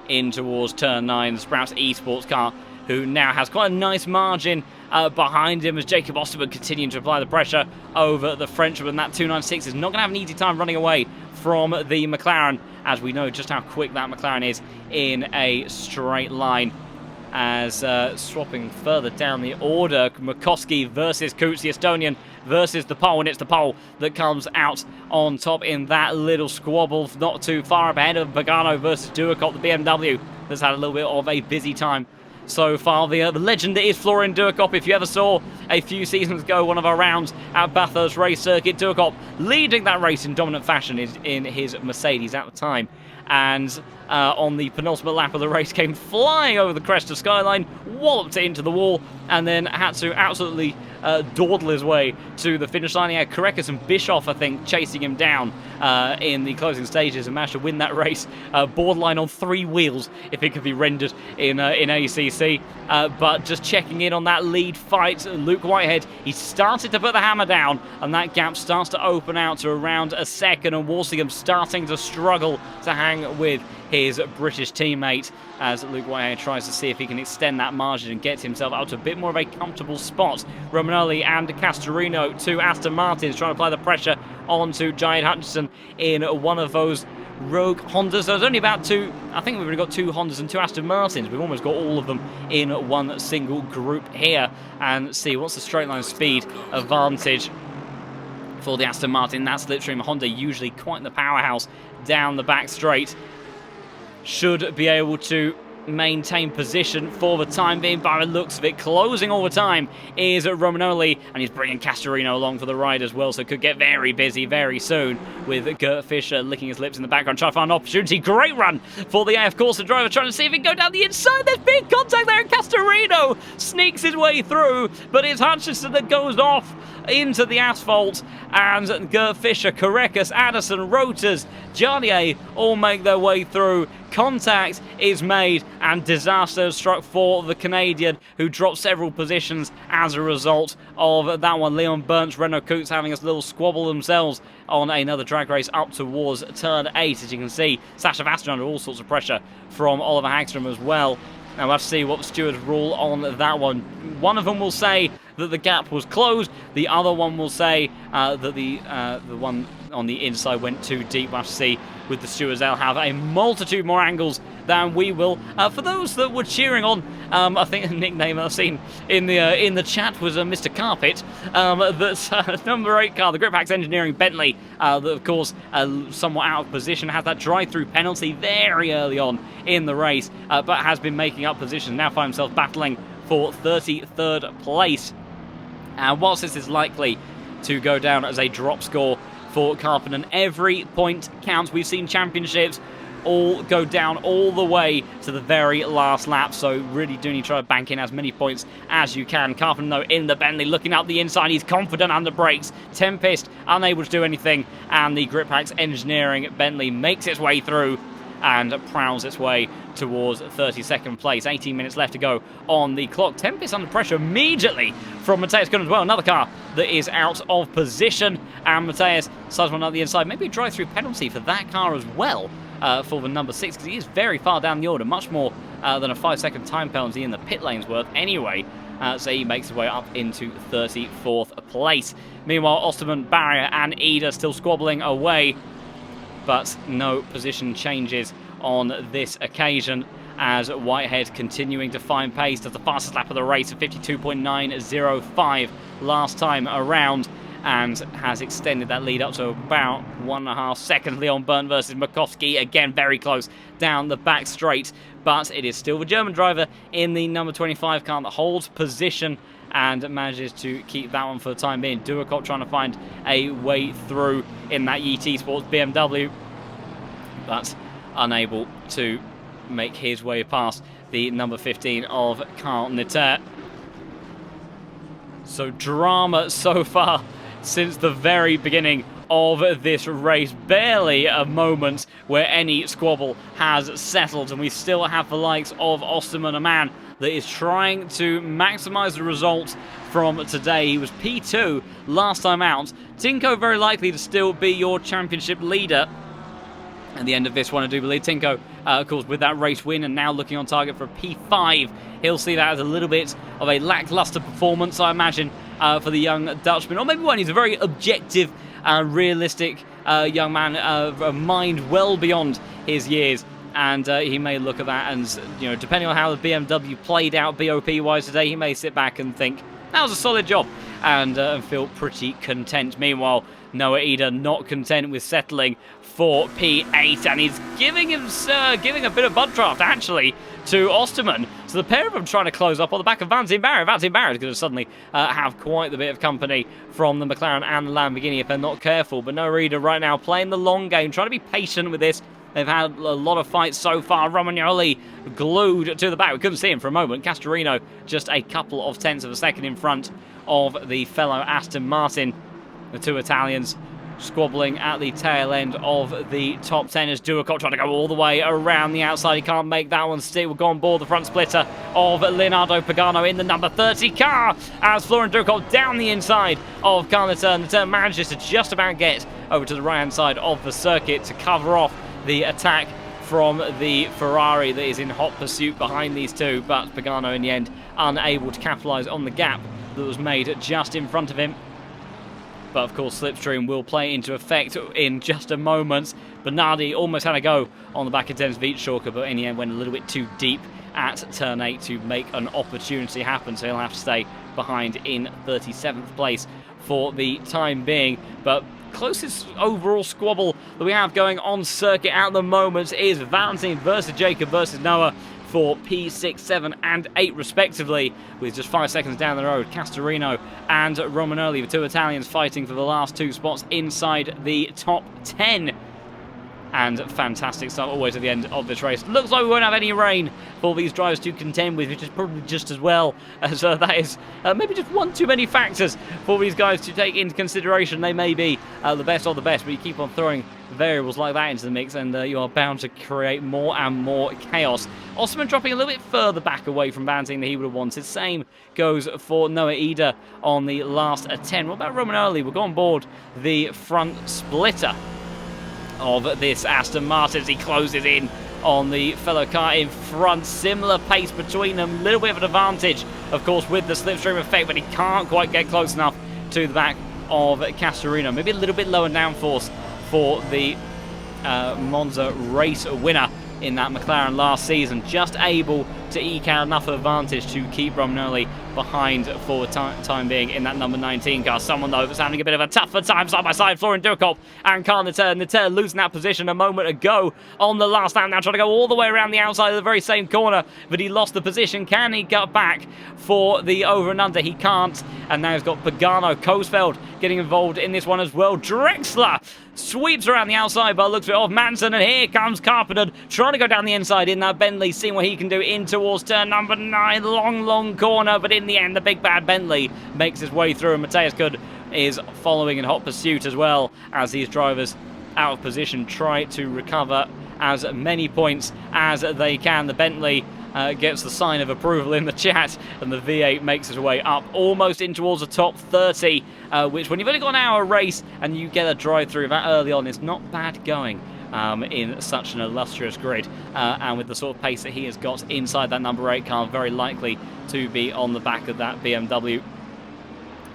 in towards turn 9. The Sprouts Esports car, who now has quite a nice margin behind him as Jacob Osterman continuing to apply the pressure over the Frenchman. That 296 is not going to have an easy time running away from the McLaren, as we know just how quick that McLaren is in a straight line. As swapping further down the order, Murkowski versus Kuts, the Estonian versus the Pole, and it's the Pole that comes out on top in that little squabble, not too far up ahead of Pagano versus Duacop, the BMW that's had a little bit of a busy time so far. The legend that is Florian Duacop, if you ever saw a few seasons ago one of our rounds at Bathurst race circuit, Duacop leading that race in dominant fashion in his Mercedes at the time. And on the penultimate lap of the race came flying over the crest of Skyline, walloped it into the wall, and then had to absolutely dawdle his way to the finish line. He had Korekis and Bischoff, I think, chasing him down in the closing stages and managed to win that race borderline on 3 wheels, if it could be rendered in ACC. But just checking in on that lead fight, Luke Whitehead, he started to put the hammer down, and that gap starts to open out to around a second, and Walsingham starting to struggle to hang with his British teammate as Luke Whitehead tries to see if he can extend that margin and get himself out to a bit more of a comfortable spot. Romanelli and Castorino, 2 Aston Martins, trying to apply the pressure onto Giant Hutchinson in one of those rogue Hondas. There's only about 2, I think we've already got 2 Hondas and 2 Aston Martins. We've almost got all of them in one single group here. And see, what's the straight line speed advantage for the Aston Martin? That Slipstream Honda, usually quite the powerhouse down the back straight, should be able to maintain position for the time being. By the looks of it, closing all the time is Romanelli, and he's bringing Castorino along for the ride as well, so it could get very busy very soon with Gert Fischer licking his lips in the background, trying to find an opportunity. Great run for the AF Corsa driver, trying to see if he can go down the inside. There's big contact there, and Castorino sneaks his way through, but it's Hutchinson that goes off into the asphalt, and Gert Fischer, Korekis, Addison, Roters, Jarnier all make their way through. Contact is made, and disaster struck for the Canadian, who dropped several positions as a result of that one. Leon Burns, Renault Kuts having a little squabble themselves on another drag race up towards turn 8. As you can see, Sasha Vaston under all sorts of pressure from Oliver Hagstrom as well. Now we'll have to see what the stewards rule on that one. One of them will say that the gap was closed. The other one will say that the one on the inside went too deep. We'll have to see with the stewards. They'll have a multitude more angles than we will. For those that were cheering on, I think the nickname I've seen in the chat was Mr. Carpet. That's number 8 car, the Grippax Engineering Bentley, that of course somewhat out of position, has that drive-through penalty very early on in the race, but has been making up position. Now finds himself battling for 33rd place. And whilst this is likely to go down as a drop score for Karppinen, every point counts. We've seen championships all go down all the way to the very last lap, so really do need to try to bank in as many points as you can. Karppinen, though, in the Bentley, looking out the inside, he's confident under brakes. Tempest unable to do anything, and the Grippax Engineering Bentley makes its way through and prowls its way towards 32nd place. 18 minutes left to go on the clock. Tempest under pressure immediately from Matthias Gunn as well. Another car that is out of position, and Matthias decides one on the inside. Maybe a drive-through penalty for that car as well, for the number 6, because he is very far down the order, much more than a 5-second time penalty in the pit lane's worth anyway. So he makes his way up into 34th place. Meanwhile, Osterman, Barrier and Ida still squabbling away, but no position changes on this occasion, as Whitehead continuing to find pace. Does the fastest lap of the race at 52.905 last time around, and has extended that lead up to about 1.5 seconds. Leon Burnt versus Murkowski, again very close down the back straight, but it is still the German driver in the number 25 car that holds position and manages to keep that one for the time being. Duacop trying to find a way through in that YT Sports BMW, but unable to make his way past the number 15 of Carl Nitter. So drama so far since the very beginning of this race. Barely a moment where any squabble has settled, and we still have the likes of Osterman, a man that is trying to maximise the results from today. He was P2 last time out. Tinko very likely to still be your championship leader, at the end of this one, I do believe. Tinko, of course, with that race win and now looking on target for a P5. He'll see that as a little bit of a lackluster performance, I imagine, for the young Dutchman. Or maybe one, he's a very objective, realistic young man, a mind well beyond his years. And he may look at that and, you know, depending on how the BMW played out BOP-wise today, he may sit back and think, that was a solid job, and feel pretty content. Meanwhile, Noah Ida not content with settling for P8, and he's giving a bit of butt draft, actually, to Osterman. So the pair of them trying to close up on the back of Vantin Barrett. Vantin Barrett is going to suddenly have quite the bit of company from the McLaren and the Lamborghini if they're not careful. But Noah Ida right now playing the long game, trying to be patient with this. They've had a lot of fights so far. Romagnoli glued to the back. We couldn't see him for a moment. Castorino just a couple of tenths of a second in front of the fellow Aston Martin. The two Italians squabbling at the tail end of the top 10 as Duacop trying to go all the way around the outside. He can't make that one stick. We'll go on board the front splitter of Leonardo Pagano in the number 30 car as Florian Duacop down the inside of Carl Letourneau. Letourneau manages to just about get over to the right-hand side of the circuit to cover off the attack from the Ferrari that is in hot pursuit behind these two, but Pagano in the end unable to capitalise on the gap that was made just in front of him. But of course Slipstream will play into effect in just a moment. Bernardi almost had a go on the back of Dennis Wietschorker, but in the end went a little bit too deep at turn 8 to make an opportunity happen, so he'll have to stay behind in 37th place for the time being. But closest overall squabble that we have going on circuit at the moment is Valentin versus Jacob versus Noah for P6, 7 and 8 respectively, with just 5 seconds down the road. Castorino and Romagnoli, the two Italians, fighting for the last two spots inside the top 10. And fantastic start always at the end of this race. Looks like we won't have any rain for these drivers to contend with, which is probably just as well, as that is maybe just one too many factors for these guys to take into consideration. They may be the best of the best, but you keep on throwing variables like that into the mix and you are bound to create more and more chaos. Osman dropping a little bit further back away from Banting than he would have wanted. Same goes for Noah Ida on the last 10. What about Romagnoli? We'll go on board the front splitter of this Aston Martin as he closes in on the fellow car in front. Similar pace between them, a little bit of an advantage, of course, with the slipstream effect, but he can't quite get close enough to the back of Castorino. Maybe a little bit lower downforce for the Monza race winner in that McLaren last season, just able to eke out enough advantage to keep Romagnoli behind for the time being in that number 19 car. Someone, though, that's having a bit of a tougher time side by side, Florian Duacop and Carl Letourneau. Letourneau losing that position a moment ago on the last lap, now trying to go all the way around the outside of the very same corner, but he lost the position. Can he get back for the over and under? He can't, and now he's got Pagano. Coesfeld getting involved in this one as well. Drexler sweeps around the outside by the looks of Manson, and here comes Carpenter trying to go down the inside in that Bentley, seeing what he can do in towards turn number 9. Long corner, but in the end the big bad Bentley makes his way through, and Matthias Good is following in hot pursuit as well, as these drivers out of position try to recover as many points as they can. The Bentley gets the sign of approval in the chat, and the V8 makes its way up almost in towards the top 30, which when you've only got an hour race and you get a drive through that early on, is not bad going in such an illustrious grid, and with the sort of pace that he has got inside that number 8 car, very likely to be on the back of that BMW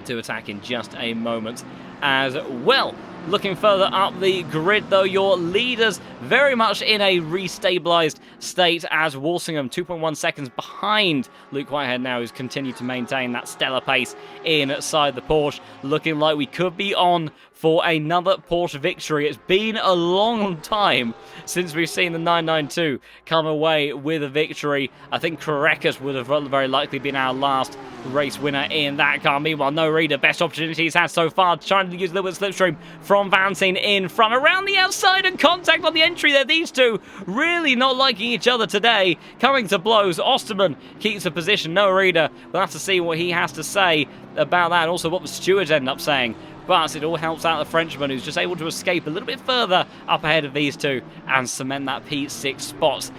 to attack in just a moment as well. Looking further up the grid, though, your leaders very much in a restabilised state as Walsingham 2.1 seconds behind Luke Whitehead now, who's continued to maintain that stellar pace inside the Porsche. Looking like we could be on for another Porsche victory. It's been a long time since we've seen the 992 come away with a victory. I think Korekas would have very likely been our last race winner in that car. Meanwhile, no reader, best opportunity he's had so far, trying to use a little bit of slipstream from Valentin in front, around the outside, and contact on the entry there. These two really not liking each other today, coming to blows. Osterman keeps a position. No reader, we'll have to see what he has to say about that, and also what the stewards end up saying. But it all helps out the Frenchman, who's just able to escape a little bit further up ahead of these two and cement that P6 spot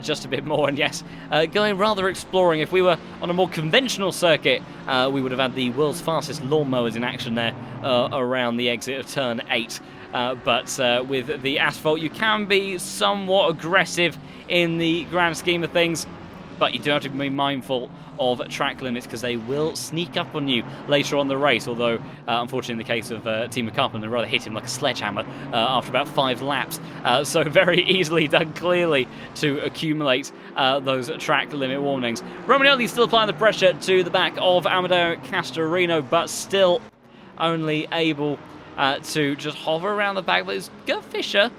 just a bit more. And yes, going rather exploring. If we were on a more conventional circuit, we would have had the world's fastest lawnmowers in action there around the exit of turn 8. but with the asphalt, you can be somewhat aggressive in the grand scheme of things. But you do have to be mindful of track limits because they will sneak up on you later on the race. Although, unfortunately, in the case of Timo Carpenter, they rather hit him like a sledgehammer after about 5 laps. So very easily done, clearly, to accumulate those track limit warnings. Romagnoli still applying the pressure to the back of Amedeo Castorino, but still only able to just hover around the back. But it's Gert Fischer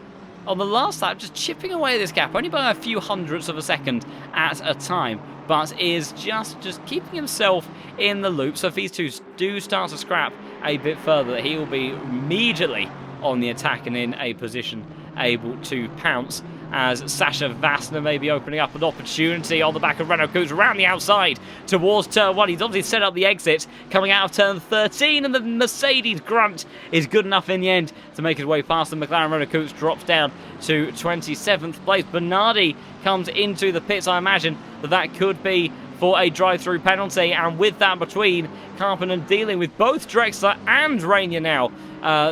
on the last lap, just chipping away this gap, only by a few hundredths of a second at a time, but is just keeping himself in the loop. So if these two do start to scrap a bit further, he will be immediately on the attack and in a position able to pounce, as Sasha Vassner may be opening up an opportunity on the back of Renault Coos around the outside towards turn 1. He's obviously set up the exit coming out of turn 13, and the Mercedes grunt is good enough in the end to make his way past the McLaren. Renault Coos drops down to 27th place. Bernardi comes into the pits. I imagine that could be for a drive-through penalty, and with that between Carpenter dealing with both Drexler and Rainier now,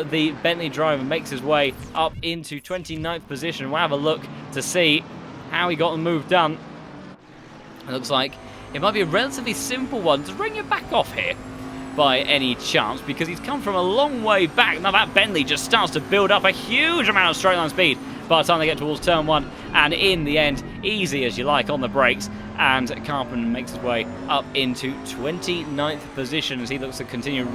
the Bentley driver makes his way up into 29th position. We'll have a look to see how he got the move done. It looks like it might be a relatively simple one. Does Rainier back off here by any chance? Because he's come from a long way back. Now that Bentley just starts to build up a huge amount of straight line speed by the time they get towards turn 1, and in the end, easy as you like on the brakes, and Carpenter makes his way up into 29th position as he looks to continue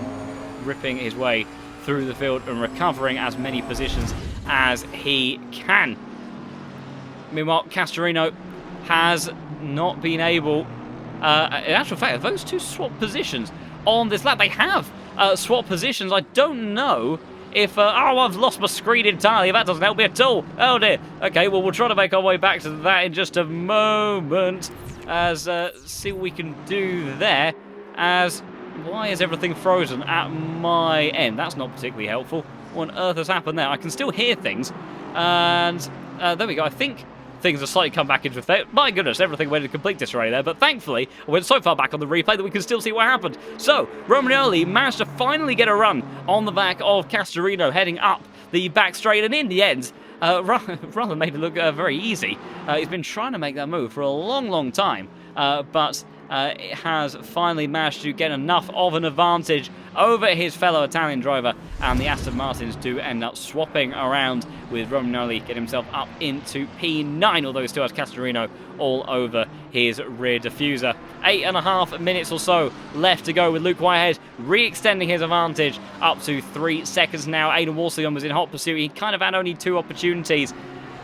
ripping his way through the field and recovering as many positions as he can. Meanwhile, Castorino has not been able, in actual fact, those two swap positions on this lap. They have swap positions. I don't know if, oh, I've lost my screen entirely. That doesn't help me at all. Oh dear. Okay, well, we'll try to make our way back to that in just a moment, as see what we can do there. As why is everything frozen at my end? That's not particularly helpful. What on earth has happened there? I can still hear things, and there we go. I think things have slightly come back into effect. My goodness, everything went in complete disarray there, but thankfully I went so far back on the replay that we can still see what happened. So Romagnoli managed to finally get a run on the back of Castorino heading up the back straight, and in the end, rather made it look very easy. He's been trying to make that move for a long time, but it has finally managed to get enough of an advantage over his fellow Italian driver, and the Aston Martins do end up swapping around, with Romagnoli getting himself up into P9, although he still has Castorino all over his rear diffuser. 8.5 minutes or so left to go, with Luke Whitehead re-extending his advantage up to 3 seconds now. Aidan Walsingham was in hot pursuit. He kind of had only 2 opportunities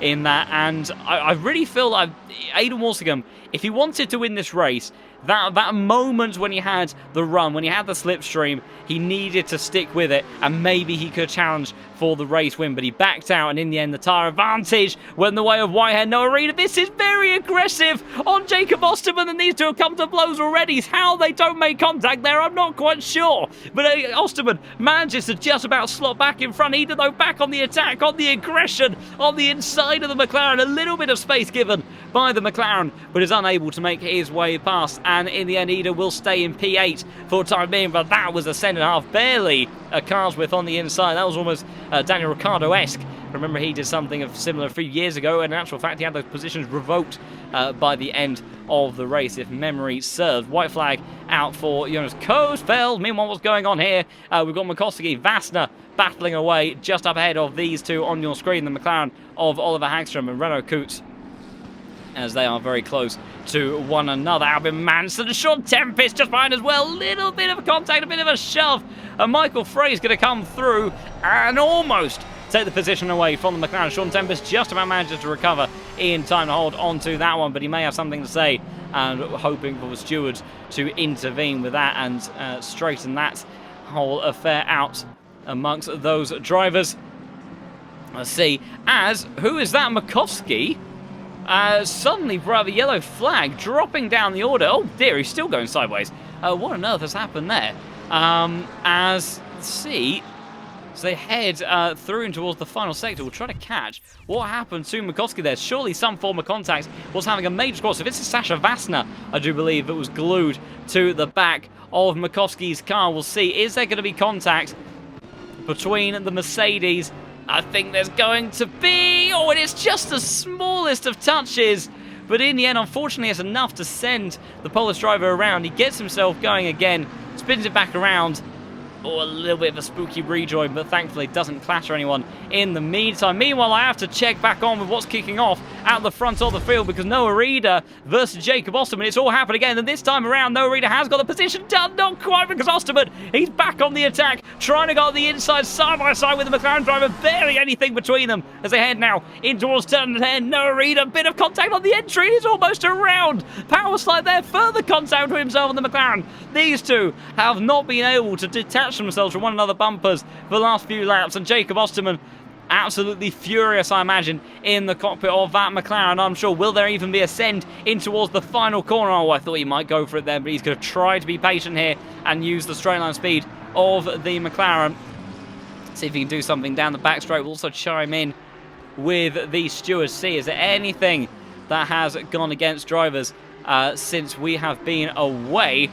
in that, and I really feel like Aidan Walsingham, if he wanted to win this race, that moment when he had the run, when he had the slipstream, he needed to stick with it, and maybe he could challenge for the race win, but he backed out, and in the end the tyre advantage went the way of Whitehead. No Arena, this is very aggressive on Jacob Osterman, and these two have come to blows already. How they don't make contact there, I'm not quite sure, but Osterman manages to just about slot back in front, even though back on the attack, on the aggression, on the inside of the McLaren. A little bit of space given by the McLaren, but is unable to make his way past, and in the end Ida will stay in P8 for the time being, but that was a second and a half, barely a car's width on the inside. That was almost Daniel Ricciardo-esque. Remember, he did something of similar a few years ago, and in actual fact he had those positions revoked by the end of the race, if memory serves. White flag out for Jonas Koosfeld. Meanwhile, what's going on here? We've got Mikoski, Vassner battling away just up ahead of these two on your screen, the McLaren of Oliver Hagstrom and Renault Coutts, as they are very close to one another. Albin Manson, Sean Tempest just behind as well. Little bit of contact, a bit of a shove. And Michael Frey's going to come through and almost take the position away from the McLaren. Sean Tempest just about manages to recover in time to hold onto that one, but he may have something to say, and hoping for the stewards to intervene with that and straighten that whole affair out amongst those drivers. Let's see, as who is that? Mikoski suddenly brought the yellow flag, dropping down the order. Oh dear, he's still going sideways. What on earth has happened there? As, let's see, so they head through and towards the final sector. We'll try to catch what happened to Mikoski there. Surely some form of contact was having a major score. So this is Sasha Vassner, I do believe, that was glued to the back of Mikoski's car. We'll see, is there going to be contact between the Mercedes I think there's going to be... Oh, and it's just the smallest of touches. But in the end, unfortunately, it's enough to send the Polish driver around. He gets himself going again, spins it back around. Oh, a little bit of a spooky rejoin, but thankfully doesn't clatter anyone in the meantime. Meanwhile, I have to check back on with what's kicking off at the front of the field because Noah Reeder versus Jacob Osterman. It's all happened again, and this time around, Noah Reeder has got the position done. Not quite because Osterman, he's back on the attack, trying to go on the inside side by side with the McLaren driver. Barely anything between them as they head now in towards turn 10. Noah Reeder, bit of contact on the entry. He's almost around. Power slide there, further contact with himself and the McLaren. These two have not been able to detach themselves from one another bumpers for the last few laps, and Jacob Osterman absolutely furious, I imagine, in the cockpit of that McLaren. I'm sure, will there even be a send in towards the final corner? Oh, I thought he might go for it then, but he's going to try to be patient here and use the straight line speed of the McLaren. See if he can do something down the back straight. We'll also chime in with the stewards, see is there anything that has gone against drivers since we have been away.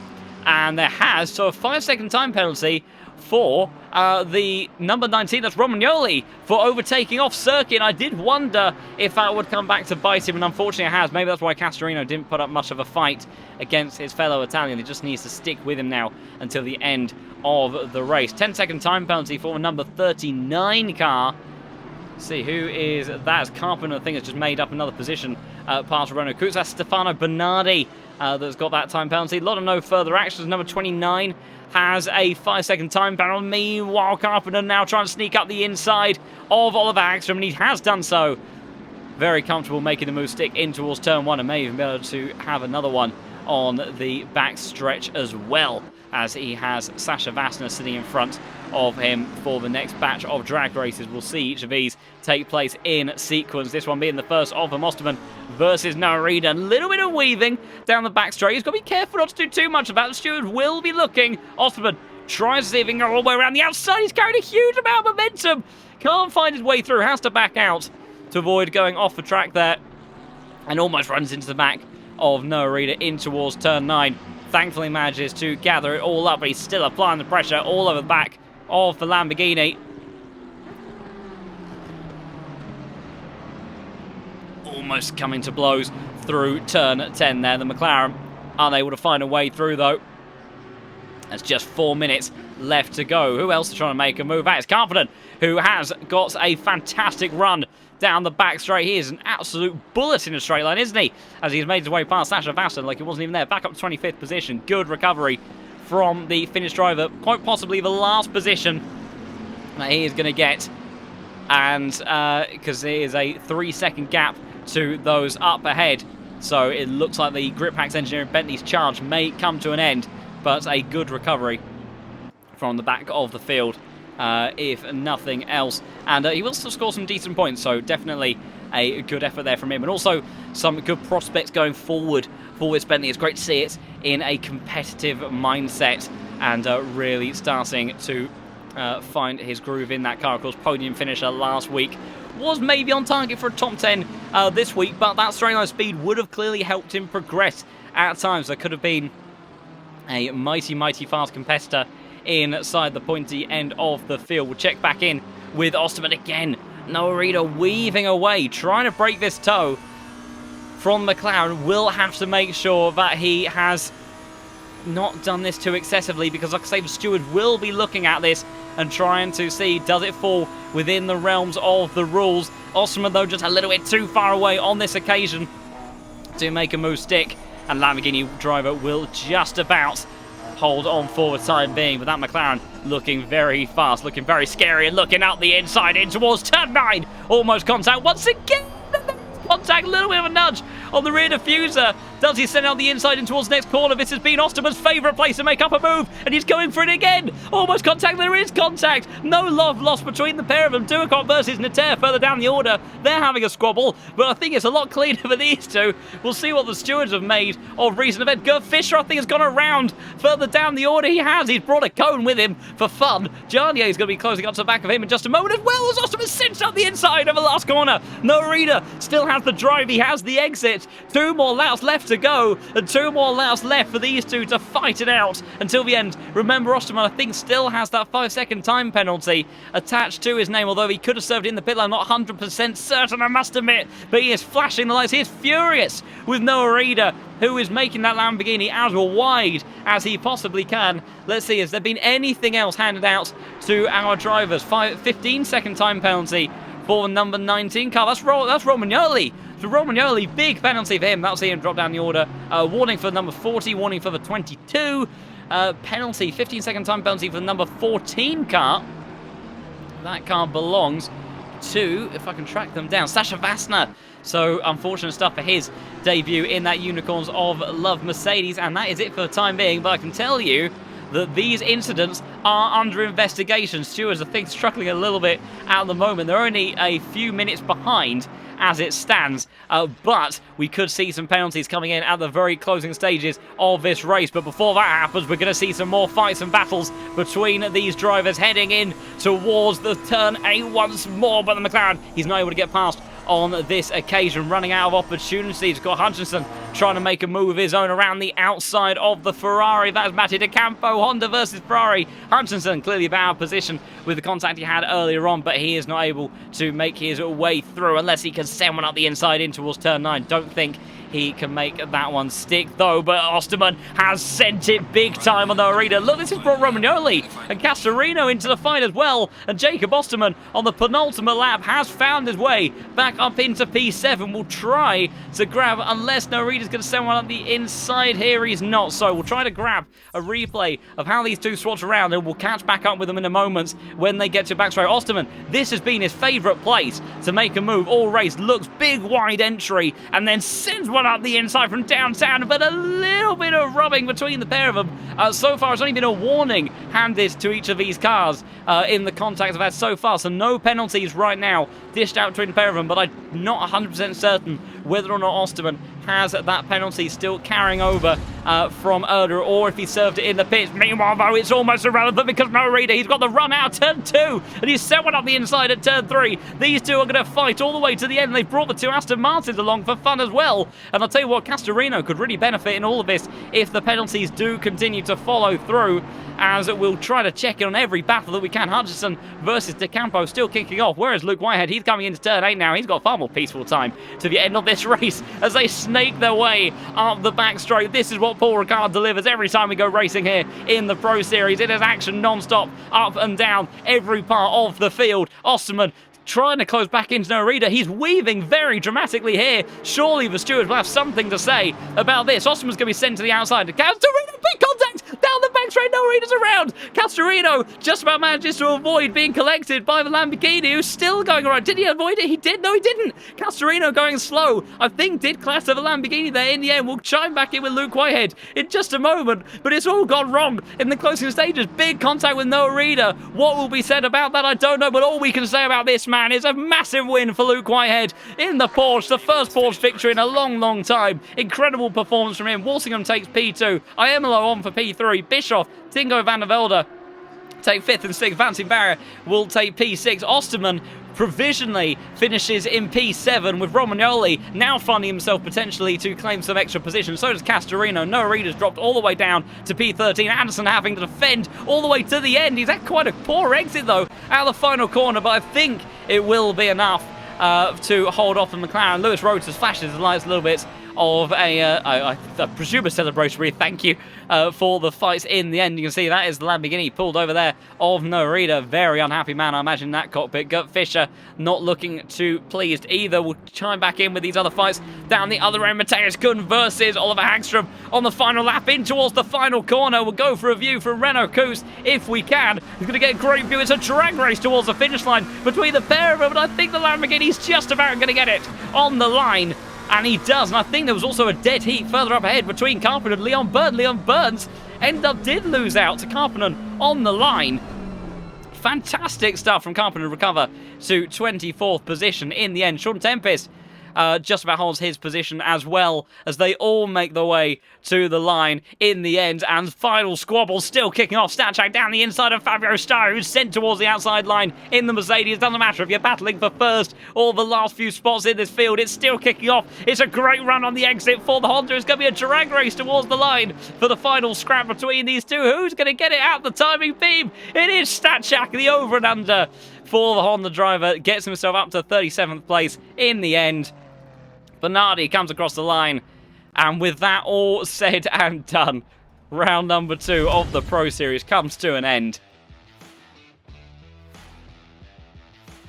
And there has, so a 5-second time penalty for the number 19, that's Romagnoli, for overtaking off circuit. I did wonder if that would come back to bite him, and unfortunately it has. Maybe that's why Castorino didn't put up much of a fight against his fellow Italian. He just needs to stick with him now until the end of the race. 10-second time penalty for number 39 car. Let's see, who is that? It's Carpenter, I think, has just made up another position past Renault Kutz. That's Stefano Bernardi that's got that time penalty. A lot of no further actions. Number 29 has a 5-second time penalty. Meanwhile, Carpenter now trying to sneak up the inside of Oliver Axstrom, and he has done so. Very comfortable making the move stick in towards turn 1, and may even be able to have another one on the back stretch as well, as he has Sasha Vassner sitting in front of him for the next batch of drag races. We'll see each of these take place in sequence. This one being the first of them, Osterman versus Noah Reeder. A little bit of weaving down the back straight. He's got to be careful not to do too much of that. The steward will be looking. Osterman tries to see if he can go all the way around the outside. He's carried a huge amount of momentum. Can't find his way through. Has to back out to avoid going off the track there. And almost runs into the back of Noah Reeder in towards turn 9. Thankfully manages to gather it all up, but he's still applying the pressure all over the back of the Lamborghini. Almost coming to blows through turn 10 there. The McLaren unable to find a way through, though. There's just 4 minutes left to go. Who else is trying to make a move? That is Carpenter, who has got a fantastic run down the back straight. He is an absolute bullet in a straight line, isn't he? As he's made his way past Sasha Vassner like he wasn't even there. Back up to 25th position. Good recovery from the Finnish driver. Quite possibly the last position that he is going to get. And because there is a 3-second gap to those up ahead. So it looks like the Grip Packs Engineering Bentley's charge may come to an end. But a good recovery from the back of the field, if nothing else. And he will still score some decent points, so definitely a good effort there from him. And also some good prospects going forward for this Bentley. It's great to see it in a competitive mindset and really starting to find his groove in that car. Of course, podium finisher last week. Was maybe on target for a top 10 this week, but that straight line speed would have clearly helped him progress at times. There could have been a mighty, mighty fast competitor inside the pointy end of the field. We'll check back in with Osterman again. Noah Reeder weaving away, trying to break this toe from McLaren. Will have to make sure that he has not done this too excessively, because like I say, the steward will be looking at this and trying to see, does it fall within the realms of the rules. Osterman, though, just a little bit too far away on this occasion to make a move stick. And Lamborghini driver will just about hold on for the time being. But that McLaren looking very fast, looking very scary, and looking out the inside in towards turn 9. Almost contact once again. Contact, a little bit of a nudge on the rear diffuser. Does he send out the inside in towards the next corner? This has been Osterman's favourite place to make up a move, and he's going for it again. Almost contact, there is contact. No love lost between the pair of them. Duicot versus Nater further down the order. They're having a squabble, but I think it's a lot cleaner for these two. We'll see what the stewards have made of recent event. Gert Fischer, I think, has gone around further down the order. He's brought a cone with him for fun. Jarnier is going to be closing up to the back of him in just a moment, as well as Osterman sends out the inside of the last corner. Noah Reeder still has the drive. He has the exit. 2 more laps left to go, and 2 more laps left for these two to fight it out until the end. Remember, Osterman, I think, still has that 5-second time penalty attached to his name, although he could have served in the pit lane. Not 100% certain, I must admit, but he is flashing the lights. He is furious with Noah Reader, who is making that Lamborghini as wide as he possibly can. Let's see, has there been anything else handed out to our drivers? 15-second time penalty for number 19 car. That's Romagnoli. So Romagnoli, big penalty for him. That'll see him drop down the order. Warning for number 40, warning for the 22. Penalty, 15-second time penalty for the number 14 car. That car belongs to, if I can track them down, Sasha Vassner. So unfortunate stuff for his debut in that Unicorns of Love Mercedes, and that is it for the time being. But I can tell you that these incidents are under investigation. Stewards, I think, struggling a little bit at the moment. They're only a few minutes behind as it stands, but we could see some penalties coming in at the very closing stages of this race. But before that happens, we're going to see some more fights and battles between these drivers heading in towards the turn 8 once more. But the McLaren, he's not able to get past on this occasion, running out of opportunities. Got Hutchinson trying to make a move of his own around the outside of the Ferrari. That's Matty DeCampo, Honda versus Ferrari. Hutchinson clearly out of position with the contact he had earlier on, but he is not able to make his way through unless he can send one up the inside in towards turn 9. Don't think he can make that one stick though, but Osterman has sent it big time on the arena. Look, this has brought Romagnoli and Castorino into the fight as well, and Jacob Osterman on the penultimate lap has found his way back up into P7. Will try to grab, unless Norita's going to send one up the inside here. He's not, so we'll try to grab a replay of how these two swatch around, and we'll catch back up with them in a moment when they get to backstraight. Osterman, this has been his favourite place to make a move all race. Looks big wide entry and then sends one up the inside from downtown, but a little bit of rubbing between the pair of them. So far, it's only been a warning handed to each of these cars in the contact I've had so far, so no penalties right now dished out between the pair of them, but I'm not 100% certain whether or not Osterman has that penalty still carrying over from earlier, or if he served it in the pits. Meanwhile, though, it's almost irrelevant because no reader. He's got the run out turn 2, and he's set one up the inside at turn 3. These two are going to fight all the way to the end. They've brought the two Aston Martins along for fun as well. And I'll tell you what, Castorino could really benefit in all of this if the penalties do continue to follow through, as we'll try to check in on every battle that we can. Hutchinson versus DeCampo still kicking off, whereas Luke Whitehead, he's coming into turn 8 now. He's got far more peaceful time to the end of this race as they snake their way up the back straight. This is what Paul Ricard delivers every time we go racing here in the Pro Series. It is action non-stop, up and down every part of the field. Osterman trying to close back into Norita. He's weaving very dramatically here. Surely the stewards will have something to say about this. Osterman's going to be sent to the outside. Castorino, big contact down the back straight. Norita's around. Castorino just about manages to avoid being collected by the Lamborghini, who's still going around. Did he avoid it? He did. No, he didn't. Castorino going slow, I think, did clatter the Lamborghini there in the end. We'll chime back in with Luke Whitehead in just a moment, but it's all gone wrong in the closing stages. Big contact with Noah Reader. What will be said about that, I don't know, but all we can say about this man is a massive win for Luke Whitehead in the Porsche, the first Porsche victory in a long time. Incredible performance from him. Walsingham takes P2, Iemelo on for P3, Bischoff, Tingo van der Velde take 5th and 6th, Vancing Barrier will take P6, Osterman provisionally finishes in P7 with Romagnoli now finding himself potentially to claim some extra position. So does Castorino. Noah Reader's dropped all the way down to P13. Anderson having to defend all the way to the end. He's had quite a poor exit though out of the final corner, but I think it will be enough to hold off the McLaren. Lewis Rhodes has flashed his lights a little bit of I presume a celebration. Thank you for the fights in the end. You can see that is the Lamborghini pulled over there of Norita. Very unhappy man, I imagine, in that cockpit. Gert Fischer not looking too pleased either. We'll chime back in with these other fights down the other end. Matthias Kuhn versus Oliver Hagstrom on the final lap in towards the final corner. We'll go for a view from Renault Koos if we can. He's going to get a great view. It's a drag race towards the finish line between the pair of them, but I think the Lamborghini's just about going to get it on the line. And he does, and I think there was also a dead heat further up ahead between Carpenter and Leon Burns. Leon Burns did lose out to Carpenter on the line. Fantastic stuff from Carpenter to recover to 24th position in the end. Sean Tempest just about holds his position as well as they all make their way to the line in the end. And final squabble still kicking off. StatCheck down the inside of Fabio Starr, who's sent towards the outside line in the Mercedes. Doesn't matter if you're battling for first or the last few spots in this field. It's still kicking off. It's a great run on the exit for the Honda. It's going to be a drag race towards the line for the final scrap between these two. Who's going to get it out the timing beam? It is StatCheck, the over and under for the Honda driver. Gets himself up to 37th place in the end. Bernardi comes across the line. And with that all said and done, round number 2 of the Pro Series comes to an end.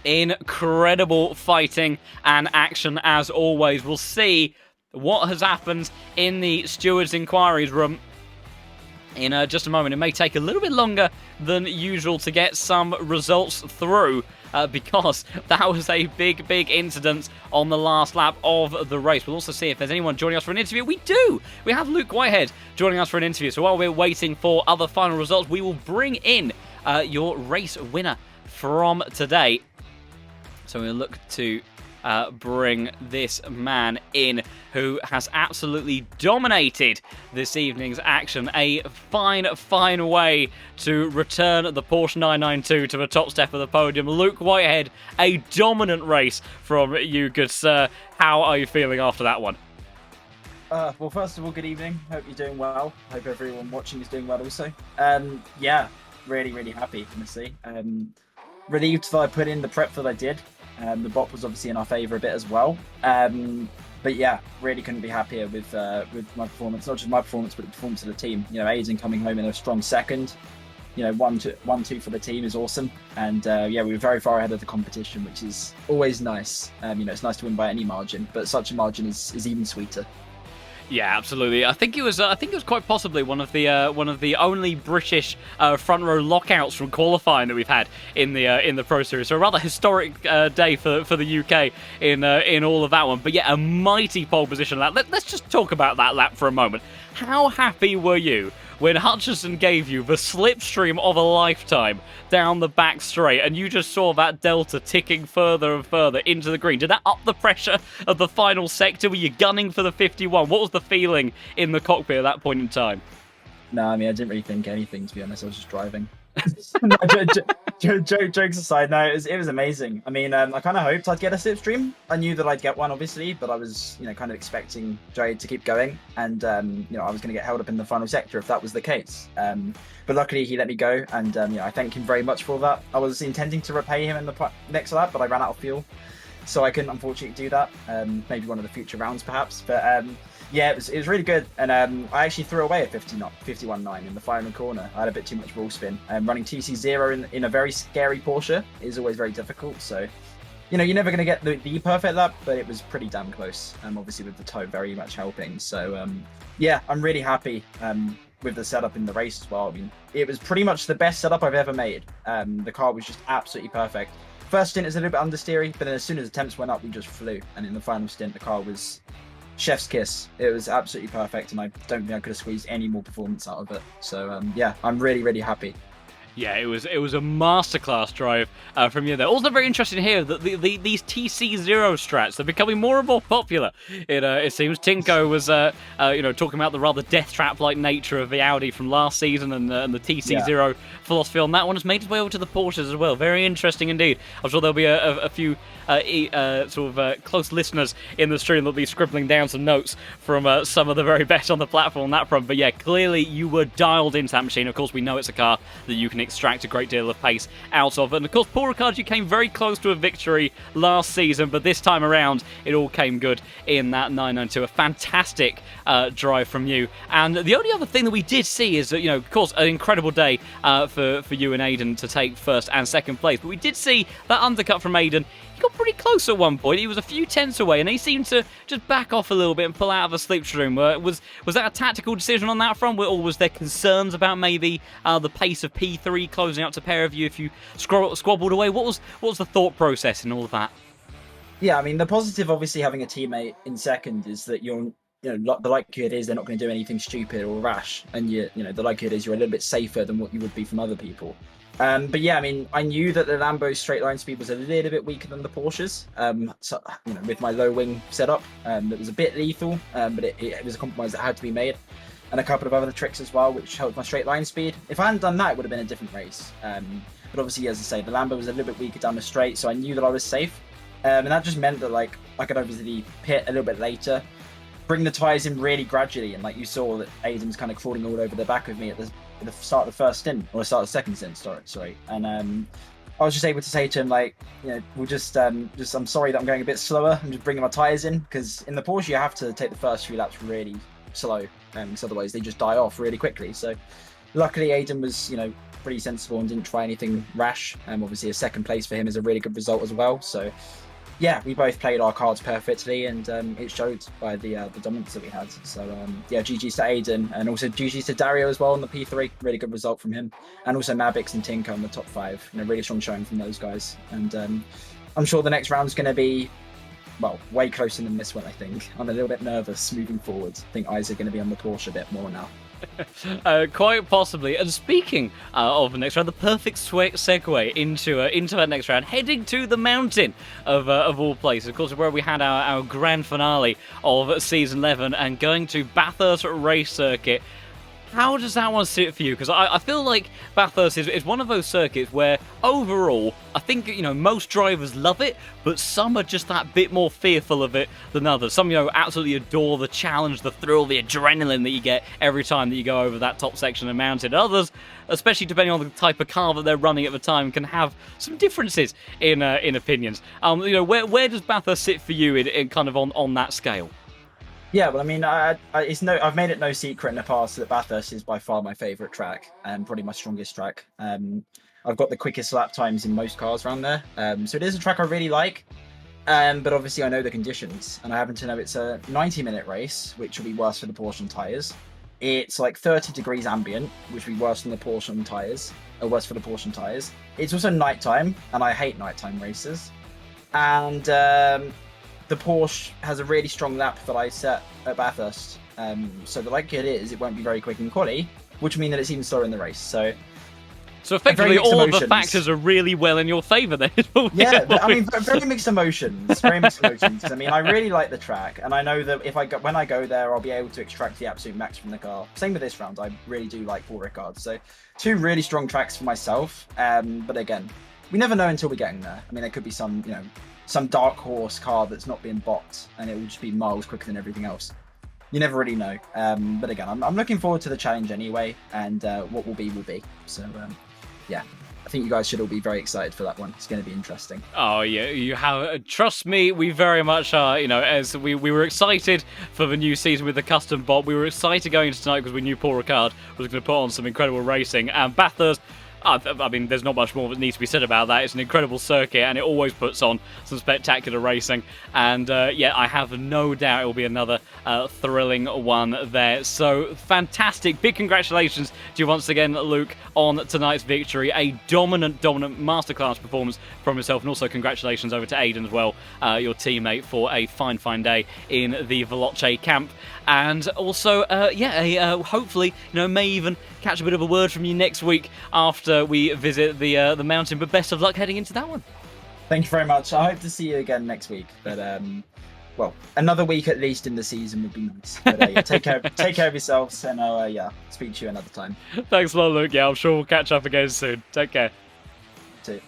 Incredible fighting and action as always. We'll see what has happened in the stewards' inquiries room in just a moment. It may take a little bit longer than usual to get some results through because that was a big incident on the last lap of the race. We'll also see if there's anyone joining us for an interview. We do! We have Luke Whitehead joining us for an interview. So while we're waiting for other final results, we will bring in your race winner from today. So we'll look to bring this man in who has absolutely dominated this evening's action. A fine way to return the Porsche 992 to the top step of the podium. Luke Whitehead, a dominant race from you, good sir. How are you feeling after that one? Well, first of all, good evening. Hope you're doing well. Hope everyone watching is doing well also. Yeah, really happy, honestly. Relieved that I put in the prep that I did. The bot was obviously in our favour a bit as well. But yeah, really couldn't be happier with my performance. Not just my performance, but the performance of the team. You know, Aiden coming home in a strong second. You know, 1-2 for the team is awesome. And yeah, we were very far ahead of the competition, which is always nice. You know, it's nice to win by any margin, but such a margin is even sweeter. Yeah, absolutely. I think it was quite possibly one of the only British front row lockouts from qualifying that we've had in the Pro Series. So a rather historic day for the UK in all of that one. But yeah, a mighty pole position lap. Let's just talk about that lap for a moment. How happy were you when Hutchinson gave you the slipstream of a lifetime down the back straight and you just saw that delta ticking further and further into the green? Did that up the pressure of the final sector? Were you gunning for the 51? What was the feeling in the cockpit at that point in time? No, I mean, I didn't really think anything, to be honest. I was just driving. No, jokes aside, no, it was amazing. I mean, I kind of hoped I'd get a slipstream. I knew that I'd get one, obviously, but I was, you know, kind of expecting Jade to keep going, and you know, I was going to get held up in the final sector if that was the case. But luckily, he let me go, and you know, I thank him very much for that. I was intending to repay him in the next lap, but I ran out of fuel, so I couldn't unfortunately do that. Maybe one of the future rounds, perhaps, but. Yeah, it was really good, and I actually threw away a 51.9 in the final corner. I had a bit too much ball spin. Running TC0 in a very scary Porsche is always very difficult, so you know, you're never going to get the perfect lap, but it was pretty damn close, obviously with the toe very much helping. So yeah, I'm really happy with the setup in the race as well. I mean, it was pretty much the best setup I've ever made. The car was just absolutely perfect. First stint is a little bit understeery, but then as soon as the temps went up, we just flew, and in the final stint, the car was chef's kiss. It was absolutely perfect, and I don't think I could have squeezed any more performance out of it. So yeah, I'm really happy. Yeah, it was a masterclass drive from you there. Also very interesting to hear that these TC0 strats are becoming more and more popular. It seems Tinko was you know, talking about the rather death trap like nature of the Audi from last season, and the TC0 philosophy on that one has made its way over to the Porsches as well. Very interesting indeed. I'm sure there'll be a few close listeners in the stream that'll be scribbling down some notes from some of the very best on the platform on that front. But yeah, clearly you were dialed into that machine. Of course, we know it's a car that you can extract a great deal of pace out of. And of course, Paul Ricard, you came very close to a victory last season, but this time around, it all came good in that 992. A fantastic drive from you. And the only other thing that we did see is that, you know, of course, an incredible day for you and Aiden to take first and second place. But we did see that undercut from Aiden. He got pretty close at one point. He was a few tenths away, and he seemed to just back off a little bit and pull out of a slipstream. Was that a tactical decision on that front, or was there concerns about maybe the pace of P3 closing out to pair of you if you squabbled away? What was the thought process in all of that? Yeah, I mean, the positive, obviously, having a teammate in second is that the likelihood is they're not going to do anything stupid or rash, and you know, the likelihood is you're a little bit safer than what you would be from other people. But yeah, I mean, I knew that the Lambo's straight line speed was a little bit weaker than the Porsches. So, you know, with my low wing setup, it was a bit lethal, but it was a compromise that had to be made. And a couple of other tricks as well, which helped my straight line speed. If I hadn't done that, it would have been a different race. But obviously, as I say, the Lambo was a little bit weaker down the straight, so I knew that I was safe. And that just meant that like I could obviously pit a little bit later, bring the tyres in really gradually, and like you saw that Aiden was kind of crawling all over the back of me at the start of the first stint, or the start of the second stint, sorry. And I was just able to say to him, like, you know, we'll just I'm sorry that I'm going a bit slower. I'm just bringing my tyres in, because in the Porsche you have to take the first few laps really slow, because otherwise they just die off really quickly. So luckily Aiden was, you know, pretty sensible and didn't try anything rash. Obviously a second place for him is a really good result as well. So yeah, we both played our cards perfectly, and it showed by the dominance that we had. So yeah, GG's to Aiden, and also GG's to Dario as well on the P3. Really good result from him, and also Mavix and Tinker on the top 5. You know, really strong showing from those guys. And I'm sure the next round's going to be, well, way closer than this one. I think I'm a little bit nervous moving forward. I think eyes are going to be on the Porsche a bit more now. Quite possibly. And speaking of the next round, the perfect segue into that next round, heading to the mountain of all places. Of course, where we had our grand finale of season 11, and going to Bathurst race circuit. How does that one sit for you? Because I feel like Bathurst is one of those circuits where overall, I think, you know, most drivers love it, but some are just that bit more fearful of it than others. Some, you know, absolutely adore the challenge, the thrill, the adrenaline that you get every time that you go over that top section of the mountain. Others, especially depending on the type of car that they're running at the time, can have some differences in opinions. You know, where does Bathurst sit for you in kind of on that scale? Yeah, well, I mean, I've made it no secret in the past that Bathurst is by far my favourite track, and probably my strongest track. I've got the quickest lap times in most cars around there, so it is a track I really like. But obviously, I know the conditions, and I happen to know it's a 90-minute race, which will be worse for the Porsche tyres. It's like 30 degrees ambient, which will be worse than the Porsche tyres, or worse for the Porsche tyres. It's also nighttime, and I hate nighttime races. And the Porsche has a really strong lap that I set at Bathurst. So the likelihood is it won't be very quick in quali, which will mean that it's even slower in the race. So effectively, all of the factors are really well in your favour then. Yeah, I mean, very mixed emotions. Very mixed emotions. I mean, I really like the track, and I know that when I go there, I'll be able to extract the absolute max from the car. Same with this round. I really do like Paul Ricard. So 2 really strong tracks for myself. But again, we never know until we get in there. I mean, there could be some, you know, some dark horse car that's not being boxed, and it will just be miles quicker than everything else. You never really know. But again, I'm looking forward to the challenge anyway, and what will be. So yeah, I think you guys should all be very excited for that one. It's going to be interesting. Oh yeah, you have. Trust me, we very much are. You know, as we were excited for the new season with the custom bot. We were excited going into tonight because we knew Paul Ricard was going to put on some incredible racing, and Bathurst. I mean, there's not much more that needs to be said about that. It's an incredible circuit, and it always puts on some spectacular racing. And yeah, I have no doubt it will be another thrilling one there. So fantastic. Big congratulations to you once again, Luke, on tonight's victory. A dominant masterclass performance from yourself. And also congratulations over to Aiden as well, your teammate, for a fine day in the Veloce camp. And also, hopefully, you know, may even catch a bit of a word from you next week after we visit the mountain. But best of luck heading into that one. Thank you very much. I hope to see you again next week. But well, another week at least in the season would be nice. But yeah, take care of yourselves, and I'll speak to you another time. Thanks a lot, Luke. Yeah, I'm sure we'll catch up again soon. Take care. See you.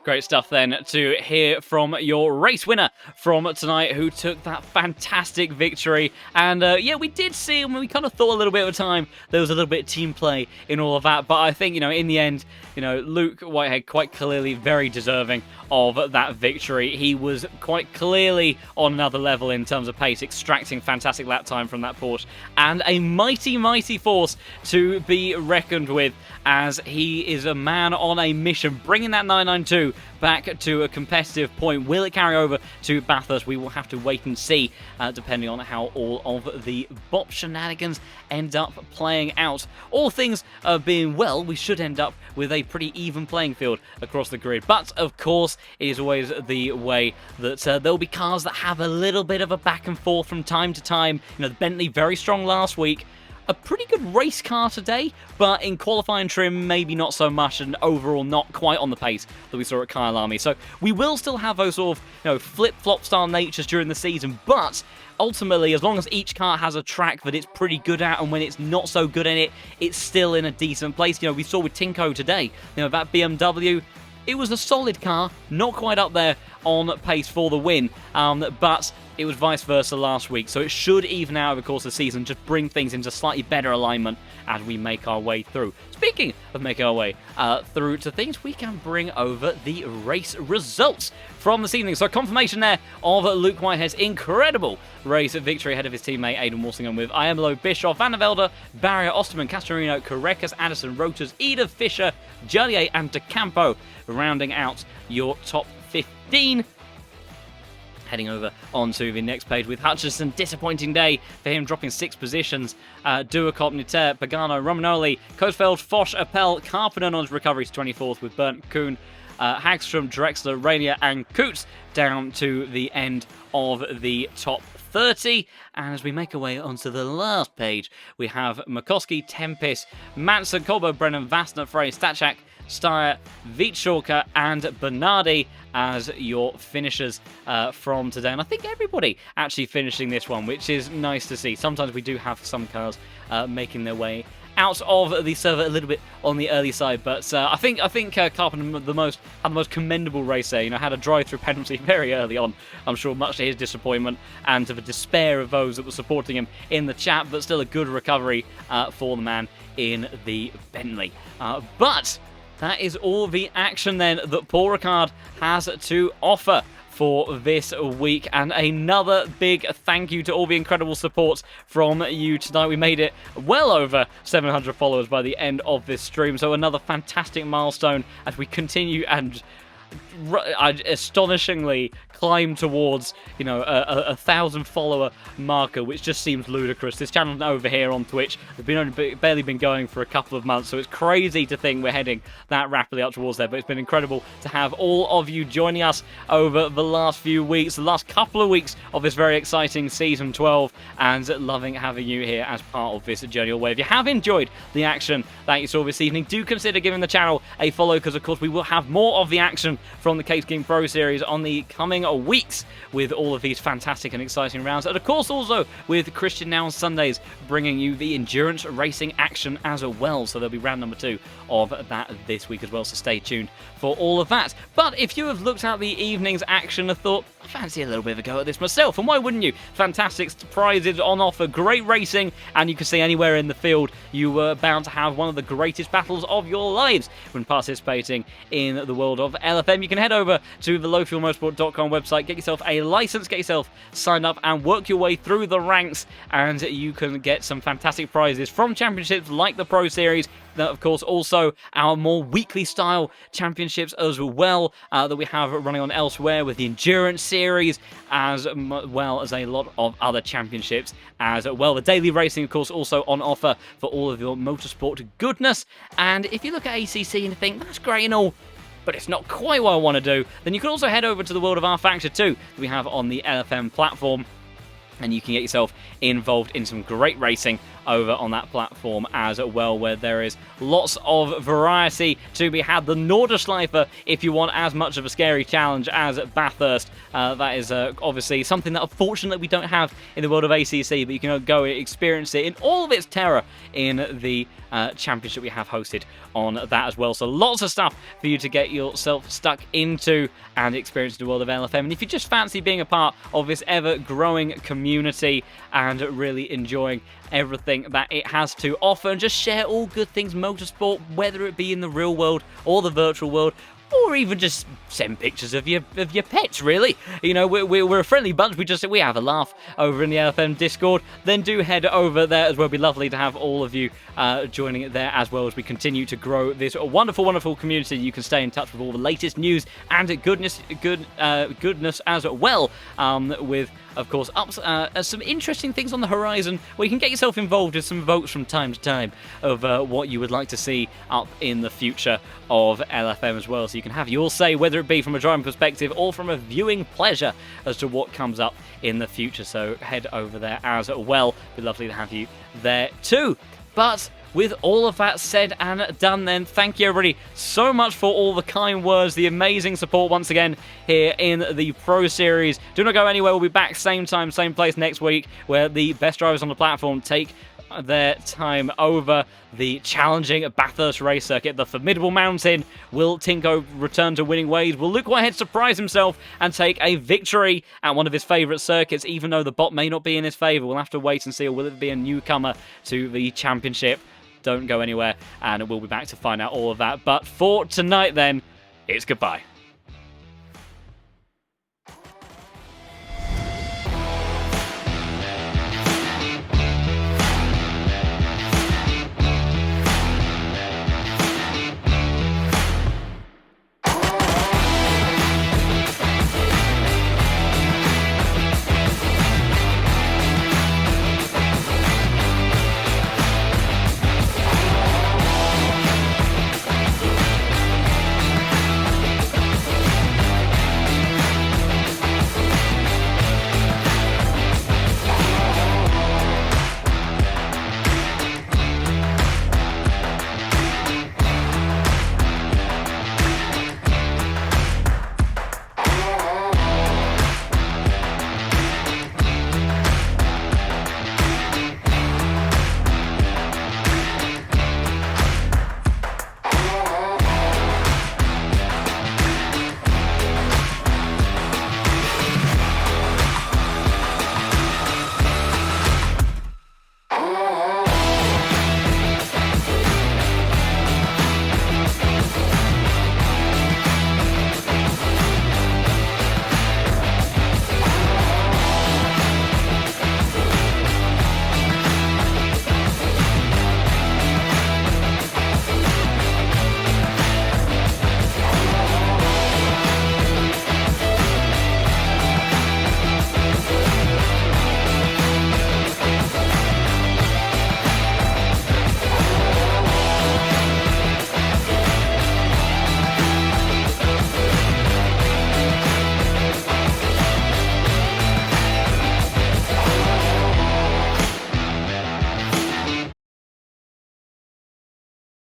Great stuff then to hear from your race winner from tonight, who took that fantastic victory. And yeah, we did see him. We kind of thought a little bit of a time there was a little bit of team play in all of that. But I think, you know, in the end, you know, Luke Whitehead quite clearly very deserving of that victory. He was quite clearly on another level in terms of pace, extracting fantastic lap time from that Porsche, and a mighty force to be reckoned with, as he is a man on a mission, bringing that 992 back to a competitive point. Will it carry over to Bathurst? We will have to wait and see, depending on how all of the bop shenanigans end up playing out. All things being well, we should end up with a pretty even playing field across the grid. But of course, it is always the way that there'll be cars that have a little bit of a back and forth from time to time. You know, the Bentley very strong last week. a pretty good race car today, but in qualifying trim, maybe not so much, and overall not quite on the pace that we saw at Kyle Army. So we will still have those sort of, flip-flop style natures during the season, but ultimately, as long as each car has a track that it's pretty good at, and when it's not so good in it, it's still in a decent place. We saw with Tinko today, that BMW, it was a solid car, not quite up there on pace for the win, but it was vice versa last week, so it should even out over the course of the season, just bring things into slightly better alignment as we make our way through. Speaking of making our way through to things, we can bring over the race results from this evening. So confirmation there of Luke Whitehead's incredible race victory ahead of his teammate Aidan Walsingham with Iamlo, Bischoff, Van der Velde, Barrier, Osterman, Castorino, Korekas, Addison, Roters, Eda, Fisher, Joliet and De Campo, rounding out your top 15. Heading over onto the next page with Hutchison. Disappointing day for him, dropping 6 positions. Duacop, Niter, Pagano, Romanoli, Coesfeld, Foch, Appel, Carpenter on his recovery to 24th with Bernd Kuhn, Hagstrom, Drexler, Rainier and Coots down to the end of the top 30. And as we make our way onto the last page, we have Makoski, Tempest, Manson, Colbo, Brennan, Vastner, Frey, Stachak, Steyer, Vitschorka and Bernardi as your finishers from today. And I think everybody actually finishing this one, which is nice to see. Sometimes we do have some cars making their way out of the server a little bit on the early side, but I think Carpenter had the most commendable race there. Had a drive-through penalty very early on, I'm sure much to his disappointment and to the despair of those that were supporting him in the chat, but still a good recovery for the man in the Bentley. But that is all the action then that Paul Ricard has to offer for this week, and another big thank you to all the incredible support from you tonight. We made it well over 700 followers by the end of this stream, so another fantastic milestone as we continue and astonishingly climb towards a 1,000 follower marker, which just seems ludicrous. This channel over here on Twitch has barely been going for a couple of months, so it's crazy to think we're heading that rapidly up towards there. But it's been incredible to have all of you joining us over the last few weeks, the last couple of weeks of this very exciting season 12, and loving having you here as part of this journey away. If you have enjoyed the action that you saw this evening, do consider giving the channel a follow, because of course we will have more of the action from the Case King Pro Series on the coming weeks with all of these fantastic and exciting rounds, and of course also with Christian Now on Sundays bringing you the endurance racing action as well. So there'll be round number 2 of that this week as well, so stay tuned for all of that. But if you have looked at the evening's action and thought, I fancy a little bit of a go at this myself, and why wouldn't you? Fantastic prizes on offer, great racing, and you can see anywhere in the field you were bound to have one of the greatest battles of your lives when participating in the world of LFM. You can head over to the lowfuelmotorsport.com website, get yourself a license, get yourself signed up and work your way through the ranks, and you can get some fantastic prizes from championships like the Pro Series. Now, of course, also our more weekly style championships as well that we have running on elsewhere with the Endurance Series, as well as a lot of other championships as well. The daily racing, of course, also on offer for all of your motorsport goodness. And if you look at ACC and think, that's great and all, but it's not quite what I want to do, then you can also head over to the world of R-Factor 2 that we have on the LFM platform, and you can get yourself involved in some great racing over on that platform as well, where there is lots of variety to be had. The Nordschleife, if you want as much of a scary challenge as Bathurst, that is obviously something that unfortunately we don't have in the world of ACC, but you can go experience it in all of its terror in the championship we have hosted on that as well. So lots of stuff for you to get yourself stuck into and experience the world of LFM. And if you just fancy being a part of this ever-growing community and really enjoying everything that it has to offer and just share all good things motorsport, whether it be in the real world or the virtual world, or even just send pictures of your pets, really. We're a friendly bunch. We have a laugh over in the LFM Discord. Then do head over there as well. It'd be lovely to have all of you joining it there, as well as we continue to grow this wonderful community. You can stay in touch with all the latest news and goodness as well, with of course, up some interesting things on the horizon where you can get yourself involved with some votes from time to time of what you would like to see up in the future of LFM as well. So you can have your say, whether it be from a driving perspective or from a viewing pleasure as to what comes up in the future. So head over there as well. It'd be lovely to have you there too. But with all of that said and done then, thank you everybody so much for all the kind words, the amazing support once again here in the Pro Series. Do not go anywhere. We'll be back same time, same place next week, where the best drivers on the platform take their time over the challenging Bathurst race circuit. The formidable mountain. Will Tinko return to winning ways? Will Luke Whitehead surprise himself and take a victory at one of his favourite circuits, even though the bot may not be in his favour? We'll have to wait and see. Or will it be a newcomer to the championship? Don't go anywhere, and we'll be back to find out all of that. But for tonight then, it's goodbye.